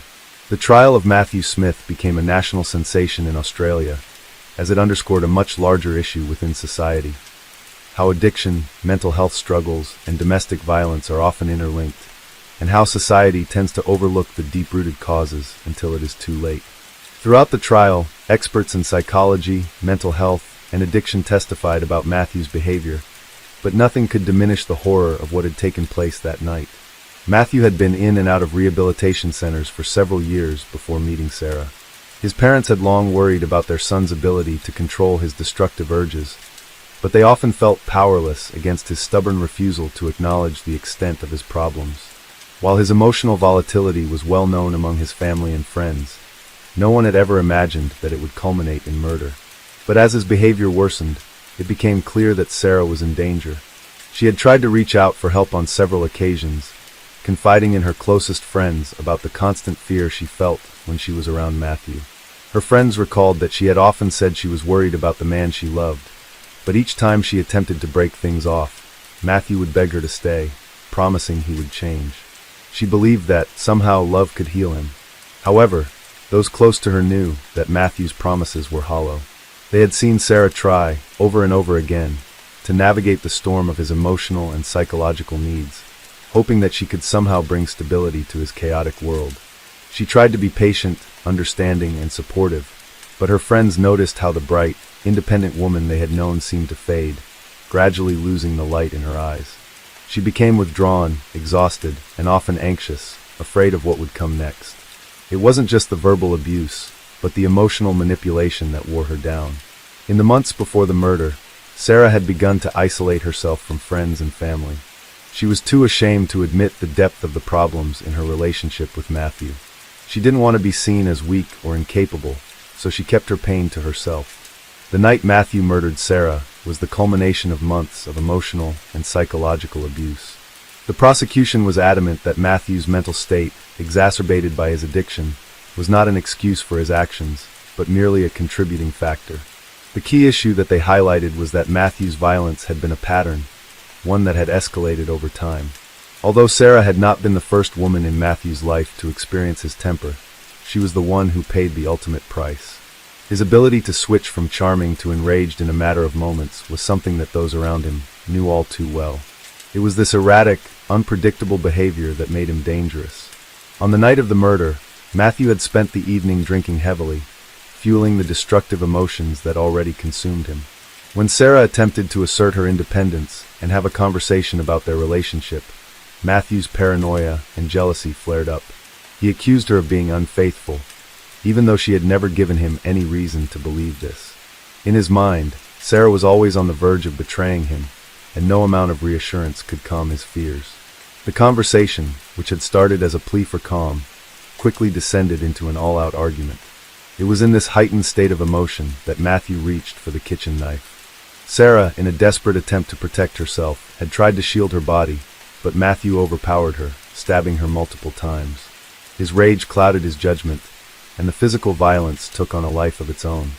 The trial of Matthew Smith became a national sensation in Australia, as it underscored a much larger issue within society: how addiction, mental health struggles, and domestic violence are often interlinked, and how society tends to overlook the deep-rooted causes until it is too late. Throughout the trial, experts in psychology, mental health, and addiction testified about Matthew's behavior, but nothing could diminish the horror of what had taken place that night. Matthew had been in and out of rehabilitation centers for several years before meeting Sarah. His parents had long worried about their son's ability to control his destructive urges, but they often felt powerless against his stubborn refusal to acknowledge the extent of his problems. While his emotional volatility was well known among his family and friends, no one had ever imagined that it would culminate in murder. But as his behavior worsened, it became clear that Sarah was in danger. She had tried to reach out for help on several occasions, confiding in her closest friends about the constant fear she felt when she was around Matthew. Her friends recalled that she had often said she was worried about the man she loved, but each time she attempted to break things off, Matthew would beg her to stay, promising he would change. She believed that, somehow, love could heal him. However, those close to her knew that Matthew's promises were hollow. They had seen Sarah try, over and over again, to navigate the storm of his emotional and psychological needs, hoping that she could somehow bring stability to his chaotic world. She tried to be patient, understanding, and supportive, but her friends noticed how the bright, independent woman they had known seemed to fade, gradually losing the light in her eyes. She became withdrawn, exhausted, and often anxious, afraid of what would come next. It wasn't just the verbal abuse, but the emotional manipulation that wore her down. In the months before the murder, Sarah had begun to isolate herself from friends and family. She was too ashamed to admit the depth of the problems in her relationship with Matthew. She didn't want to be seen as weak or incapable, so she kept her pain to herself. The night Matthew murdered Sarah was the culmination of months of emotional and psychological abuse. The prosecution was adamant that Matthew's mental state, exacerbated by his addiction, was not an excuse for his actions, but merely a contributing factor. The key issue that they highlighted was that Matthew's violence had been a pattern, one that had escalated over time. Although Sarah had not been the first woman in Matthew's life to experience his temper, she was the one who paid the ultimate price. His ability to switch from charming to enraged in a matter of moments was something that those around him knew all too well. It was this erratic, unpredictable behavior that made him dangerous. On the night of the murder, Matthew had spent the evening drinking heavily, fueling the destructive emotions that already consumed him. When Sarah attempted to assert her independence and have a conversation about their relationship, Matthew's paranoia and jealousy flared up. He accused her of being unfaithful, even though she had never given him any reason to believe this. In his mind, Sarah was always on the verge of betraying him, and no amount of reassurance could calm his fears. The conversation, which had started as a plea for calm, quickly descended into an all-out argument. It was in this heightened state of emotion that Matthew reached for the kitchen knife. Sarah, in a desperate attempt to protect herself, had tried to shield her body, but Matthew overpowered her, stabbing her multiple times. His rage clouded his judgment, and the physical violence took on a life of its own.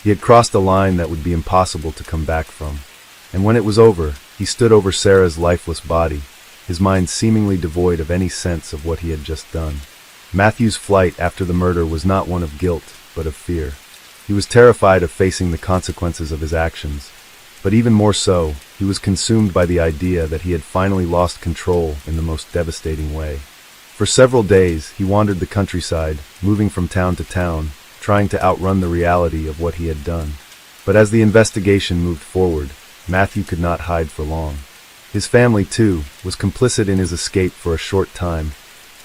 He had crossed a line that would be impossible to come back from. And when it was over, he stood over Sarah's lifeless body, his mind seemingly devoid of any sense of what he had just done. Matthew's flight after the murder was not one of guilt, but of fear. He was terrified of facing the consequences of his actions, but even more so, he was consumed by the idea that he had finally lost control in the most devastating way. For several days, he wandered the countryside, moving from town to town, trying to outrun the reality of what he had done. But as the investigation moved forward, Matthew could not hide for long. His family, too, was complicit in his escape for a short time,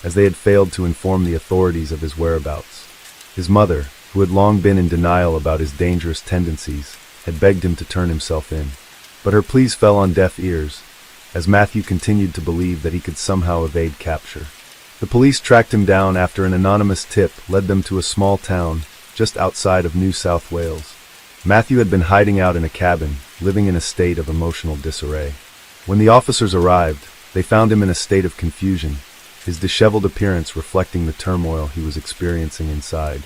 as they had failed to inform the authorities of his whereabouts. His mother, who had long been in denial about his dangerous tendencies, had begged him to turn himself in. But her pleas fell on deaf ears, as Matthew continued to believe that he could somehow evade capture. The police tracked him down after an anonymous tip led them to a small town just outside of New South Wales. Matthew had been hiding out in a cabin, living in a state of emotional disarray. When the officers arrived, they found him in a state of confusion, his disheveled appearance reflecting the turmoil he was experiencing inside.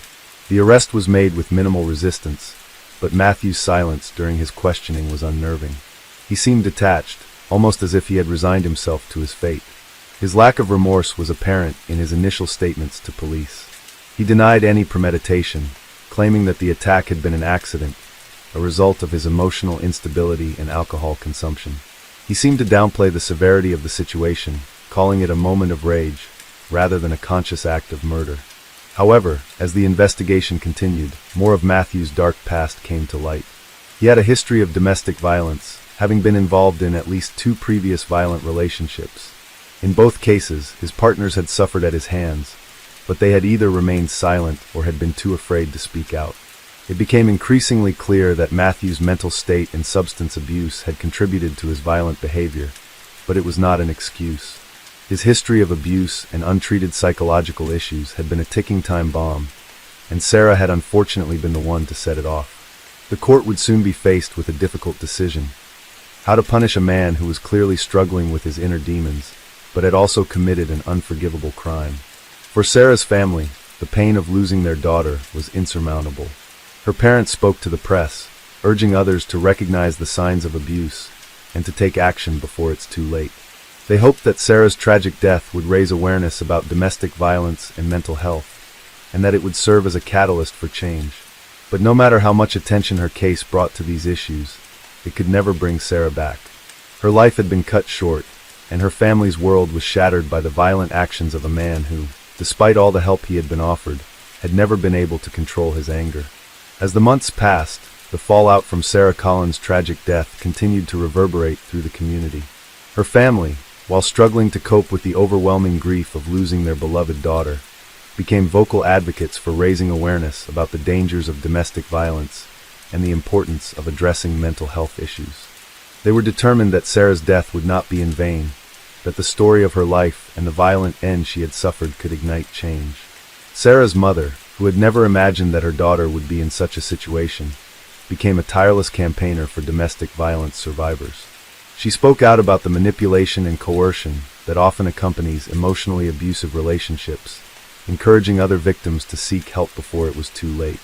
The arrest was made with minimal resistance, but Matthew's silence during his questioning was unnerving. He seemed detached, almost as if he had resigned himself to his fate. His lack of remorse was apparent in his initial statements to police. He denied any premeditation, claiming that the attack had been an accident, a result of his emotional instability and alcohol consumption. He seemed to downplay the severity of the situation, calling it a moment of rage, rather than a conscious act of murder. However, as the investigation continued, more of Matthew's dark past came to light. He had a history of domestic violence, having been involved in at least 2 previous violent relationships. In both cases, his partners had suffered at his hands, but they had either remained silent or had been too afraid to speak out. It became increasingly clear that Matthew's mental state and substance abuse had contributed to his violent behavior, but it was not an excuse. His history of abuse and untreated psychological issues had been a ticking time bomb, and Sarah had unfortunately been the one to set it off. The court would soon be faced with a difficult decision: how to punish a man who was clearly struggling with his inner demons, but had also committed an unforgivable crime. For Sarah's family, the pain of losing their daughter was insurmountable. Her parents spoke to the press, urging others to recognize the signs of abuse and to take action before it's too late. They hoped that Sarah's tragic death would raise awareness about domestic violence and mental health, and that it would serve as a catalyst for change. But no matter how much attention her case brought to these issues, it could never bring Sarah back. Her life had been cut short, and her family's world was shattered by the violent actions of a man who, despite all the help he had been offered, had never been able to control his anger. As the months passed, the fallout from Sarah Collins' tragic death continued to reverberate through the community. Her family, while struggling to cope with the overwhelming grief of losing their beloved daughter, became vocal advocates for raising awareness about the dangers of domestic violence and the importance of addressing mental health issues. They were determined that Sarah's death would not be in vain, that the story of her life and the violent end she had suffered could ignite change. Sarah's mother, who had never imagined that her daughter would be in such a situation, became a tireless campaigner for domestic violence survivors. She spoke out about the manipulation and coercion that often accompanies emotionally abusive relationships, encouraging other victims to seek help before it was too late.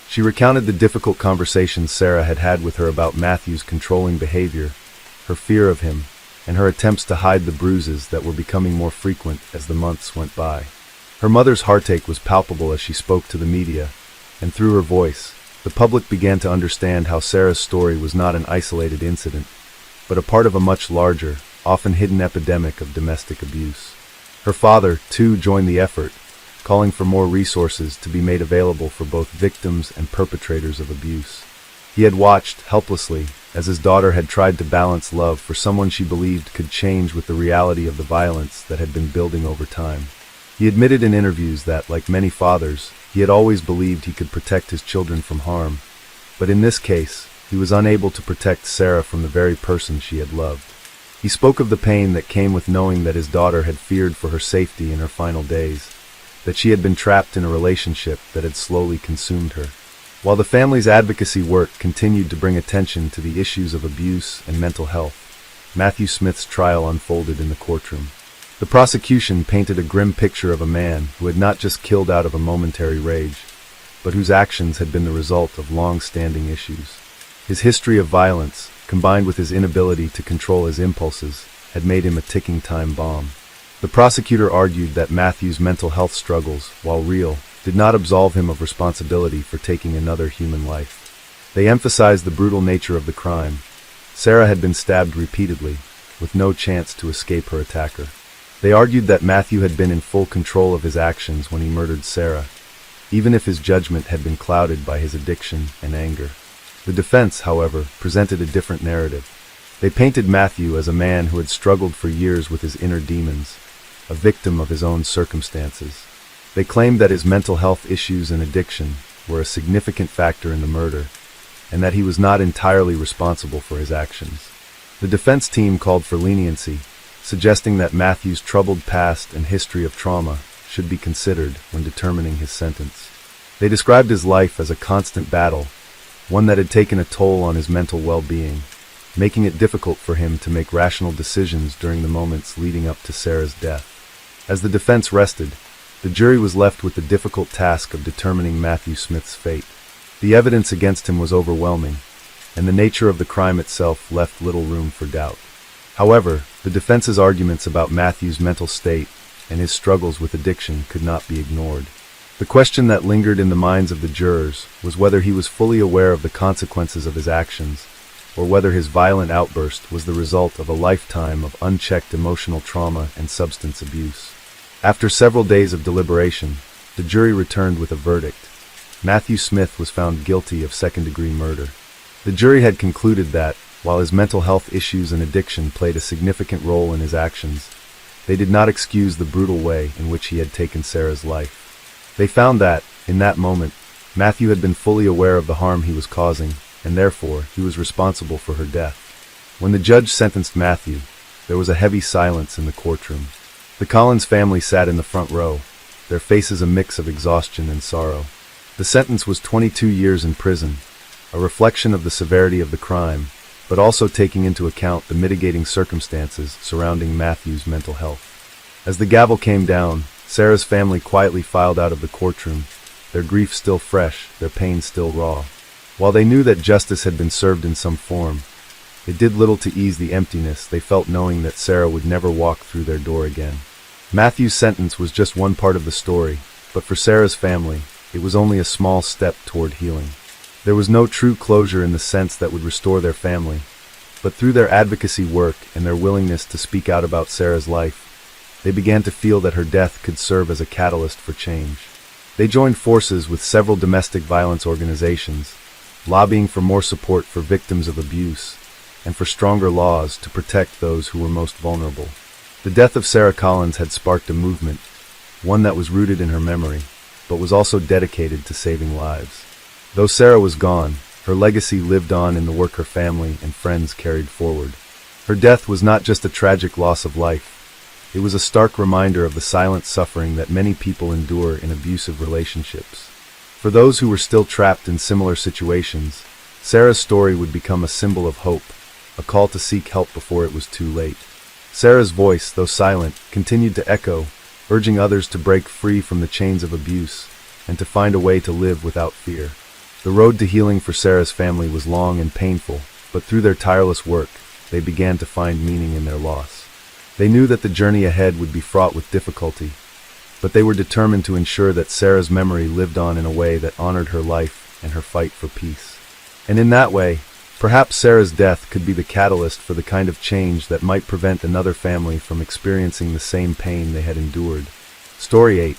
She recounted the difficult conversations Sarah had had with her about Matthew's controlling behavior, her fear of him, and her attempts to hide the bruises that were becoming more frequent as the months went by. Her mother's heartache was palpable as she spoke to the media, and through her voice, the public began to understand how Sarah's story was not an isolated incident, but a part of a much larger, often hidden epidemic of domestic abuse. Her father, too, joined the effort, calling for more resources to be made available for both victims and perpetrators of abuse. He had watched, helplessly, as his daughter had tried to balance love for someone she believed could change with the reality of the violence that had been building over time. He admitted in interviews that, like many fathers, he had always believed he could protect his children from harm, but in this case, he was unable to protect Sarah from the very person she had loved. He spoke of the pain that came with knowing that his daughter had feared for her safety in her final days, that she had been trapped in a relationship that had slowly consumed her. While the family's advocacy work continued to bring attention to the issues of abuse and mental health, Matthew Smith's trial unfolded in the courtroom. The prosecution painted a grim picture of a man who had not just killed out of a momentary rage, but whose actions had been the result of long-standing issues. His history of violence, combined with his inability to control his impulses, had made him a ticking time bomb. The prosecutor argued that Matthew's mental health struggles, while real, did not absolve him of responsibility for taking another human life. They emphasized the brutal nature of the crime. Sarah had been stabbed repeatedly, with no chance to escape her attacker. They argued that Matthew had been in full control of his actions when he murdered Sarah, even if his judgment had been clouded by his addiction and anger. The defense, however, presented a different narrative. They painted Matthew as a man who had struggled for years with his inner demons, a victim of his own circumstances. They claimed that his mental health issues and addiction were a significant factor in the murder, and that he was not entirely responsible for his actions. The defense team called for leniency, suggesting that Matthew's troubled past and history of trauma should be considered when determining his sentence. They described his life as a constant battle, one that had taken a toll on his mental well-being, making it difficult for him to make rational decisions during the moments leading up to Sarah's death. As the defense rested, the jury was left with the difficult task of determining Matthew Smith's fate. The evidence against him was overwhelming, and the nature of the crime itself left little room for doubt. However, the defense's arguments about Matthew's mental state and his struggles with addiction could not be ignored. The question that lingered in the minds of the jurors was whether he was fully aware of the consequences of his actions, or whether his violent outburst was the result of a lifetime of unchecked emotional trauma and substance abuse. After several days of deliberation, the jury returned with a verdict. Matthew Smith was found guilty of second-degree murder. The jury had concluded that, while his mental health issues and addiction played a significant role in his actions, they did not excuse the brutal way in which he had taken Sarah's life. They found that, in that moment, Matthew had been fully aware of the harm he was causing, and therefore he was responsible for her death. When the judge sentenced Matthew, there was a heavy silence in the courtroom. The Collins family sat in the front row, their faces a mix of exhaustion and sorrow. The sentence was 22 years in prison, a reflection of the severity of the crime, but also taking into account the mitigating circumstances surrounding Matthew's mental health. As the gavel came down, Sarah's family quietly filed out of the courtroom, their grief still fresh, their pain still raw. While they knew that justice had been served in some form, it did little to ease the emptiness they felt knowing that Sarah would never walk through their door again. Matthew's sentence was just one part of the story, but for Sarah's family, it was only a small step toward healing. There was no true closure in the sense that would restore their family, but through their advocacy work and their willingness to speak out about Sarah's life, they began to feel that her death could serve as a catalyst for change. They joined forces with several domestic violence organizations, lobbying for more support for victims of abuse and for stronger laws to protect those who were most vulnerable. The death of Sarah Collins had sparked a movement, one that was rooted in her memory, but was also dedicated to saving lives. Though Sarah was gone, her legacy lived on in the work her family and friends carried forward. Her death was not just a tragic loss of life. It was a stark reminder of the silent suffering that many people endure in abusive relationships. For those who were still trapped in similar situations, Sarah's story would become a symbol of hope, a call to seek help before it was too late. Sarah's voice, though silent, continued to echo, urging others to break free from the chains of abuse and to find a way to live without fear. The road to healing for Sarah's family was long and painful, but through their tireless work, they began to find meaning in their loss. They knew that the journey ahead would be fraught with difficulty, but they were determined to ensure that Sarah's memory lived on in a way that honored her life and her fight for peace. And in that way, perhaps Sarah's death could be the catalyst for the kind of change that might prevent another family from experiencing the same pain they had endured. Story 8.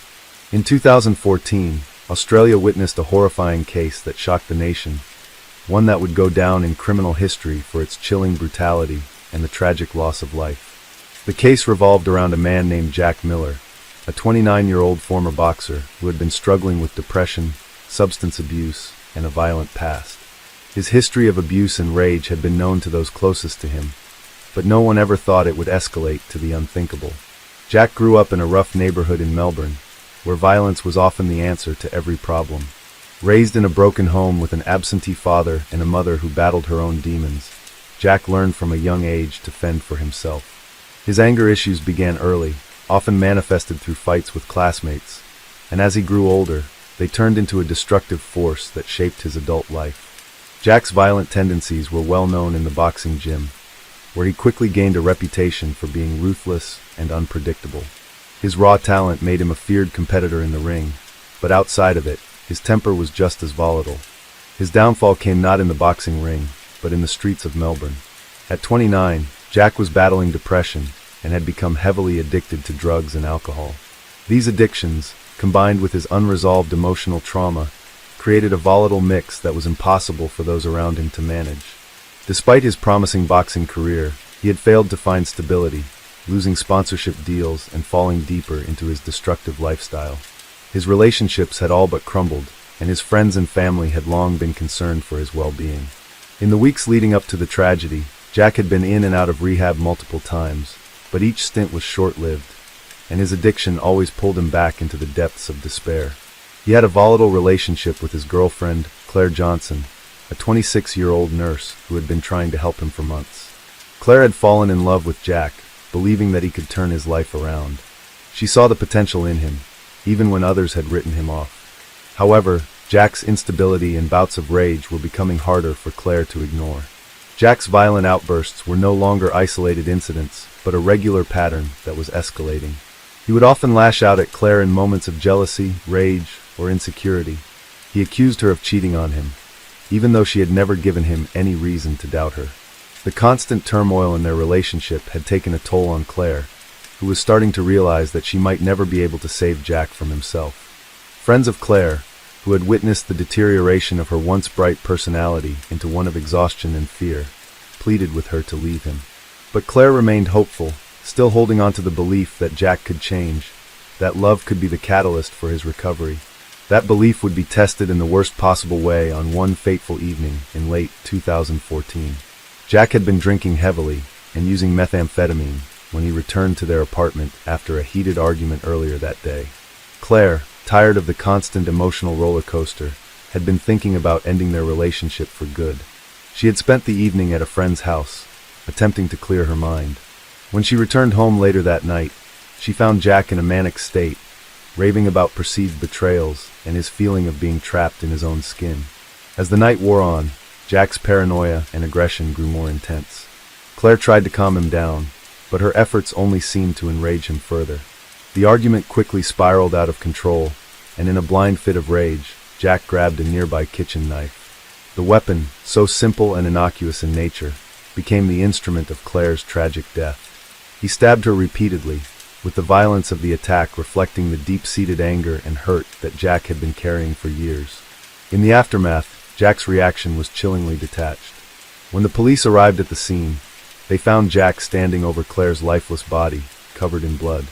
In 2014, Australia witnessed a horrifying case that shocked the nation, one that would go down in criminal history for its chilling brutality and the tragic loss of life. The case revolved around a man named Jack Miller, a 29-year-old former boxer who had been struggling with depression, substance abuse, and a violent past. His history of abuse and rage had been known to those closest to him, but no one ever thought it would escalate to the unthinkable. Jack grew up in a rough neighborhood in Melbourne, where violence was often the answer to every problem. Raised in a broken home with an absentee father and a mother who battled her own demons, Jack learned from a young age to fend for himself. His anger issues began early, often manifested through fights with classmates, and as he grew older, they turned into a destructive force that shaped his adult life. Jack's violent tendencies were well known in the boxing gym, where he quickly gained a reputation for being ruthless and unpredictable. His raw talent made him a feared competitor in the ring, but outside of it, his temper was just as volatile. His downfall came not in the boxing ring, but in the streets of Melbourne. At 29, Jack was battling depression and had become heavily addicted to drugs and alcohol. These addictions, combined with his unresolved emotional trauma, created a volatile mix that was impossible for those around him to manage. Despite his promising boxing career, he had failed to find stability, losing sponsorship deals and falling deeper into his destructive lifestyle. His relationships had all but crumbled, and his friends and family had long been concerned for his well-being. In the weeks leading up to the tragedy, Jack had been in and out of rehab multiple times, but each stint was short-lived, and his addiction always pulled him back into the depths of despair. He had a volatile relationship with his girlfriend, Claire Johnson, a 26-year-old nurse who had been trying to help him for months. Claire had fallen in love with Jack, believing that he could turn his life around. She saw the potential in him, even when others had written him off. However, Jack's instability and bouts of rage were becoming harder for Claire to ignore. Jack's violent outbursts were no longer isolated incidents, but a regular pattern that was escalating. He would often lash out at Claire in moments of jealousy, rage, or insecurity. He accused her of cheating on him, even though she had never given him any reason to doubt her. The constant turmoil in their relationship had taken a toll on Claire, who was starting to realize that she might never be able to save Jack from himself. Friends of Claire, who had witnessed the deterioration of her once bright personality into one of exhaustion and fear, pleaded with her to leave him. But Claire remained hopeful, still holding on to the belief that Jack could change, that love could be the catalyst for his recovery. That belief would be tested in the worst possible way on one fateful evening in late 2014. Jack had been drinking heavily and using methamphetamine when he returned to their apartment after a heated argument earlier that day. Claire, tired of the constant emotional roller coaster, had been thinking about ending their relationship for good. She had spent the evening at a friend's house, attempting to clear her mind. When she returned home later that night, she found Jack in a manic state, raving about perceived betrayals and his feeling of being trapped in his own skin. As the night wore on, Jack's paranoia and aggression grew more intense. Claire tried to calm him down, but her efforts only seemed to enrage him further. The argument quickly spiraled out of control, and in a blind fit of rage, Jack grabbed a nearby kitchen knife. The weapon, so simple and innocuous in nature, became the instrument of Claire's tragic death. He stabbed her repeatedly, with the violence of the attack reflecting the deep-seated anger and hurt that Jack had been carrying for years. In the aftermath, Jack's reaction was chillingly detached. When the police arrived at the scene, they found Jack standing over Claire's lifeless body, covered in blood.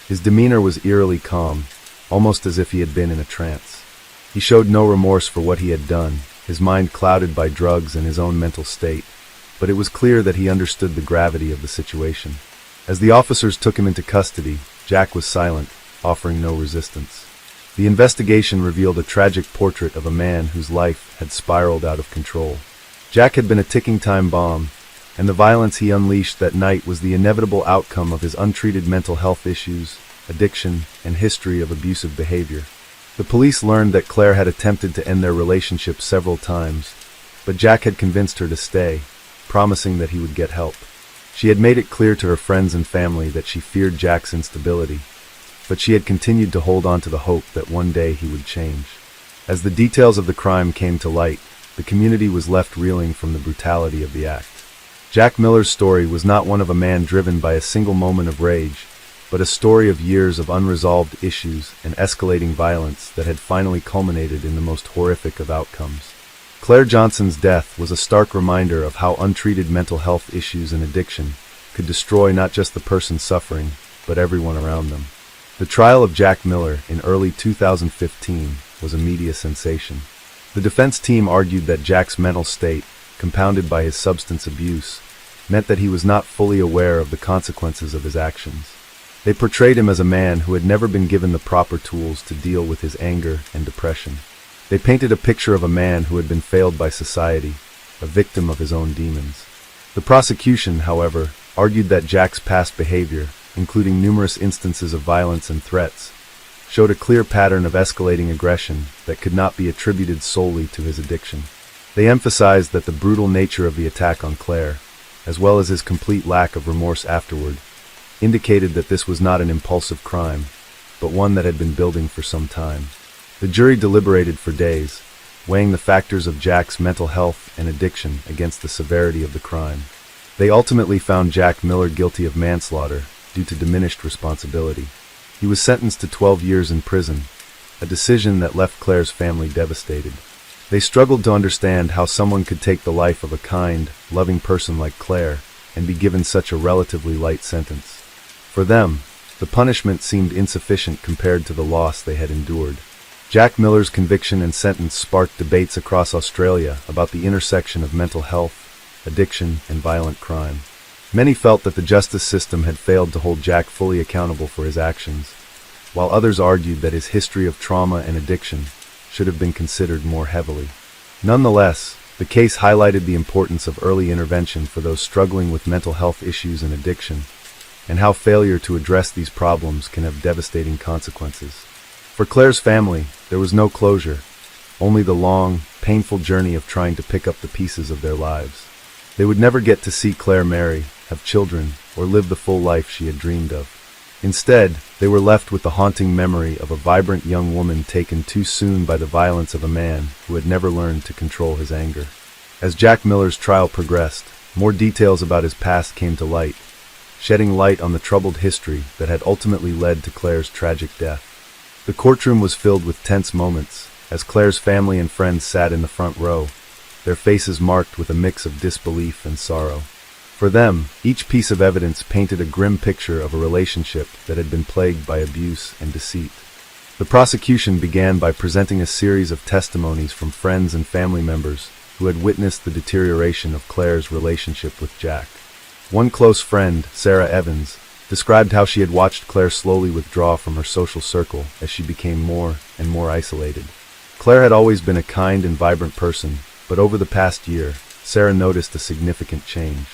His demeanor was eerily calm, almost as if he had been in a trance. He showed no remorse for what he had done, his mind clouded by drugs and his own mental state, but it was clear that he understood the gravity of the situation. As the officers took him into custody, Jack was silent, offering no resistance. The investigation revealed a tragic portrait of a man whose life had spiraled out of control. Jack had been a ticking time bomb, and the violence he unleashed that night was the inevitable outcome of his untreated mental health issues, addiction, and history of abusive behavior. The police learned that Claire had attempted to end their relationship several times, but Jack had convinced her to stay, promising that he would get help. She had made it clear to her friends and family that she feared Jack's instability, but she had continued to hold on to the hope that one day he would change. As the details of the crime came to light, the community was left reeling from the brutality of the act. Jack Miller's story was not one of a man driven by a single moment of rage, but a story of years of unresolved issues and escalating violence that had finally culminated in the most horrific of outcomes. Claire Johnson's death was a stark reminder of how untreated mental health issues and addiction could destroy not just the person suffering, but everyone around them. The trial of Jack Miller in early 2015 was a media sensation. The defense team argued that Jack's mental state, compounded by his substance abuse, meant that he was not fully aware of the consequences of his actions. They portrayed him as a man who had never been given the proper tools to deal with his anger and depression. They painted a picture of a man who had been failed by society, a victim of his own demons. The prosecution, however, argued that Jack's past behavior, including numerous instances of violence and threats, showed a clear pattern of escalating aggression that could not be attributed solely to his addiction. They emphasized that the brutal nature of the attack on Claire, as well as his complete lack of remorse afterward, indicated that this was not an impulsive crime, but one that had been building for some time. The jury deliberated for days, weighing the factors of Jack's mental health and addiction against the severity of the crime. They ultimately found Jack Miller guilty of manslaughter due to diminished responsibility. He was sentenced to 12 years in prison, a decision that left Claire's family devastated. They struggled to understand how someone could take the life of a kind, loving person like Claire and be given such a relatively light sentence. For them, the punishment seemed insufficient compared to the loss they had endured. Jack Miller's conviction and sentence sparked debates across Australia about the intersection of mental health, addiction, and violent crime. Many felt that the justice system had failed to hold Jack fully accountable for his actions, while others argued that his history of trauma and addiction should have been considered more heavily. Nonetheless, the case highlighted the importance of early intervention for those struggling with mental health issues and addiction, and how failure to address these problems can have devastating consequences. For Claire's family, there was no closure, only the long, painful journey of trying to pick up the pieces of their lives. They would never get to see Claire marry, have children, or live the full life she had dreamed of. Instead, they were left with the haunting memory of a vibrant young woman taken too soon by the violence of a man who had never learned to control his anger. As Jack Miller's trial progressed, more details about his past came to light, shedding light on the troubled history that had ultimately led to Claire's tragic death. The courtroom was filled with tense moments, as Claire's family and friends sat in the front row, their faces marked with a mix of disbelief and sorrow. For them, each piece of evidence painted a grim picture of a relationship that had been plagued by abuse and deceit. The prosecution began by presenting a series of testimonies from friends and family members who had witnessed the deterioration of Claire's relationship with Jack. One close friend, Sarah Evans, described how she had watched Claire slowly withdraw from her social circle as she became more and more isolated. Claire had always been a kind and vibrant person, but over the past year, Sarah noticed a significant change.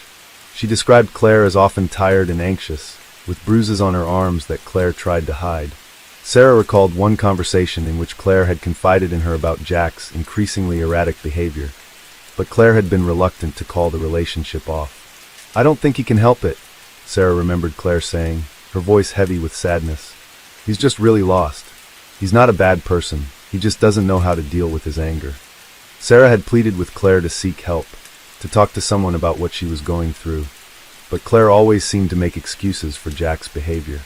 She described Claire as often tired and anxious, with bruises on her arms that Claire tried to hide. Sarah recalled one conversation in which Claire had confided in her about Jack's increasingly erratic behavior, but Claire had been reluctant to call the relationship off. "I don't think he can help it," Sarah remembered Claire saying, her voice heavy with sadness. "He's just really lost. He's not a bad person, he just doesn't know how to deal with his anger." Sarah had pleaded with Claire to seek help, to talk to someone about what she was going through, but Claire always seemed to make excuses for Jack's behavior.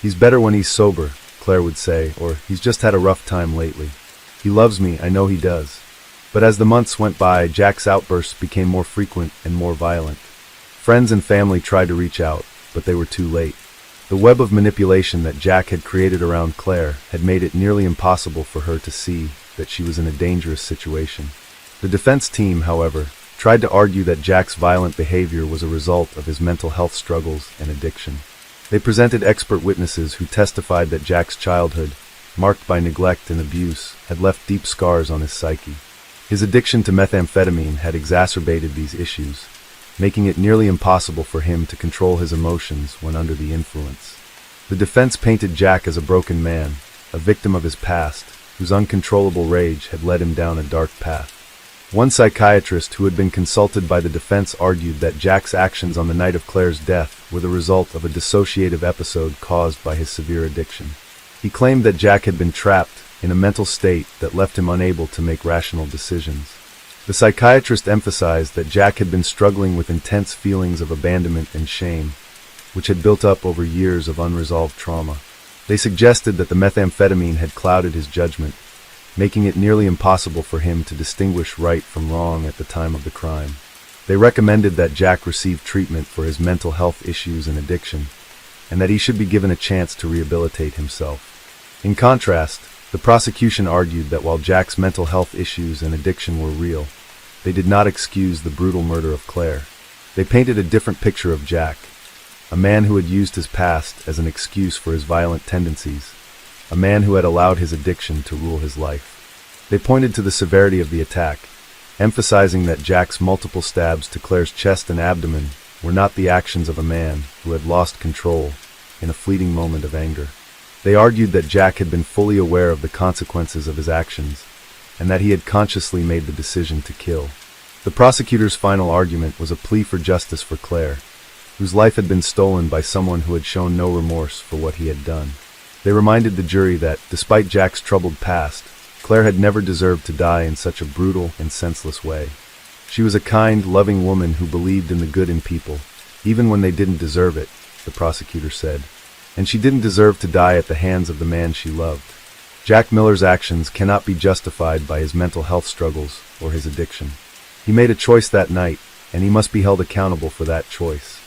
"He's better when he's sober," Claire would say, or "he's just had a rough time lately. He loves me, I know he does." But as the months went by, Jack's outbursts became more frequent and more violent. Friends and family tried to reach out, but they were too late. The web of manipulation that Jack had created around Claire had made it nearly impossible for her to see that she was in a dangerous situation. The defense team, however, tried to argue that Jack's violent behavior was a result of his mental health struggles and addiction. They presented expert witnesses who testified that Jack's childhood, marked by neglect and abuse, had left deep scars on his psyche. His addiction to methamphetamine had exacerbated these issues, making it nearly impossible for him to control his emotions when under the influence. The defense painted Jack as a broken man, a victim of his past, whose uncontrollable rage had led him down a dark path. One psychiatrist who had been consulted by the defense argued that Jack's actions on the night of Claire's death were the result of a dissociative episode caused by his severe addiction. He claimed that Jack had been trapped in a mental state that left him unable to make rational decisions. The psychiatrist emphasized that Jack had been struggling with intense feelings of abandonment and shame, which had built up over years of unresolved trauma. They suggested that the methamphetamine had clouded his judgment, making it nearly impossible for him to distinguish right from wrong at the time of the crime. They recommended that Jack receive treatment for his mental health issues and addiction, and that he should be given a chance to rehabilitate himself. In contrast, the prosecution argued that while Jack's mental health issues and addiction were real, they did not excuse the brutal murder of Claire. They painted a different picture of Jack, a man who had used his past as an excuse for his violent tendencies, a man who had allowed his addiction to rule his life. They pointed to the severity of the attack, emphasizing that Jack's multiple stabs to Claire's chest and abdomen were not the actions of a man who had lost control, in a fleeting moment of anger. They argued that Jack had been fully aware of the consequences of his actions, and that he had consciously made the decision to kill. The prosecutor's final argument was a plea for justice for Claire, whose life had been stolen by someone who had shown no remorse for what he had done. They reminded the jury that, despite Jack's troubled past, Claire had never deserved to die in such a brutal and senseless way. She was a kind, loving woman who believed in the good in people, even when they didn't deserve it, the prosecutor said. And she didn't deserve to die at the hands of the man she loved. Jack Miller's actions cannot be justified by his mental health struggles or his addiction. He made a choice that night, and he must be held accountable for that choice.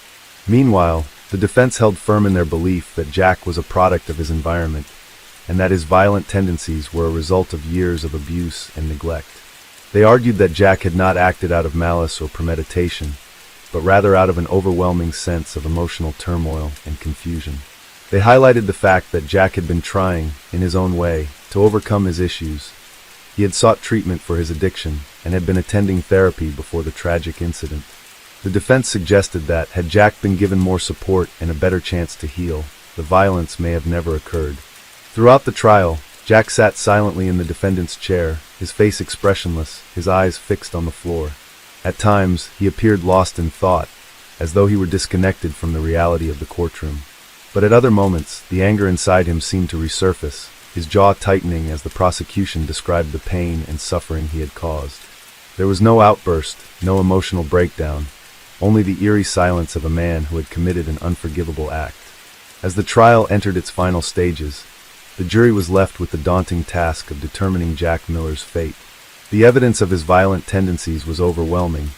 Meanwhile, the defense held firm in their belief that Jack was a product of his environment, and that his violent tendencies were a result of years of abuse and neglect. They argued that Jack had not acted out of malice or premeditation, but rather out of an overwhelming sense of emotional turmoil and confusion. They highlighted the fact that Jack had been trying, in his own way, to overcome his issues. He had sought treatment for his addiction and had been attending therapy before the tragic incident. The defense suggested that, had Jack been given more support and a better chance to heal, the violence may have never occurred. Throughout the trial, Jack sat silently in the defendant's chair, his face expressionless, his eyes fixed on the floor. At times, he appeared lost in thought, as though he were disconnected from the reality of the courtroom. But at other moments, the anger inside him seemed to resurface, his jaw tightening as the prosecution described the pain and suffering he had caused. There was no outburst, no emotional breakdown, only the eerie silence of a man who had committed an unforgivable act. As the trial entered its final stages, the jury was left with the daunting task of determining Jack Miller's fate. The evidence of his violent tendencies was overwhelming,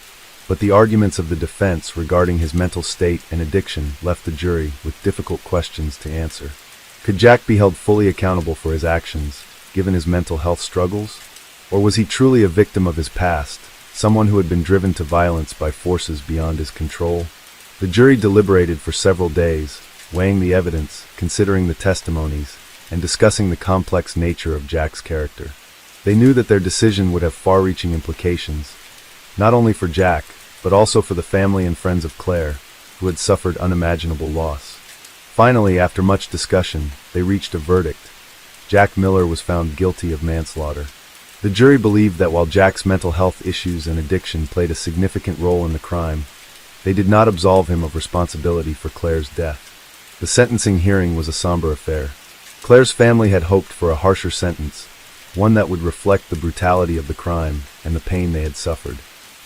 but the arguments of the defense regarding his mental state and addiction left the jury with difficult questions to answer. Could Jack be held fully accountable for his actions, given his mental health struggles? Or was he truly a victim of his past, someone who had been driven to violence by forces beyond his control? The jury deliberated for several days, weighing the evidence, considering the testimonies, and discussing the complex nature of Jack's character. They knew that their decision would have far-reaching implications, not only for Jack, but also for the family and friends of Claire, who had suffered unimaginable loss. Finally, after much discussion, they reached a verdict. Jack Miller was found guilty of manslaughter. The jury believed that while Jack's mental health issues and addiction played a significant role in the crime, they did not absolve him of responsibility for Claire's death. The sentencing hearing was a somber affair. Claire's family had hoped for a harsher sentence, one that would reflect the brutality of the crime and the pain they had suffered.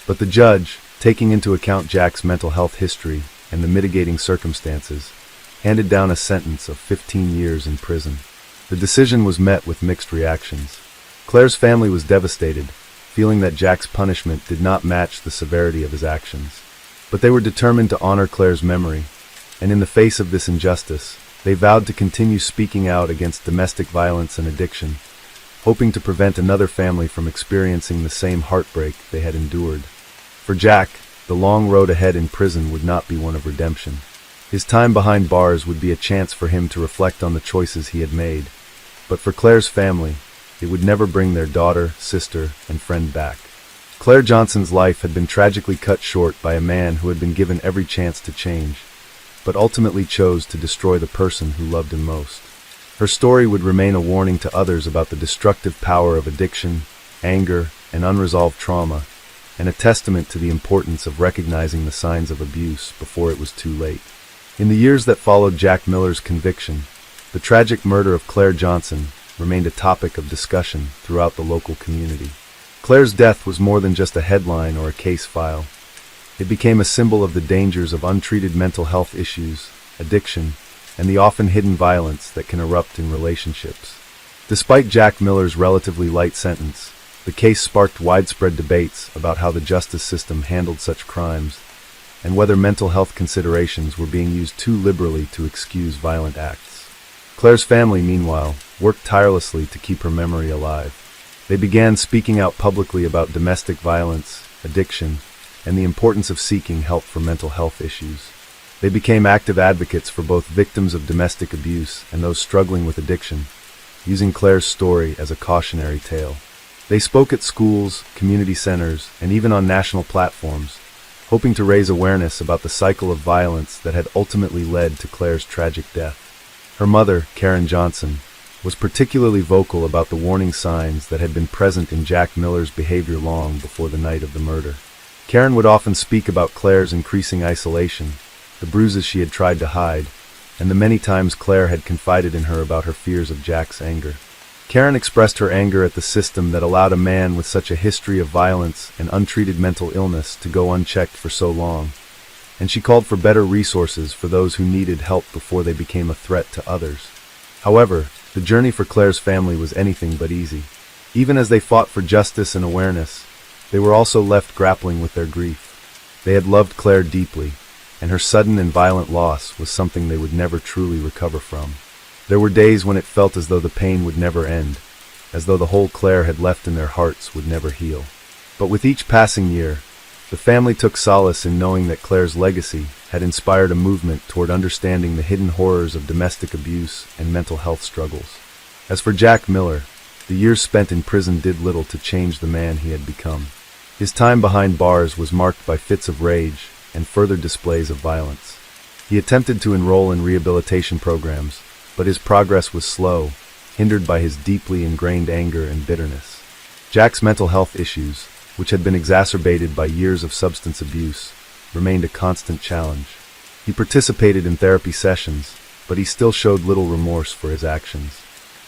But the judge, taking into account Jack's mental health history and the mitigating circumstances, handed down a sentence of 15 years in prison. The decision was met with mixed reactions. Claire's family was devastated, feeling that Jack's punishment did not match the severity of his actions. But they were determined to honor Claire's memory, and in the face of this injustice, they vowed to continue speaking out against domestic violence and addiction, hoping to prevent another family from experiencing the same heartbreak they had endured. For Jack, the long road ahead in prison would not be one of redemption. His time behind bars would be a chance for him to reflect on the choices he had made. But for Claire's family, it would never bring their daughter, sister, and friend back. Claire Johnson's life had been tragically cut short by a man who had been given every chance to change, but ultimately chose to destroy the person who loved him most. Her story would remain a warning to others about the destructive power of addiction, anger, and unresolved trauma, and a testament to the importance of recognizing the signs of abuse before it was too late. In the years that followed Jack Miller's conviction, the tragic murder of Claire Johnson remained a topic of discussion throughout the local community. Claire's death was more than just a headline or a case file. It became a symbol of the dangers of untreated mental health issues, addiction, and the often hidden violence that can erupt in relationships. Despite Jack Miller's relatively light sentence, the case sparked widespread debates about how the justice system handled such crimes and whether mental health considerations were being used too liberally to excuse violent acts. Claire's family, meanwhile, worked tirelessly to keep her memory alive. They began speaking out publicly about domestic violence, addiction, and the importance of seeking help for mental health issues. They became active advocates for both victims of domestic abuse and those struggling with addiction, using Claire's story as a cautionary tale. They spoke at schools, community centers, and even on national platforms, hoping to raise awareness about the cycle of violence that had ultimately led to Claire's tragic death. Her mother, Karen Johnson, was particularly vocal about the warning signs that had been present in Jack Miller's behavior long before the night of the murder. Karen would often speak about Claire's increasing isolation, the bruises she had tried to hide, and the many times Claire had confided in her about her fears of Jack's anger. Karen expressed her anger at the system that allowed a man with such a history of violence and untreated mental illness to go unchecked for so long, and she called for better resources for those who needed help before they became a threat to others. However, the journey for Claire's family was anything but easy. Even as they fought for justice and awareness, they were also left grappling with their grief. They had loved Claire deeply, and her sudden and violent loss was something they would never truly recover from. There were days when it felt as though the pain would never end, as though the hole Claire had left in their hearts would never heal. But with each passing year, the family took solace in knowing that Claire's legacy had inspired a movement toward understanding the hidden horrors of domestic abuse and mental health struggles. As for Jack Miller, the years spent in prison did little to change the man he had become. His time behind bars was marked by fits of rage and further displays of violence. He attempted to enroll in rehabilitation programs, but his progress was slow, hindered by his deeply ingrained anger and bitterness. Jack's mental health issues, which had been exacerbated by years of substance abuse, remained a constant challenge. He participated in therapy sessions, but he still showed little remorse for his actions.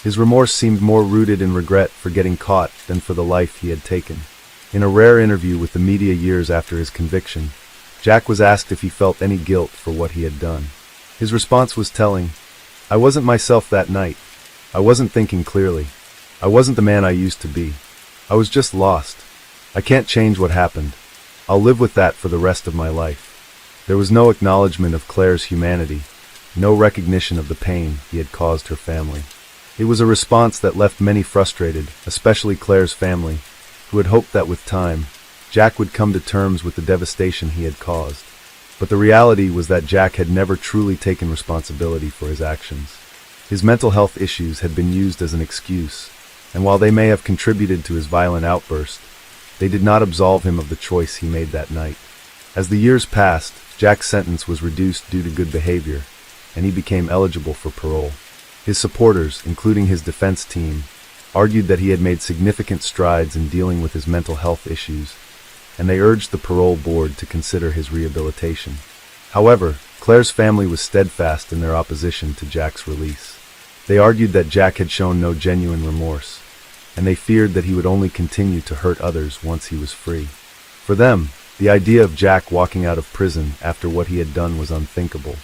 His remorse seemed more rooted in regret for getting caught than for the life he had taken. In a rare interview with the media years after his conviction, Jack was asked if he felt any guilt for what he had done. His response was telling, "I wasn't myself that night. I wasn't thinking clearly. I wasn't the man I used to be. I was just lost. I can't change what happened. I'll live with that for the rest of my life." There was no acknowledgement of Claire's humanity, no recognition of the pain he had caused her family. It was a response that left many frustrated, especially Claire's family, who had hoped that with time, Jack would come to terms with the devastation he had caused. But the reality was that Jack had never truly taken responsibility for his actions. His mental health issues had been used as an excuse, and while they may have contributed to his violent outburst, they did not absolve him of the choice he made that night. As the years passed, Jack's sentence was reduced due to good behavior, and he became eligible for parole. His supporters, including his defense team, argued that he had made significant strides in dealing with his mental health issues, and they urged the parole board to consider his rehabilitation. However, Claire's family was steadfast in their opposition to Jack's release. They argued that Jack had shown no genuine remorse, and they feared that he would only continue to hurt others once he was free. For them, the idea of Jack walking out of prison after what he had done was unthinkable.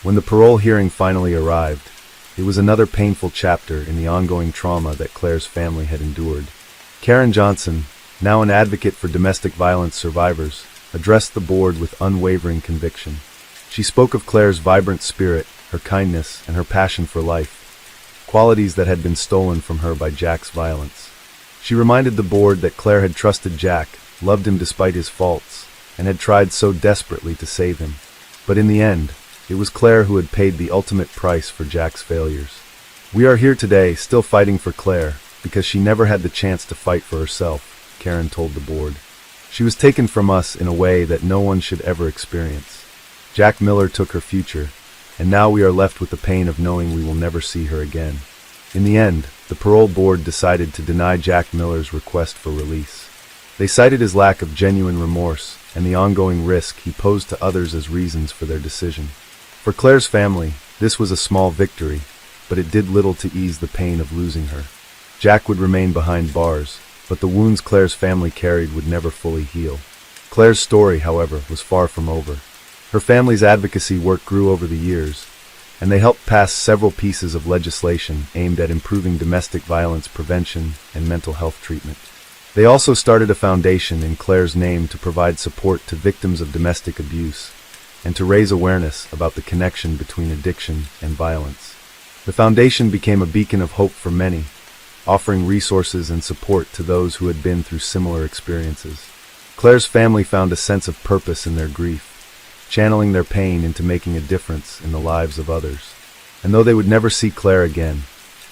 When the parole hearing finally arrived, it was another painful chapter in the ongoing trauma that Claire's family had endured. Karen Johnson, now an advocate for domestic violence survivors, addressed the board with unwavering conviction. She spoke of Claire's vibrant spirit, her kindness, and her passion for life, qualities that had been stolen from her by Jack's violence. She reminded the board that Claire had trusted Jack, loved him despite his faults, and had tried so desperately to save him. But in the end, it was Claire who had paid the ultimate price for Jack's failures. "We are here today, still fighting for Claire, because she never had the chance to fight for herself," Karen told the board. "She was taken from us in a way that no one should ever experience. Jack Miller took her future, and now we are left with the pain of knowing we will never see her again." In the end, the parole board decided to deny Jack Miller's request for release. They cited his lack of genuine remorse and the ongoing risk he posed to others as reasons for their decision. For Claire's family, this was a small victory, but it did little to ease the pain of losing her. Jack would remain behind bars, but the wounds Claire's family carried would never fully heal. Claire's story, however, was far from over. Her family's advocacy work grew over the years, and they helped pass several pieces of legislation aimed at improving domestic violence prevention and mental health treatment. They also started a foundation in Claire's name to provide support to victims of domestic abuse and to raise awareness about the connection between addiction and violence. The foundation became a beacon of hope for many, offering resources and support to those who had been through similar experiences. Claire's family found a sense of purpose in their grief, channeling their pain into making a difference in the lives of others. And though they would never see Claire again,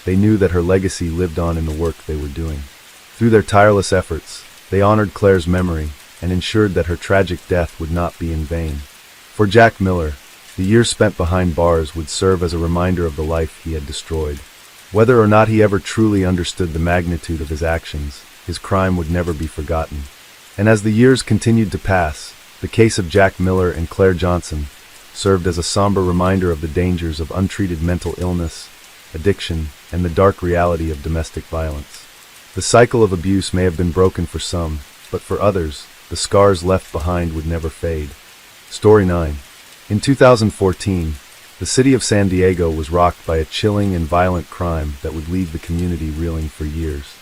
they knew that her legacy lived on in the work they were doing. Through their tireless efforts, they honored Claire's memory and ensured that her tragic death would not be in vain. For Jack Miller, the years spent behind bars would serve as a reminder of the life he had destroyed. Whether or not he ever truly understood the magnitude of his actions, his crime would never be forgotten. And as the years continued to pass, the case of Jack Miller and Claire Johnson served as a somber reminder of the dangers of untreated mental illness, addiction, and the dark reality of domestic violence. The cycle of abuse may have been broken for some, but for others, the scars left behind would never fade. Story 9. In 2014, the city of San Diego was rocked by a chilling and violent crime that would leave the community reeling for years.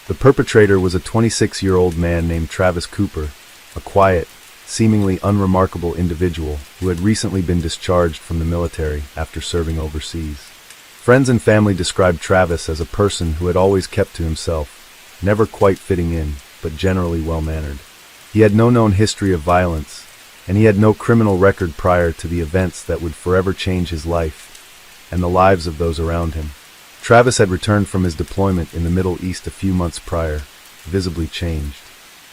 The perpetrator was a 26-year-old man named Travis Cooper, a quiet, seemingly unremarkable individual who had recently been discharged from the military after serving overseas. Friends and family described Travis as a person who had always kept to himself, never quite fitting in, but generally well-mannered. He had no known history of violence, and he had no criminal record prior to the events that would forever change his life and the lives of those around him. Travis had returned from his deployment in the Middle East a few months prior, visibly changed.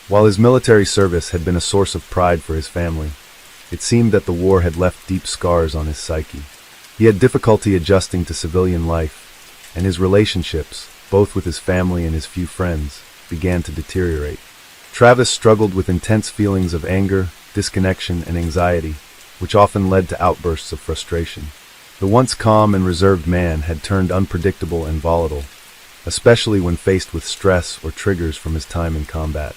While his military service had been a source of pride for his family, it seemed that the war had left deep scars on his psyche. He had difficulty adjusting to civilian life, and his relationships, both with his family and his few friends, began to deteriorate. Travis struggled with intense feelings of anger, disconnection, and anxiety, which often led to outbursts of frustration. The once calm and reserved man had turned unpredictable and volatile, especially when faced with stress or triggers from his time in combat.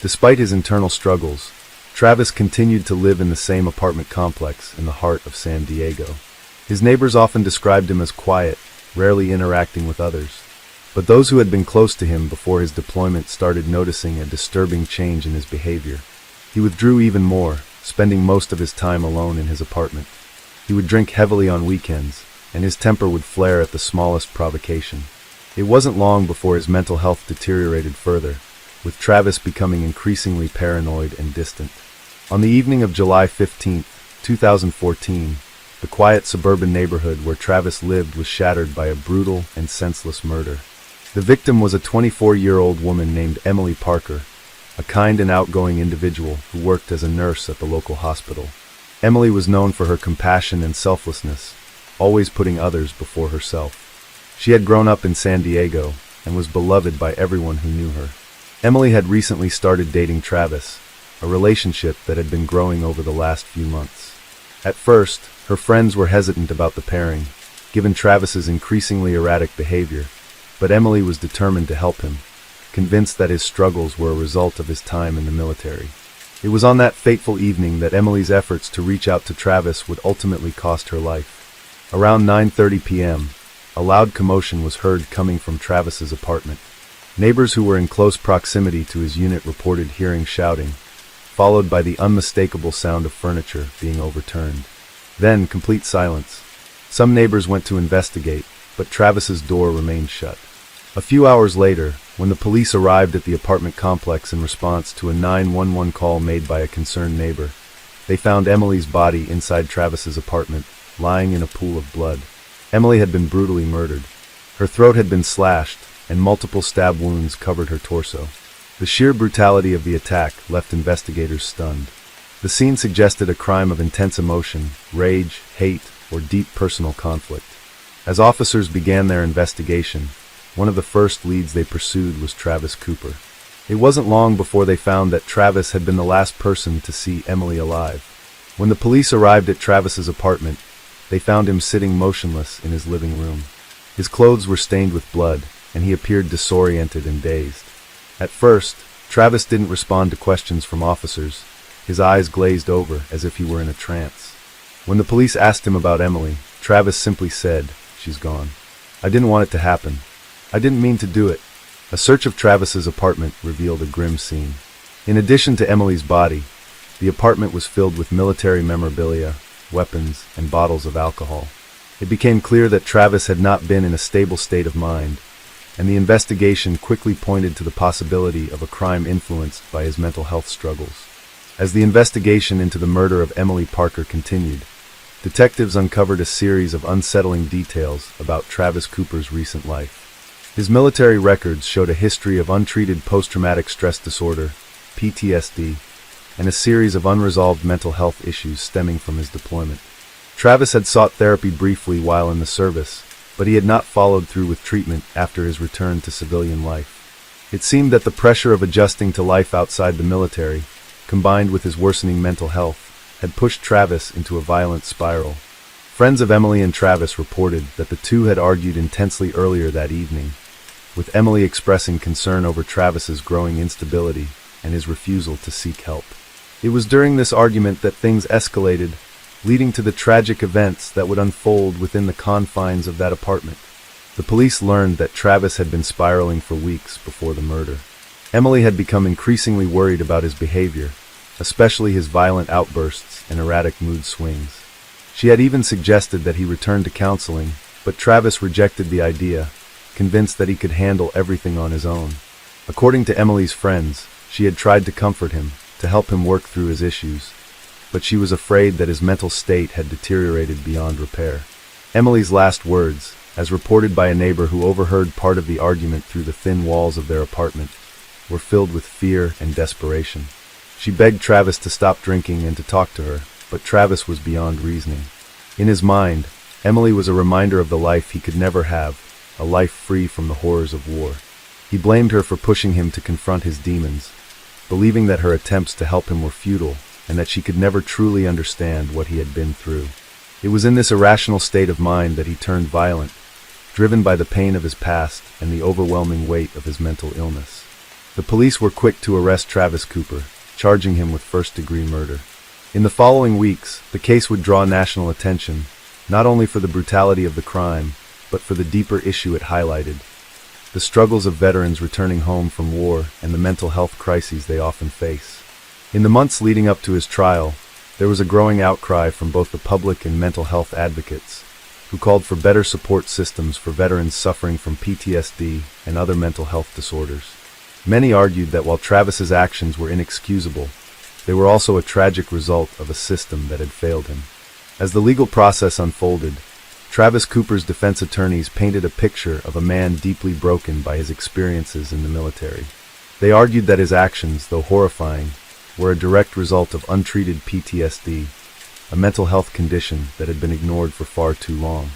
Despite his internal struggles, Travis continued to live in the same apartment complex in the heart of San Diego. His neighbors often described him as quiet, rarely interacting with others. But those who had been close to him before his deployment started noticing a disturbing change in his behavior. He withdrew even more, spending most of his time alone in his apartment. He would drink heavily on weekends, and his temper would flare at the smallest provocation. It wasn't long before his mental health deteriorated further, with Travis becoming increasingly paranoid and distant. On the evening of July 15, 2014, the quiet suburban neighborhood where Travis lived was shattered by a brutal and senseless murder. The victim was a 24-year-old woman named Emily Parker, a kind and outgoing individual who worked as a nurse at the local hospital. Emily was known for her compassion and selflessness, always putting others before herself. She had grown up in San Diego and was beloved by everyone who knew her. Emily had recently started dating Travis, a relationship that had been growing over the last few months. At first, her friends were hesitant about the pairing, given Travis's increasingly erratic behavior, but Emily was determined to help him, convinced that his struggles were a result of his time in the military. It was on that fateful evening that Emily's efforts to reach out to Travis would ultimately cost her life. Around 9:30 p.m., a loud commotion was heard coming from Travis's apartment. Neighbors who were in close proximity to his unit reported hearing shouting, followed by the unmistakable sound of furniture being overturned. Then, complete silence. Some neighbors went to investigate, but Travis's door remained shut. A few hours later, when the police arrived at the apartment complex in response to a 911 call made by a concerned neighbor, they found Emily's body inside Travis's apartment, lying in a pool of blood. Emily had been brutally murdered. Her throat had been slashed, and multiple stab wounds covered her torso. The sheer brutality of the attack left investigators stunned. The scene suggested a crime of intense emotion, rage, hate, or deep personal conflict. As officers began their investigation, one of the first leads they pursued was Travis Cooper. It wasn't long before they found that Travis had been the last person to see Emily alive. When the police arrived at Travis's apartment, they found him sitting motionless in his living room. His clothes were stained with blood, and he appeared disoriented and dazed. At first, Travis didn't respond to questions from officers. His eyes glazed over as if he were in a trance. When the police asked him about Emily, Travis simply said, "She's gone. I didn't want it to happen. I didn't mean to do it." A search of Travis's apartment revealed a grim scene. In addition to Emily's body, the apartment was filled with military memorabilia, weapons, and bottles of alcohol. It became clear that Travis had not been in a stable state of mind, and the investigation quickly pointed to the possibility of a crime influenced by his mental health struggles. As the investigation into the murder of Emily Parker continued, detectives uncovered a series of unsettling details about Travis Cooper's recent life. His military records showed a history of untreated post-traumatic stress disorder, PTSD, and a series of unresolved mental health issues stemming from his deployment. Travis had sought therapy briefly while in the service, but he had not followed through with treatment after his return to civilian life. It seemed that the pressure of adjusting to life outside the military, combined with his worsening mental health, had pushed Travis into a violent spiral. Friends of Emily and Travis reported that the two had argued intensely earlier that evening, with Emily expressing concern over Travis's growing instability and his refusal to seek help. It was during this argument that things escalated, leading to the tragic events that would unfold within the confines of that apartment. The police learned that Travis had been spiraling for weeks before the murder. Emily had become increasingly worried about his behavior, especially his violent outbursts and erratic mood swings. She had even suggested that he return to counseling, but Travis rejected the idea, convinced that he could handle everything on his own. According to Emily's friends, she had tried to comfort him, to help him work through his issues, but she was afraid that his mental state had deteriorated beyond repair. Emily's last words, as reported by a neighbor who overheard part of the argument through the thin walls of their apartment, were filled with fear and desperation. She begged Travis to stop drinking and to talk to her, but Travis was beyond reasoning. In his mind, Emily was a reminder of the life he could never have, a life free from the horrors of war. He blamed her for pushing him to confront his demons, believing that her attempts to help him were futile and that she could never truly understand what he had been through. It was in this irrational state of mind that he turned violent, driven by the pain of his past and the overwhelming weight of his mental illness. The police were quick to arrest Travis Cooper, charging him with first-degree murder. In the following weeks, the case would draw national attention, not only for the brutality of the crime, but for the deeper issue it highlighted: the struggles of veterans returning home from war and the mental health crises they often face. In the months leading up to his trial, there was a growing outcry from both the public and mental health advocates, who called for better support systems for veterans suffering from PTSD and other mental health disorders. Many argued that while Travis's actions were inexcusable, they were also a tragic result of a system that had failed him. As the legal process unfolded, Travis Cooper's defense attorneys painted a picture of a man deeply broken by his experiences in the military. They argued that his actions, though horrifying, were a direct result of untreated PTSD, a mental health condition that had been ignored for far too long.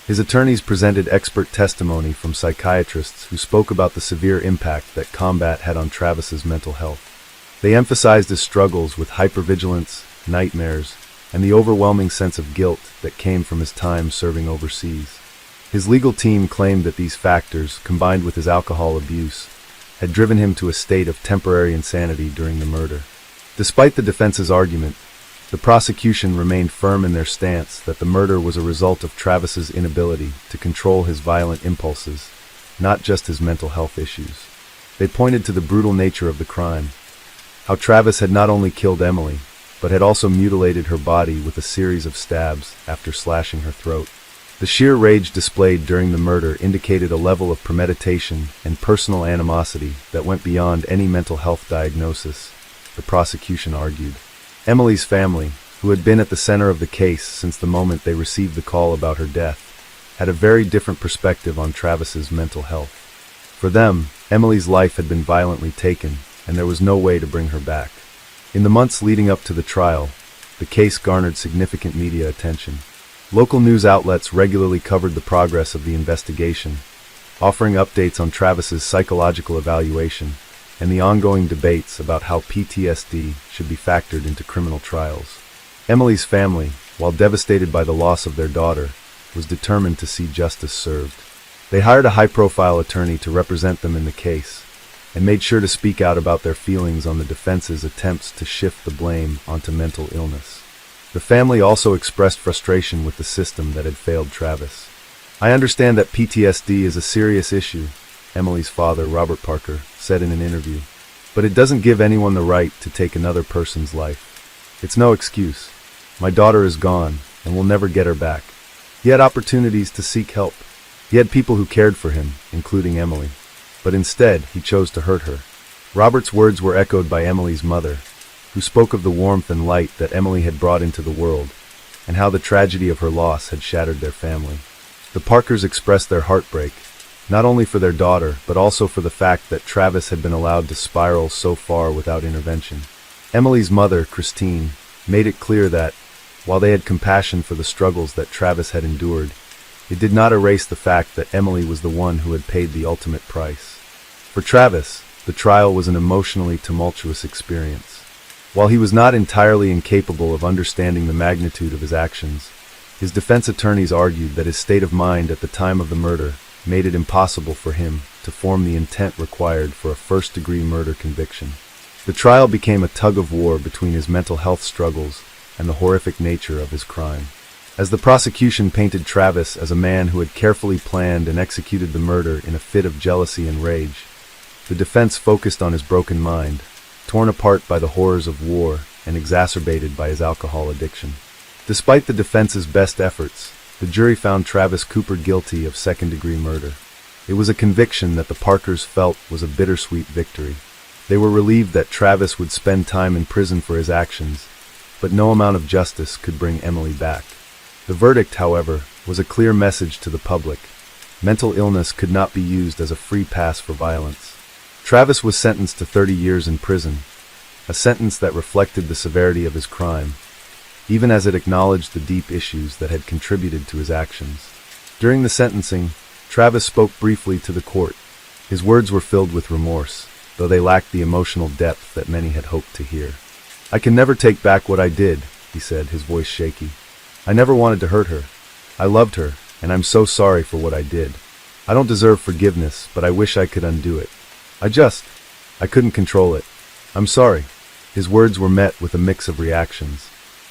His attorneys presented expert testimony from psychiatrists who spoke about the severe impact that combat had on Travis's mental health. They emphasized his struggles with hypervigilance, nightmares, and the overwhelming sense of guilt that came from his time serving overseas. His legal team claimed that these factors, combined with his alcohol abuse, had driven him to a state of temporary insanity during the murder. Despite the defense's argument, the prosecution remained firm in their stance that the murder was a result of Travis's inability to control his violent impulses, not just his mental health issues. They pointed to the brutal nature of the crime, how Travis had not only killed Emily, but had also mutilated her body with a series of stabs after slashing her throat. The sheer rage displayed during the murder indicated a level of premeditation and personal animosity that went beyond any mental health diagnosis, the prosecution argued. Emily's family, who had been at the center of the case since the moment they received the call about her death, had a very different perspective on Travis's mental health. For them, Emily's life had been violently taken, and there was no way to bring her back. In the months leading up to the trial, the case garnered significant media attention. Local news outlets regularly covered the progress of the investigation, offering updates on Travis's psychological evaluation and the ongoing debates about how PTSD should be factored into criminal trials. Emily's family, while devastated by the loss of their daughter, was determined to see justice served. They hired a high-profile attorney to represent them in the case, and made sure to speak out about their feelings on the defense's attempts to shift the blame onto mental illness. The family also expressed frustration with the system that had failed Travis. "I understand that PTSD is a serious issue," Emily's father, Robert Parker, said in an interview, "but it doesn't give anyone the right to take another person's life. It's no excuse. My daughter is gone, and we'll never get her back." He had opportunities to seek help. He had people who cared for him, including Emily. But instead, he chose to hurt her. Robert's words were echoed by Emily's mother, who spoke of the warmth and light that Emily had brought into the world, and how the tragedy of her loss had shattered their family. The Parkers expressed their heartbreak, not only for their daughter, but also for the fact that Travis had been allowed to spiral so far without intervention. Emily's mother, Christine, made it clear that, while they had compassion for the struggles that Travis had endured, it did not erase the fact that Emily was the one who had paid the ultimate price. For Travis, the trial was an emotionally tumultuous experience. While he was not entirely incapable of understanding the magnitude of his actions, his defense attorneys argued that his state of mind at the time of the murder made it impossible for him to form the intent required for a first-degree murder conviction. The trial became a tug-of-war between his mental health struggles and the horrific nature of his crime. As the prosecution painted Travis as a man who had carefully planned and executed the murder in a fit of jealousy and rage, the defense focused on his broken mind, torn apart by the horrors of war and exacerbated by his alcohol addiction. Despite the defense's best efforts, the jury found Travis Cooper guilty of second-degree murder. It was a conviction that the Parkers felt was a bittersweet victory. They were relieved that Travis would spend time in prison for his actions, but no amount of justice could bring Emily back. The verdict, however, was a clear message to the public. Mental illness could not be used as a free pass for violence. Travis was sentenced to 30 years in prison, a sentence that reflected the severity of his crime, even as it acknowledged the deep issues that had contributed to his actions. During the sentencing, Travis spoke briefly to the court. His words were filled with remorse, though they lacked the emotional depth that many had hoped to hear. "I can never take back what I did," he said, his voice shaky. "I never wanted to hurt her. I loved her, and I'm so sorry for what I did. I don't deserve forgiveness, but I wish I could undo it. I couldn't control it. I'm sorry." His words were met with a mix of reactions.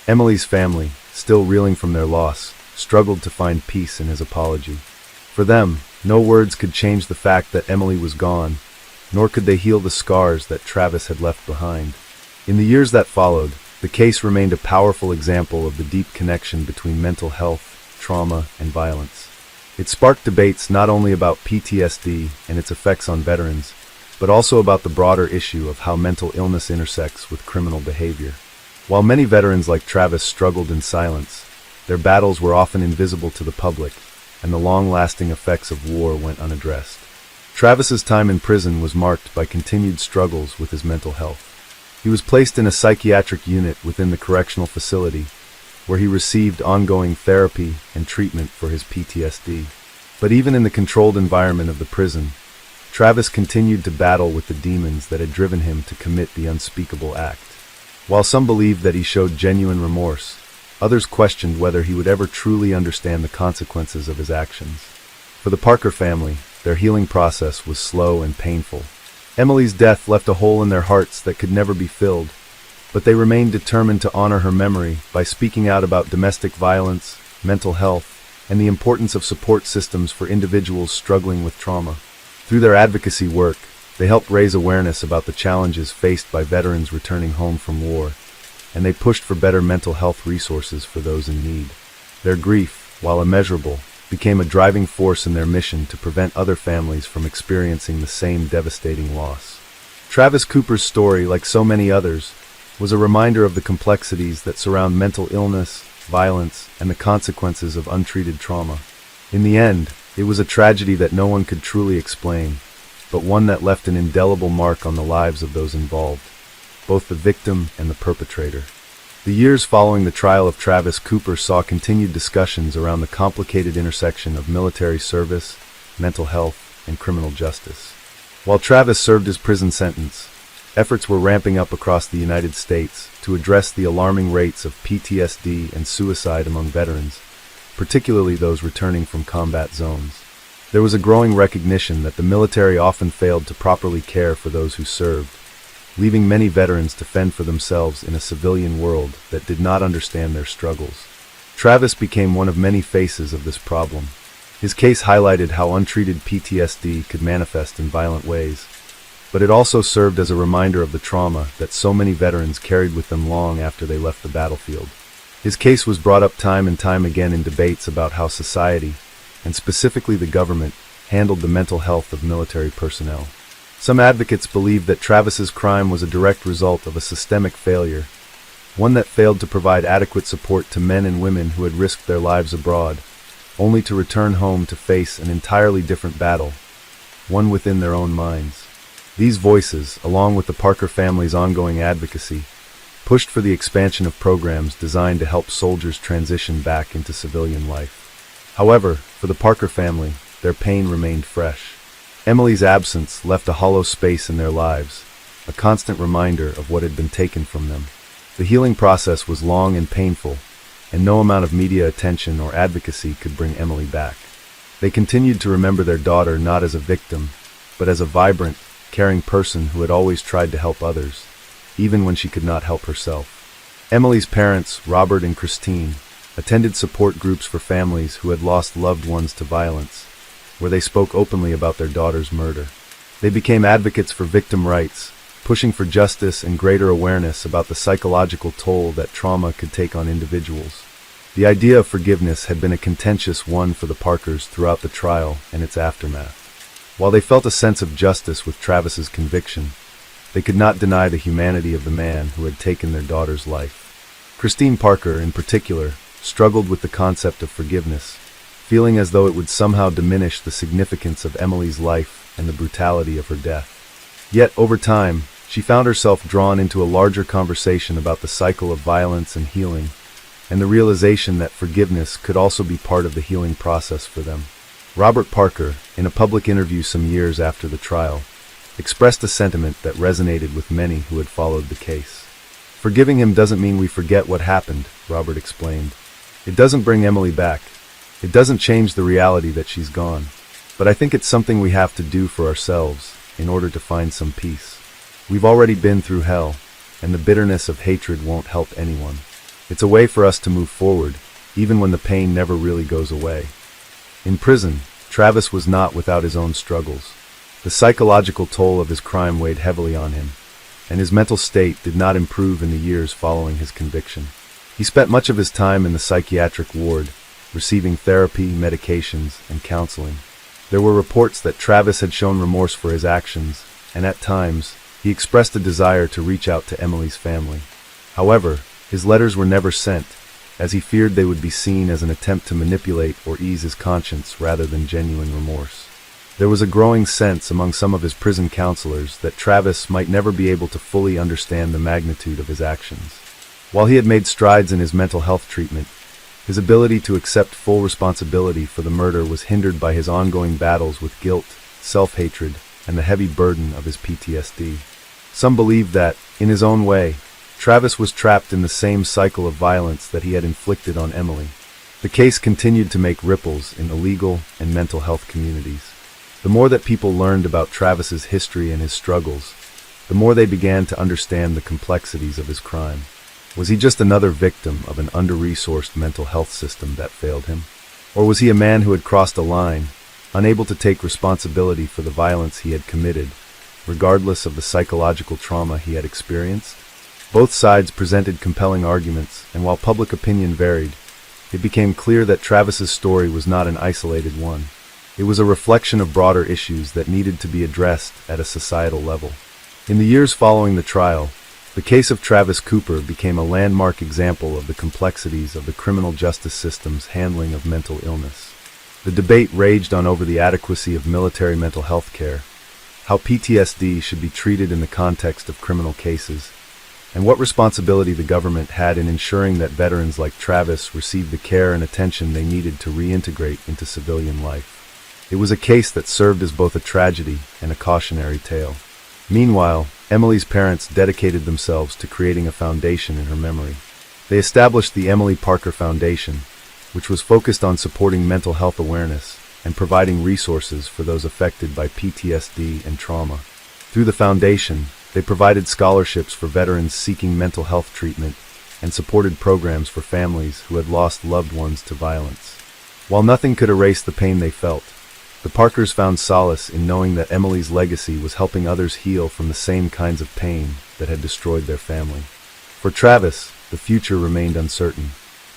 Emily's family, still reeling from their loss, struggled to find peace in his apology. For them, no words could change the fact that Emily was gone, nor could they heal the scars that Travis had left behind. In the years that followed, the case remained a powerful example of the deep connection between mental health, trauma, and violence. It sparked debates not only about PTSD and its effects on veterans, but also about the broader issue of how mental illness intersects with criminal behavior. While many veterans like Travis struggled in silence, their battles were often invisible to the public, and the long-lasting effects of war went unaddressed. Travis's time in prison was marked by continued struggles with his mental health. He was placed in a psychiatric unit within the correctional facility, where he received ongoing therapy and treatment for his PTSD. But even in the controlled environment of the prison, Travis continued to battle with the demons that had driven him to commit the unspeakable act. While some believed that he showed genuine remorse, others questioned whether he would ever truly understand the consequences of his actions. For the Parker family, their healing process was slow and painful. Emily's death left a hole in their hearts that could never be filled, but they remained determined to honor her memory by speaking out about domestic violence, mental health, and the importance of support systems for individuals struggling with trauma. Through their advocacy work, they helped raise awareness about the challenges faced by veterans returning home from war, and they pushed for better mental health resources for those in need. Their grief, while immeasurable, became a driving force in their mission to prevent other families from experiencing the same devastating loss. Travis Cooper's story, like so many others, was a reminder of the complexities that surround mental illness, violence, and the consequences of untreated trauma. In the end, it was a tragedy that no one could truly explain, but one that left an indelible mark on the lives of those involved, both the victim and the perpetrator. The years following the trial of Travis Cooper saw continued discussions around the complicated intersection of military service, mental health, and criminal justice. While Travis served his prison sentence, efforts were ramping up across the United States to address the alarming rates of PTSD and suicide among veterans, particularly those returning from combat zones. There was a growing recognition that the military often failed to properly care for those who served, leaving many veterans to fend for themselves in a civilian world that did not understand their struggles. Travis became one of many faces of this problem. His case highlighted how untreated PTSD could manifest in violent ways, but it also served as a reminder of the trauma that so many veterans carried with them long after they left the battlefield. His case was brought up time and time again in debates about how society, and specifically the government, handled the mental health of military personnel. Some advocates believed that Travis's crime was a direct result of a systemic failure, one that failed to provide adequate support to men and women who had risked their lives abroad, only to return home to face an entirely different battle, one within their own minds. These voices, along with the Parker family's ongoing advocacy, pushed for the expansion of programs designed to help soldiers transition back into civilian life. However, for the Parker family, their pain remained fresh. Emily's absence left a hollow space in their lives, a constant reminder of what had been taken from them. The healing process was long and painful, and no amount of media attention or advocacy could bring Emily back. They continued to remember their daughter not as a victim, but as a vibrant, caring person who had always tried to help others, even when she could not help herself. Emily's parents, Robert and Christine, attended support groups for families who had lost loved ones to violence, where they spoke openly about their daughter's murder. They became advocates for victim rights, pushing for justice and greater awareness about the psychological toll that trauma could take on individuals. The idea of forgiveness had been a contentious one for the Parkers throughout the trial and its aftermath. While they felt a sense of justice with Travis's conviction, they could not deny the humanity of the man who had taken their daughter's life. Christine Parker, in particular, struggled with the concept of forgiveness, feeling as though it would somehow diminish the significance of Emily's life and the brutality of her death. Yet, over time, she found herself drawn into a larger conversation about the cycle of violence and healing, and the realization that forgiveness could also be part of the healing process for them. Robert Parker, in a public interview some years after the trial, expressed a sentiment that resonated with many who had followed the case. "Forgiving him doesn't mean we forget what happened," Robert explained. "It doesn't bring Emily back. It doesn't change the reality that she's gone. But I think it's something we have to do for ourselves in order to find some peace. We've already been through hell, and the bitterness of hatred won't help anyone. It's a way for us to move forward, even when the pain never really goes away." In prison, Travis was not without his own struggles. The psychological toll of his crime weighed heavily on him, and his mental state did not improve in the years following his conviction. He spent much of his time in the psychiatric ward, receiving therapy, medications, and counseling. There were reports that Travis had shown remorse for his actions, and at times, he expressed a desire to reach out to Emily's family. However, his letters were never sent, as he feared they would be seen as an attempt to manipulate or ease his conscience rather than genuine remorse. There was a growing sense among some of his prison counselors that Travis might never be able to fully understand the magnitude of his actions. While he had made strides in his mental health treatment, his ability to accept full responsibility for the murder was hindered by his ongoing battles with guilt, self-hatred, and the heavy burden of his PTSD. Some believed that, in his own way, Travis was trapped in the same cycle of violence that he had inflicted on Emily. The case continued to make ripples in the legal and mental health communities. The more that people learned about Travis's history and his struggles, the more they began to understand the complexities of his crime. Was he just another victim of an under-resourced mental health system that failed him? Or was he a man who had crossed a line, unable to take responsibility for the violence he had committed, regardless of the psychological trauma he had experienced? Both sides presented compelling arguments, and while public opinion varied, it became clear that Travis's story was not an isolated one. It was a reflection of broader issues that needed to be addressed at a societal level. In the years following the trial, the case of Travis Cooper became a landmark example of the complexities of the criminal justice system's handling of mental illness. The debate raged on over the adequacy of military mental health care, how PTSD should be treated in the context of criminal cases, and what responsibility the government had in ensuring that veterans like Travis received the care and attention they needed to reintegrate into civilian life. It was a case that served as both a tragedy and a cautionary tale. Meanwhile, Emily's parents dedicated themselves to creating a foundation in her memory. They established the Emily Parker Foundation, which was focused on supporting mental health awareness and providing resources for those affected by PTSD and trauma. Through the foundation, they provided scholarships for veterans seeking mental health treatment and supported programs for families who had lost loved ones to violence. While nothing could erase the pain they felt, the Parkers found solace in knowing that Emily's legacy was helping others heal from the same kinds of pain that had destroyed their family. For Travis, the future remained uncertain.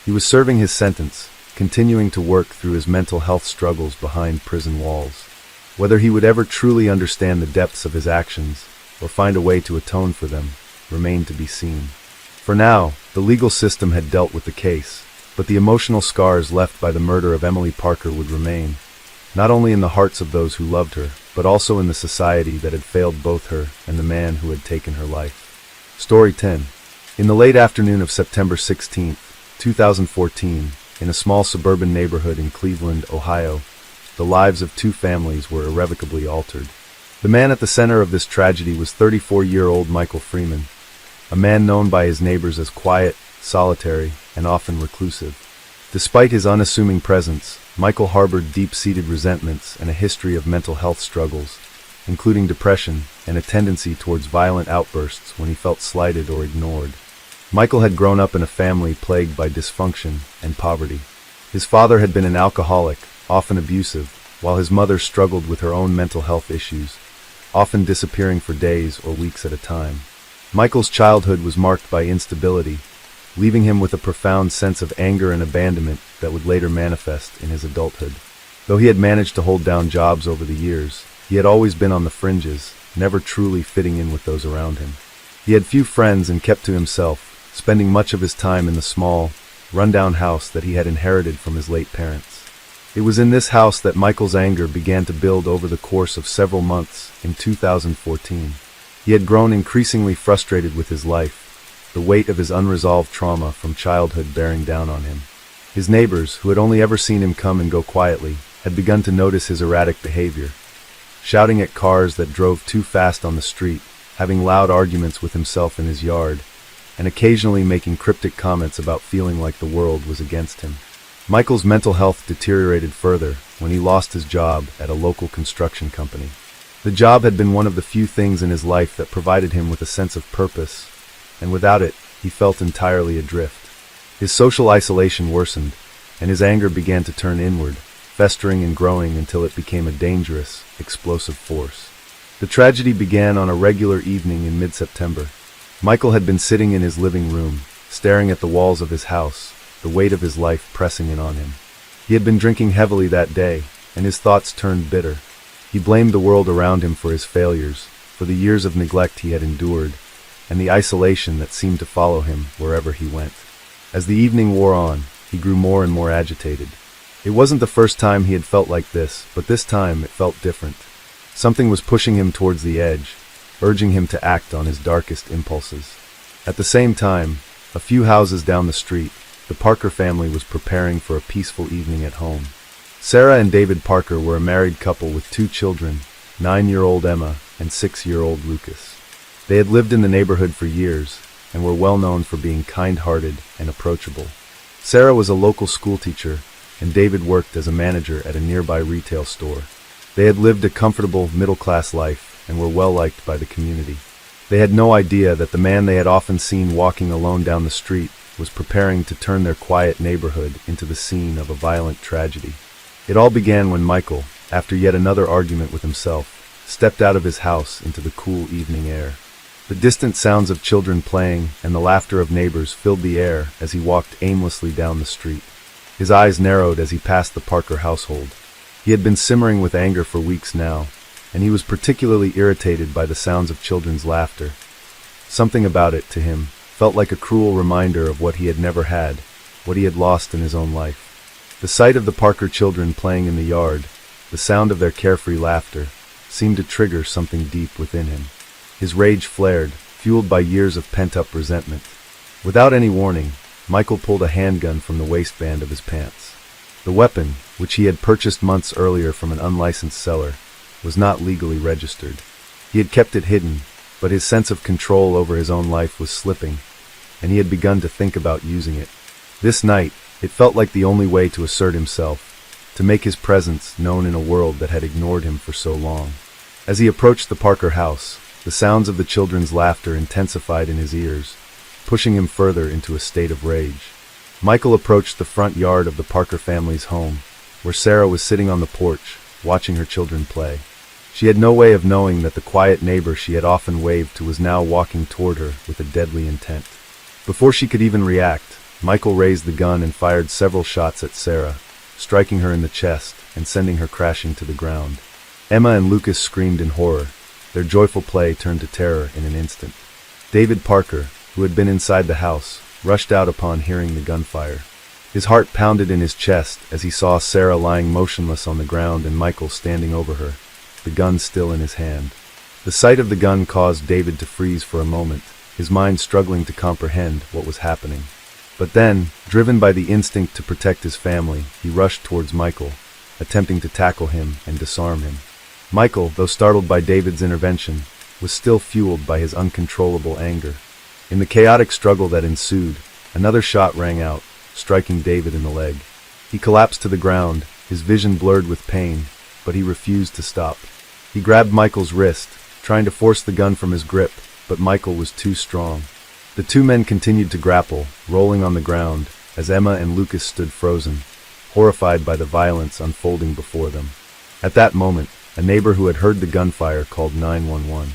He was serving his sentence, continuing to work through his mental health struggles behind prison walls. Whether he would ever truly understand the depths of his actions, or find a way to atone for them, remained to be seen. For now, the legal system had dealt with the case, but the emotional scars left by the murder of Emily Parker would remain, not only in the hearts of those who loved her, but also in the society that had failed both her and the man who had taken her life. Story 10. In the late afternoon of September 16, 2014, in a small suburban neighborhood in Cleveland, Ohio, the lives of two families were irrevocably altered. The man at the center of this tragedy was 34-year-old Michael Freeman, a man known by his neighbors as quiet, solitary, and often reclusive. Despite his unassuming presence, Michael harbored deep-seated resentments and a history of mental health struggles, including depression and a tendency towards violent outbursts when he felt slighted or ignored. Michael had grown up in a family plagued by dysfunction and poverty. His father had been an alcoholic, often abusive, while his mother struggled with her own mental health issues, often disappearing for days or weeks at a time. Michael's childhood was marked by instability, leaving him with a profound sense of anger and abandonment that would later manifest in his adulthood. Though he had managed to hold down jobs over the years, he had always been on the fringes, never truly fitting in with those around him. He had few friends and kept to himself, spending much of his time in the small, run-down house that he had inherited from his late parents. It was in this house that Michael's anger began to build over the course of several months in 2014. He had grown increasingly frustrated with his life, the weight of his unresolved trauma from childhood bearing down on him. His neighbors, who had only ever seen him come and go quietly, had begun to notice his erratic behavior, shouting at cars that drove too fast on the street, having loud arguments with himself in his yard, and occasionally making cryptic comments about feeling like the world was against him. Michael's mental health deteriorated further when he lost his job at a local construction company. The job had been one of the few things in his life that provided him with a sense of purpose, and without it, he felt entirely adrift. His social isolation worsened, and his anger began to turn inward, festering and growing until it became a dangerous, explosive force. The tragedy began on a regular evening in mid-September. Michael had been sitting in his living room, staring at the walls of his house, the weight of his life pressing in on him. He had been drinking heavily that day, and his thoughts turned bitter. He blamed the world around him for his failures, for the years of neglect he had endured, and the isolation that seemed to follow him wherever he went. As the evening wore on, he grew more and more agitated. It wasn't the first time he had felt like this, but this time it felt different. Something was pushing him towards the edge, urging him to act on his darkest impulses. At the same time, a few houses down the street, the Parker family was preparing for a peaceful evening at home. Sarah and David Parker were a married couple with two children, 9-year-old Emma and 6-year-old Lucas. They had lived in the neighborhood for years and were well known for being kind-hearted and approachable. Sarah was a local schoolteacher, and David worked as a manager at a nearby retail store. They had lived a comfortable, middle-class life and were well-liked by the community. They had no idea that the man they had often seen walking alone down the street was preparing to turn their quiet neighborhood into the scene of a violent tragedy. It all began when Michael, after yet another argument with himself, stepped out of his house into the cool evening air. The distant sounds of children playing and the laughter of neighbors filled the air as he walked aimlessly down the street. His eyes narrowed as he passed the Parker household. He had been simmering with anger for weeks now, and he was particularly irritated by the sounds of children's laughter. Something about it, to him, felt like a cruel reminder of what he had never had, what he had lost in his own life. The sight of the Parker children playing in the yard, the sound of their carefree laughter, seemed to trigger something deep within him. His rage flared, fueled by years of pent-up resentment. Without any warning, Michael pulled a handgun from the waistband of his pants. The weapon, which he had purchased months earlier from an unlicensed seller, was not legally registered. He had kept it hidden, but his sense of control over his own life was slipping, and he had begun to think about using it. This night, it felt like the only way to assert himself, to make his presence known in a world that had ignored him for so long. As he approached the Parker house, the sounds of the children's laughter intensified in his ears, pushing him further into a state of rage. Michael approached the front yard of the Parker family's home, where Sarah was sitting on the porch, watching her children play. She had no way of knowing that the quiet neighbor she had often waved to was now walking toward her with a deadly intent. Before she could even react, Michael raised the gun and fired several shots at Sarah, striking her in the chest and sending her crashing to the ground. Emma and Lucas screamed in horror. Their joyful play turned to terror in an instant. David Parker, who had been inside the house, rushed out upon hearing the gunfire. His heart pounded in his chest as he saw Sarah lying motionless on the ground and Michael standing over her, the gun still in his hand. The sight of the gun caused David to freeze for a moment, his mind struggling to comprehend what was happening. But then, driven by the instinct to protect his family, he rushed towards Michael, attempting to tackle him and disarm him. Michael, though startled by David's intervention, was still fueled by his uncontrollable anger. In the chaotic struggle that ensued, another shot rang out, striking David in the leg. He collapsed to the ground, his vision blurred with pain, but he refused to stop. He grabbed Michael's wrist, trying to force the gun from his grip, but Michael was too strong. The two men continued to grapple, rolling on the ground, as Emma and Lucas stood frozen, horrified by the violence unfolding before them. At that moment, a neighbor who had heard the gunfire called 911.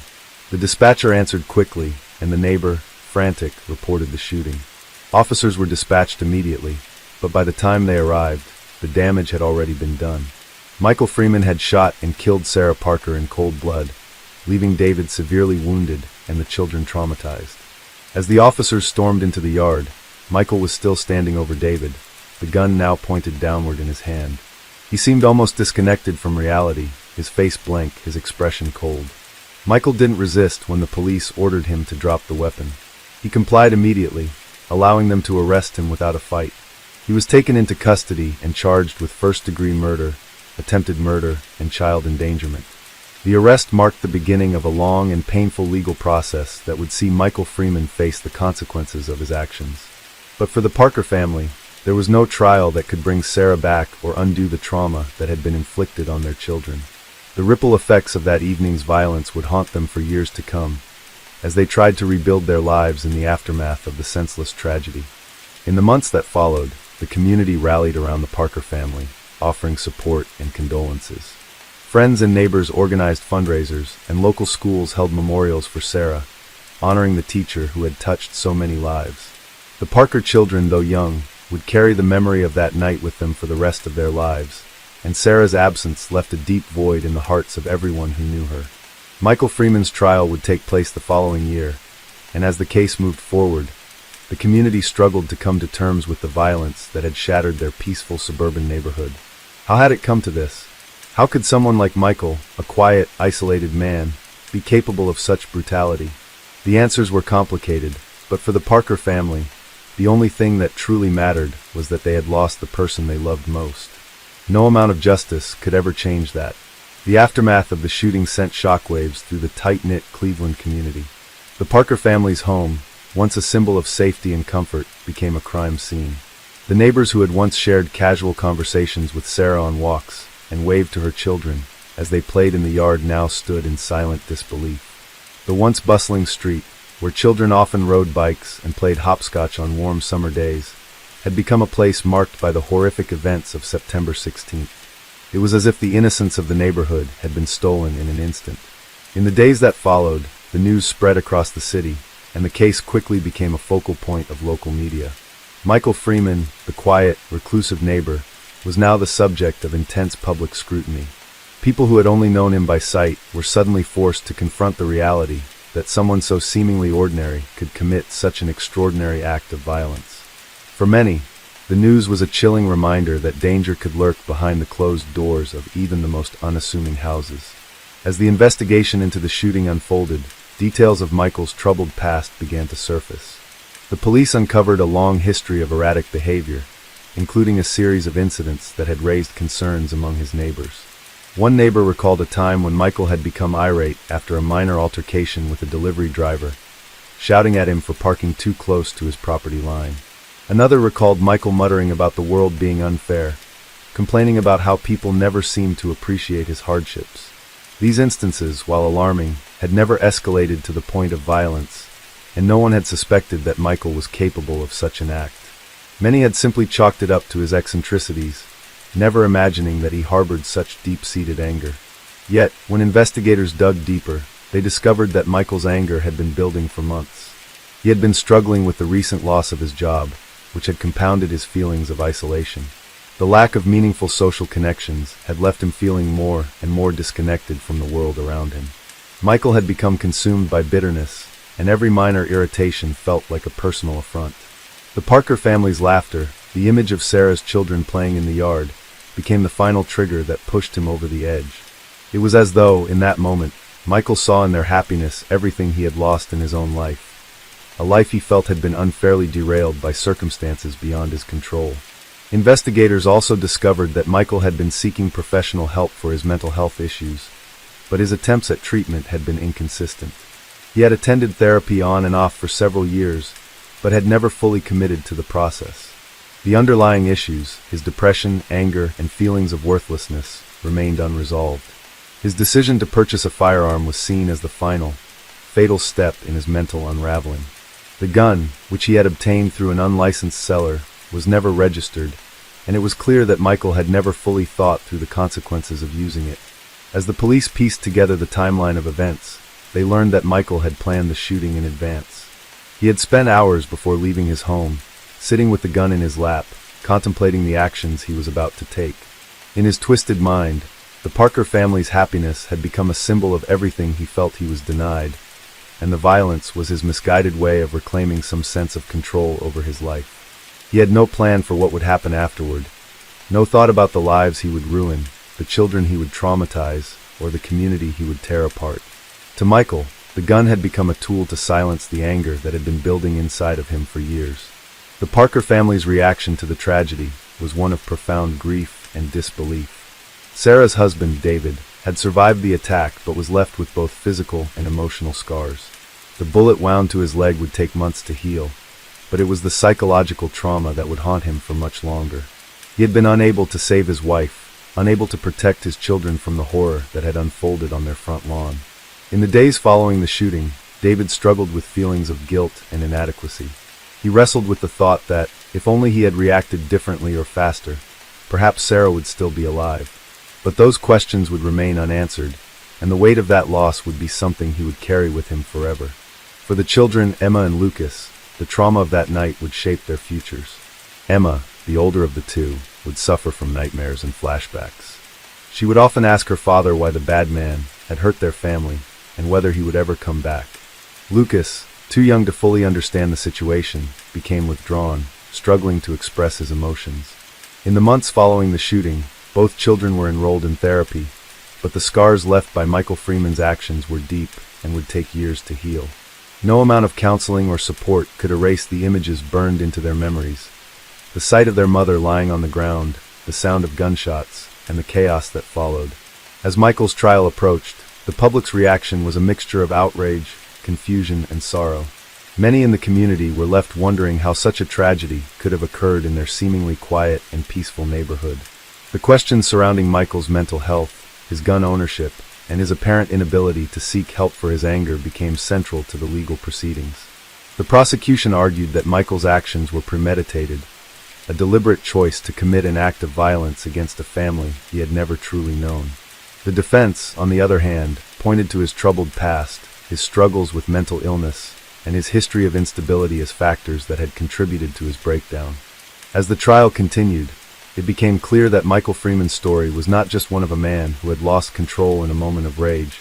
The dispatcher answered quickly, and the neighbor, frantic, reported the shooting. Officers were dispatched immediately, but by the time they arrived, the damage had already been done. Michael Freeman had shot and killed Sarah Parker in cold blood, leaving David severely wounded and the children traumatized. As the officers stormed into the yard, Michael was still standing over David, the gun now pointed downward in his hand. He seemed almost disconnected from reality, his face blank, his expression cold. Michael didn't resist when the police ordered him to drop the weapon. He complied immediately, allowing them to arrest him without a fight. He was taken into custody and charged with first-degree murder, attempted murder, and child endangerment. The arrest marked the beginning of a long and painful legal process that would see Michael Freeman face the consequences of his actions. But for the Parker family, there was no trial that could bring Sarah back or undo the trauma that had been inflicted on their children. The ripple effects of that evening's violence would haunt them for years to come, as they tried to rebuild their lives in the aftermath of the senseless tragedy. In the months that followed, the community rallied around the Parker family, offering support and condolences. Friends and neighbors organized fundraisers, and local schools held memorials for Sarah, honoring the teacher who had touched so many lives. The Parker children, though young, would carry the memory of that night with them for the rest of their lives, and Sarah's absence left a deep void in the hearts of everyone who knew her. Michael Freeman's trial would take place the following year, and as the case moved forward, the community struggled to come to terms with the violence that had shattered their peaceful suburban neighborhood. How had it come to this? How could someone like Michael, a quiet, isolated man, be capable of such brutality? The answers were complicated, but for the Parker family, the only thing that truly mattered was that they had lost the person they loved most. No amount of justice could ever change that. The aftermath of the shooting sent shockwaves through the tight-knit Cleveland community. The Parker family's home, once a symbol of safety and comfort, became a crime scene. The neighbors who had once shared casual conversations with Sarah on walks and waved to her children as they played in the yard now stood in silent disbelief. The once bustling street, where children often rode bikes and played hopscotch on warm summer days, had become a place marked by the horrific events of September 16th. It was as if the innocence of the neighborhood had been stolen in an instant. In the days that followed, the news spread across the city, and the case quickly became a focal point of local media. Michael Freeman, the quiet, reclusive neighbor, was now the subject of intense public scrutiny. People who had only known him by sight were suddenly forced to confront the reality that someone so seemingly ordinary could commit such an extraordinary act of violence. For many, the news was a chilling reminder that danger could lurk behind the closed doors of even the most unassuming houses. As the investigation into the shooting unfolded, details of Michael's troubled past began to surface. The police uncovered a long history of erratic behavior, including a series of incidents that had raised concerns among his neighbors. One neighbor recalled a time when Michael had become irate after a minor altercation with a delivery driver, shouting at him for parking too close to his property line. Another recalled Michael muttering about the world being unfair, complaining about how people never seemed to appreciate his hardships. These instances, while alarming, had never escalated to the point of violence, and no one had suspected that Michael was capable of such an act. Many had simply chalked it up to his eccentricities, never imagining that he harbored such deep-seated anger. Yet, when investigators dug deeper, they discovered that Michael's anger had been building for months. He had been struggling with the recent loss of his job, which had compounded his feelings of isolation. The lack of meaningful social connections had left him feeling more and more disconnected from the world around him. Michael had become consumed by bitterness, and every minor irritation felt like a personal affront. The Parker family's laughter, the image of Sarah's children playing in the yard, became the final trigger that pushed him over the edge. It was as though, in that moment, Michael saw in their happiness everything he had lost in his own life. a life he felt had been unfairly derailed by circumstances beyond his control. Investigators also discovered that Michael had been seeking professional help for his mental health issues, but his attempts at treatment had been inconsistent. He had attended therapy on and off for several years, but had never fully committed to the process. The underlying issues, his depression, anger, and feelings of worthlessness, remained unresolved. His decision to purchase a firearm was seen as the final, fatal step in his mental unraveling. The gun, which he had obtained through an unlicensed seller, was never registered, and it was clear that Michael had never fully thought through the consequences of using it. As the police pieced together the timeline of events, they learned that Michael had planned the shooting in advance. He had spent hours before leaving his home, sitting with the gun in his lap, contemplating the actions he was about to take. In his twisted mind, the Parker family's happiness had become a symbol of everything he felt he was denied, and the violence was his misguided way of reclaiming some sense of control over his life. He had no plan for what would happen afterward, no thought about the lives he would ruin, the children he would traumatize, or the community he would tear apart. To Michael, the gun had become a tool to silence the anger that had been building inside of him for years. The Parker family's reaction to the tragedy was one of profound grief and disbelief. Sarah's husband, David, had survived the attack but was left with both physical and emotional scars. The bullet wound to his leg would take months to heal, but it was the psychological trauma that would haunt him for much longer. He had been unable to save his wife, unable to protect his children from the horror that had unfolded on their front lawn. In the days following the shooting, David struggled with feelings of guilt and inadequacy. He wrestled with the thought that, if only he had reacted differently or faster, perhaps Sarah would still be alive. But those questions would remain unanswered, and the weight of that loss would be something he would carry with him forever. For the children, Emma and Lucas, the trauma of that night would shape their futures. Emma, the older of the two, would suffer from nightmares and flashbacks. She would often ask her father why the bad man had hurt their family and whether he would ever come back. Lucas, too young to fully understand the situation, became withdrawn, struggling to express his emotions. In the months following the shooting, both children were enrolled in therapy, but the scars left by Michael Freeman's actions were deep and would take years to heal. No amount of counseling or support could erase the images burned into their memories. The sight of their mother lying on the ground, the sound of gunshots, and the chaos that followed. As Michael's trial approached, the public's reaction was a mixture of outrage, confusion, and sorrow. Many in the community were left wondering how such a tragedy could have occurred in their seemingly quiet and peaceful neighborhood. The questions surrounding Michael's mental health, his gun ownership, and his apparent inability to seek help for his anger became central to the legal proceedings. The prosecution argued that Michael's actions were premeditated, a deliberate choice to commit an act of violence against a family he had never truly known. The defense, on the other hand, pointed to his troubled past, his struggles with mental illness, and his history of instability as factors that had contributed to his breakdown. As the trial continued, it became clear that Michael Freeman's story was not just one of a man who had lost control in a moment of rage,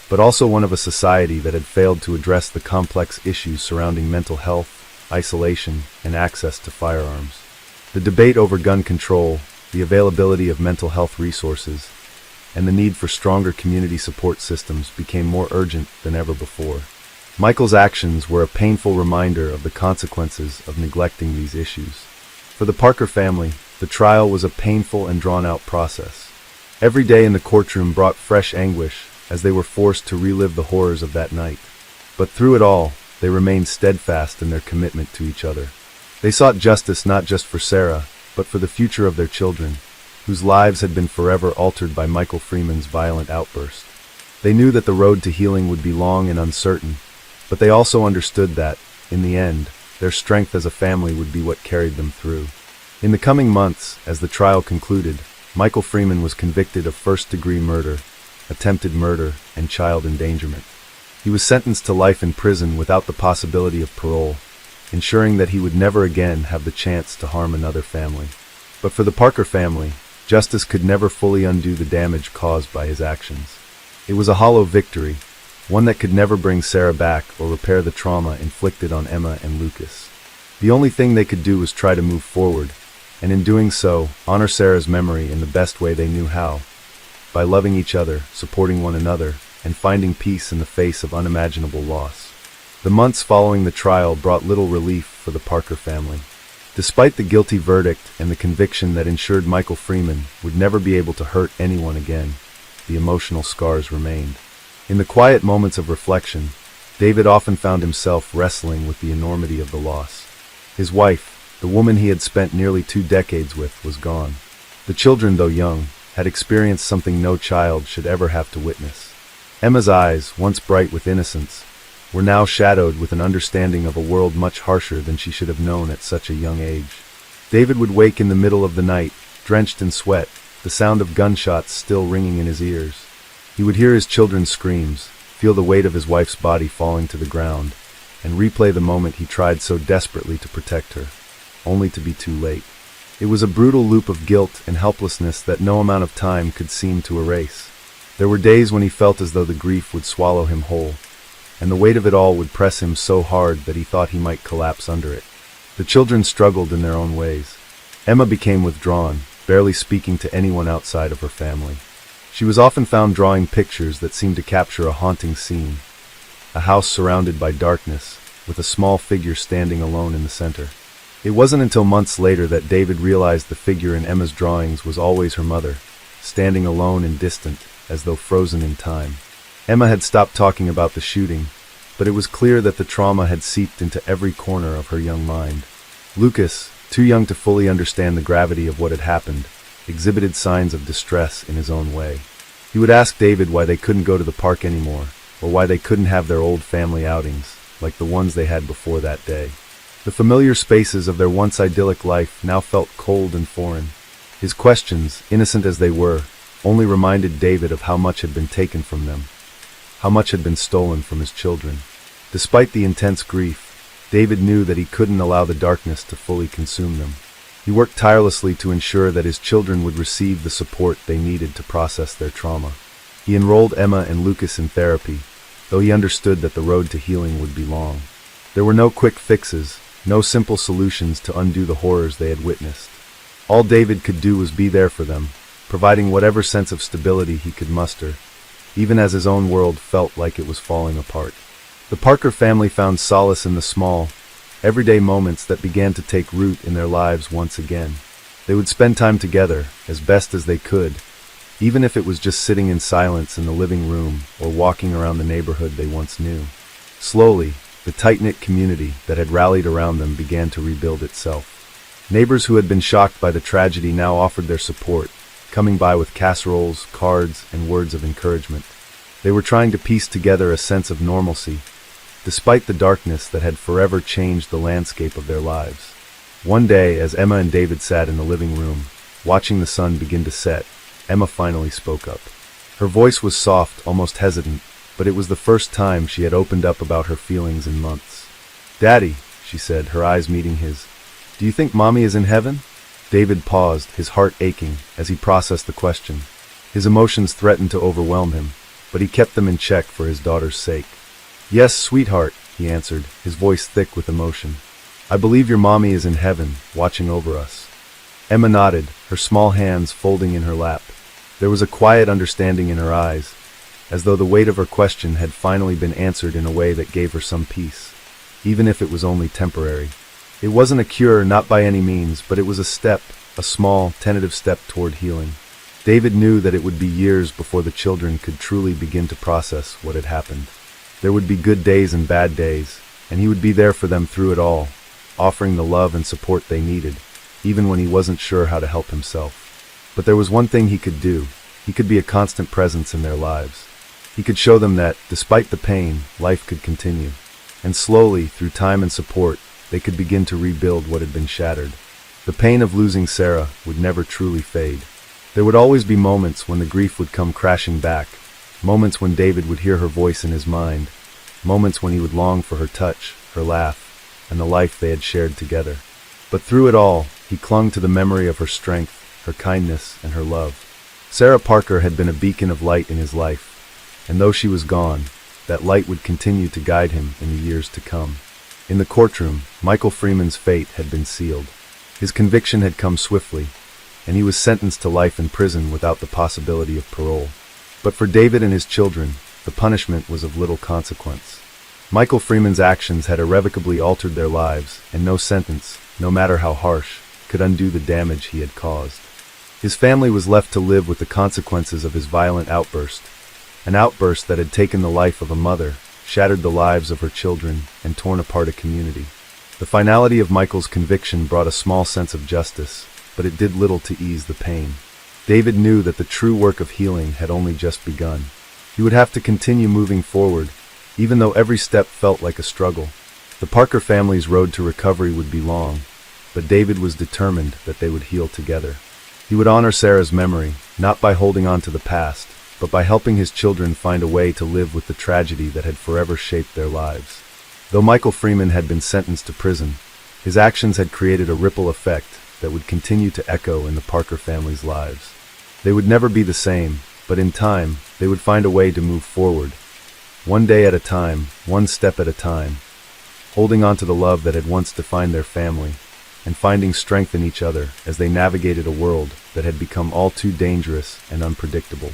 but also one of a society that had failed to address the complex issues surrounding mental health, isolation, and access to firearms. The debate over gun control, the availability of mental health resources, and the need for stronger community support systems became more urgent than ever before. Michael's actions were a painful reminder of the consequences of neglecting these issues. For the Parker family, the trial was a painful and drawn-out process. Every day in the courtroom brought fresh anguish as they were forced to relive the horrors of that night. But through it all, they remained steadfast in their commitment to each other. They sought justice not just for Sarah, but for the future of their children, whose lives had been forever altered by Michael Freeman's violent outburst. They knew that the road to healing would be long and uncertain, but they also understood that, in the end, their strength as a family would be what carried them through. In the coming months, as the trial concluded, Michael Freeman was convicted of first-degree murder, attempted murder, and child endangerment. He was sentenced to life in prison without the possibility of parole, ensuring that he would never again have the chance to harm another family. But for the Parker family, justice could never fully undo the damage caused by his actions. It was a hollow victory, one that could never bring Sarah back or repair the trauma inflicted on Emma and Lucas. The only thing they could do was try to move forward, and in doing so, honor Sarah's memory in the best way they knew how, by loving each other, supporting one another, and finding peace in the face of unimaginable loss. The months following the trial brought little relief for the Parker family. Despite the guilty verdict and the conviction that ensured Michael Freeman would never be able to hurt anyone again, the emotional scars remained. In the quiet moments of reflection, David often found himself wrestling with the enormity of the loss. His wife, the woman he had spent nearly 2 decades with, was gone. The children, though young, had experienced something no child should ever have to witness. Emma's eyes, once bright with innocence, were now shadowed with an understanding of a world much harsher than she should have known at such a young age. David would wake in the middle of the night, drenched in sweat, the sound of gunshots still ringing in his ears. He would hear his children's screams, feel the weight of his wife's body falling to the ground, and replay the moment he tried so desperately to protect her, only to be too late. It was a brutal loop of guilt and helplessness that no amount of time could seem to erase. There were days when he felt as though the grief would swallow him whole, and the weight of it all would press him so hard that he thought he might collapse under it. The children struggled in their own ways. Emma became withdrawn, barely speaking to anyone outside of her family. She was often found drawing pictures that seemed to capture a haunting scene, a house surrounded by darkness, with a small figure standing alone in the center. It wasn't until months later that David realized the figure in Emma's drawings was always her mother, standing alone and distant, as though frozen in time. Emma had stopped talking about the shooting, but it was clear that the trauma had seeped into every corner of her young mind. Lucas, too young to fully understand the gravity of what had happened, exhibited signs of distress in his own way. He would ask David why they couldn't go to the park anymore, or why they couldn't have their old family outings, like the ones they had before that day. The familiar spaces of their once idyllic life now felt cold and foreign. His questions, innocent as they were, only reminded David of how much had been taken from them, how much had been stolen from his children. Despite the intense grief, David knew that he couldn't allow the darkness to fully consume them. He worked tirelessly to ensure that his children would receive the support they needed to process their trauma. He enrolled Emma and Lucas in therapy, though he understood that the road to healing would be long. There were no quick fixes, no simple solutions to undo the horrors they had witnessed. All David could do was be there for them, providing whatever sense of stability he could muster, even as his own world felt like it was falling apart. The Parker family found solace in the small, everyday moments that began to take root in their lives once again. They would spend time together, as best as they could, even if it was just sitting in silence in the living room or walking around the neighborhood they once knew. Slowly, the tight-knit community that had rallied around them began to rebuild itself. Neighbors who had been shocked by the tragedy now offered their support, coming by with casseroles, cards, and words of encouragement. They were trying to piece together a sense of normalcy, despite the darkness that had forever changed the landscape of their lives. One day, as Emma and David sat in the living room, watching the sun begin to set, Emma finally spoke up. Her voice was soft, almost hesitant, but it was the first time she had opened up about her feelings in months. "Daddy," she said, her eyes meeting his, "do you think Mommy is in heaven?" David paused, his heart aching, as he processed the question. His emotions threatened to overwhelm him, but he kept them in check for his daughter's sake. "Yes, sweetheart," he answered, his voice thick with emotion. "I believe your Mommy is in heaven, watching over us." Emma nodded, her small hands folding in her lap. There was a quiet understanding in her eyes, as though the weight of her question had finally been answered in a way that gave her some peace, even if it was only temporary. It wasn't a cure, not by any means, but it was a step, a small, tentative step toward healing. David knew that it would be years before the children could truly begin to process what had happened. There would be good days and bad days, and he would be there for them through it all, offering the love and support they needed, even when he wasn't sure how to help himself. But there was one thing he could do. He could be a constant presence in their lives. He could show them that, despite the pain, life could continue. And slowly, through time and support, they could begin to rebuild what had been shattered. The pain of losing Sarah would never truly fade. There would always be moments when the grief would come crashing back, moments when David would hear her voice in his mind, moments when he would long for her touch, her laugh, and the life they had shared together. But through it all, he clung to the memory of her strength, her kindness, and her love. Sarah Parker had been a beacon of light in his life, and though she was gone, that light would continue to guide him in the years to come. In the courtroom, Michael Freeman's fate had been sealed. His conviction had come swiftly, and he was sentenced to life in prison without the possibility of parole. But for David and his children, the punishment was of little consequence. Michael Freeman's actions had irrevocably altered their lives, and no sentence, no matter how harsh, could undo the damage he had caused. His family was left to live with the consequences of his violent outburst, an outburst that had taken the life of a mother, shattered the lives of her children, and torn apart a community. The finality of Michael's conviction brought a small sense of justice, but it did little to ease the pain. David knew that the true work of healing had only just begun. He would have to continue moving forward, even though every step felt like a struggle. The Parker family's road to recovery would be long, but David was determined that they would heal together. He would honor Sarah's memory, not by holding on to the past, but by helping his children find a way to live with the tragedy that had forever shaped their lives. Though Michael Freeman had been sentenced to prison, his actions had created a ripple effect that would continue to echo in the Parker family's lives. They would never be the same, but in time, they would find a way to move forward, one day at a time, one step at a time, holding on to the love that had once defined their family, and finding strength in each other as they navigated a world that had become all too dangerous and unpredictable.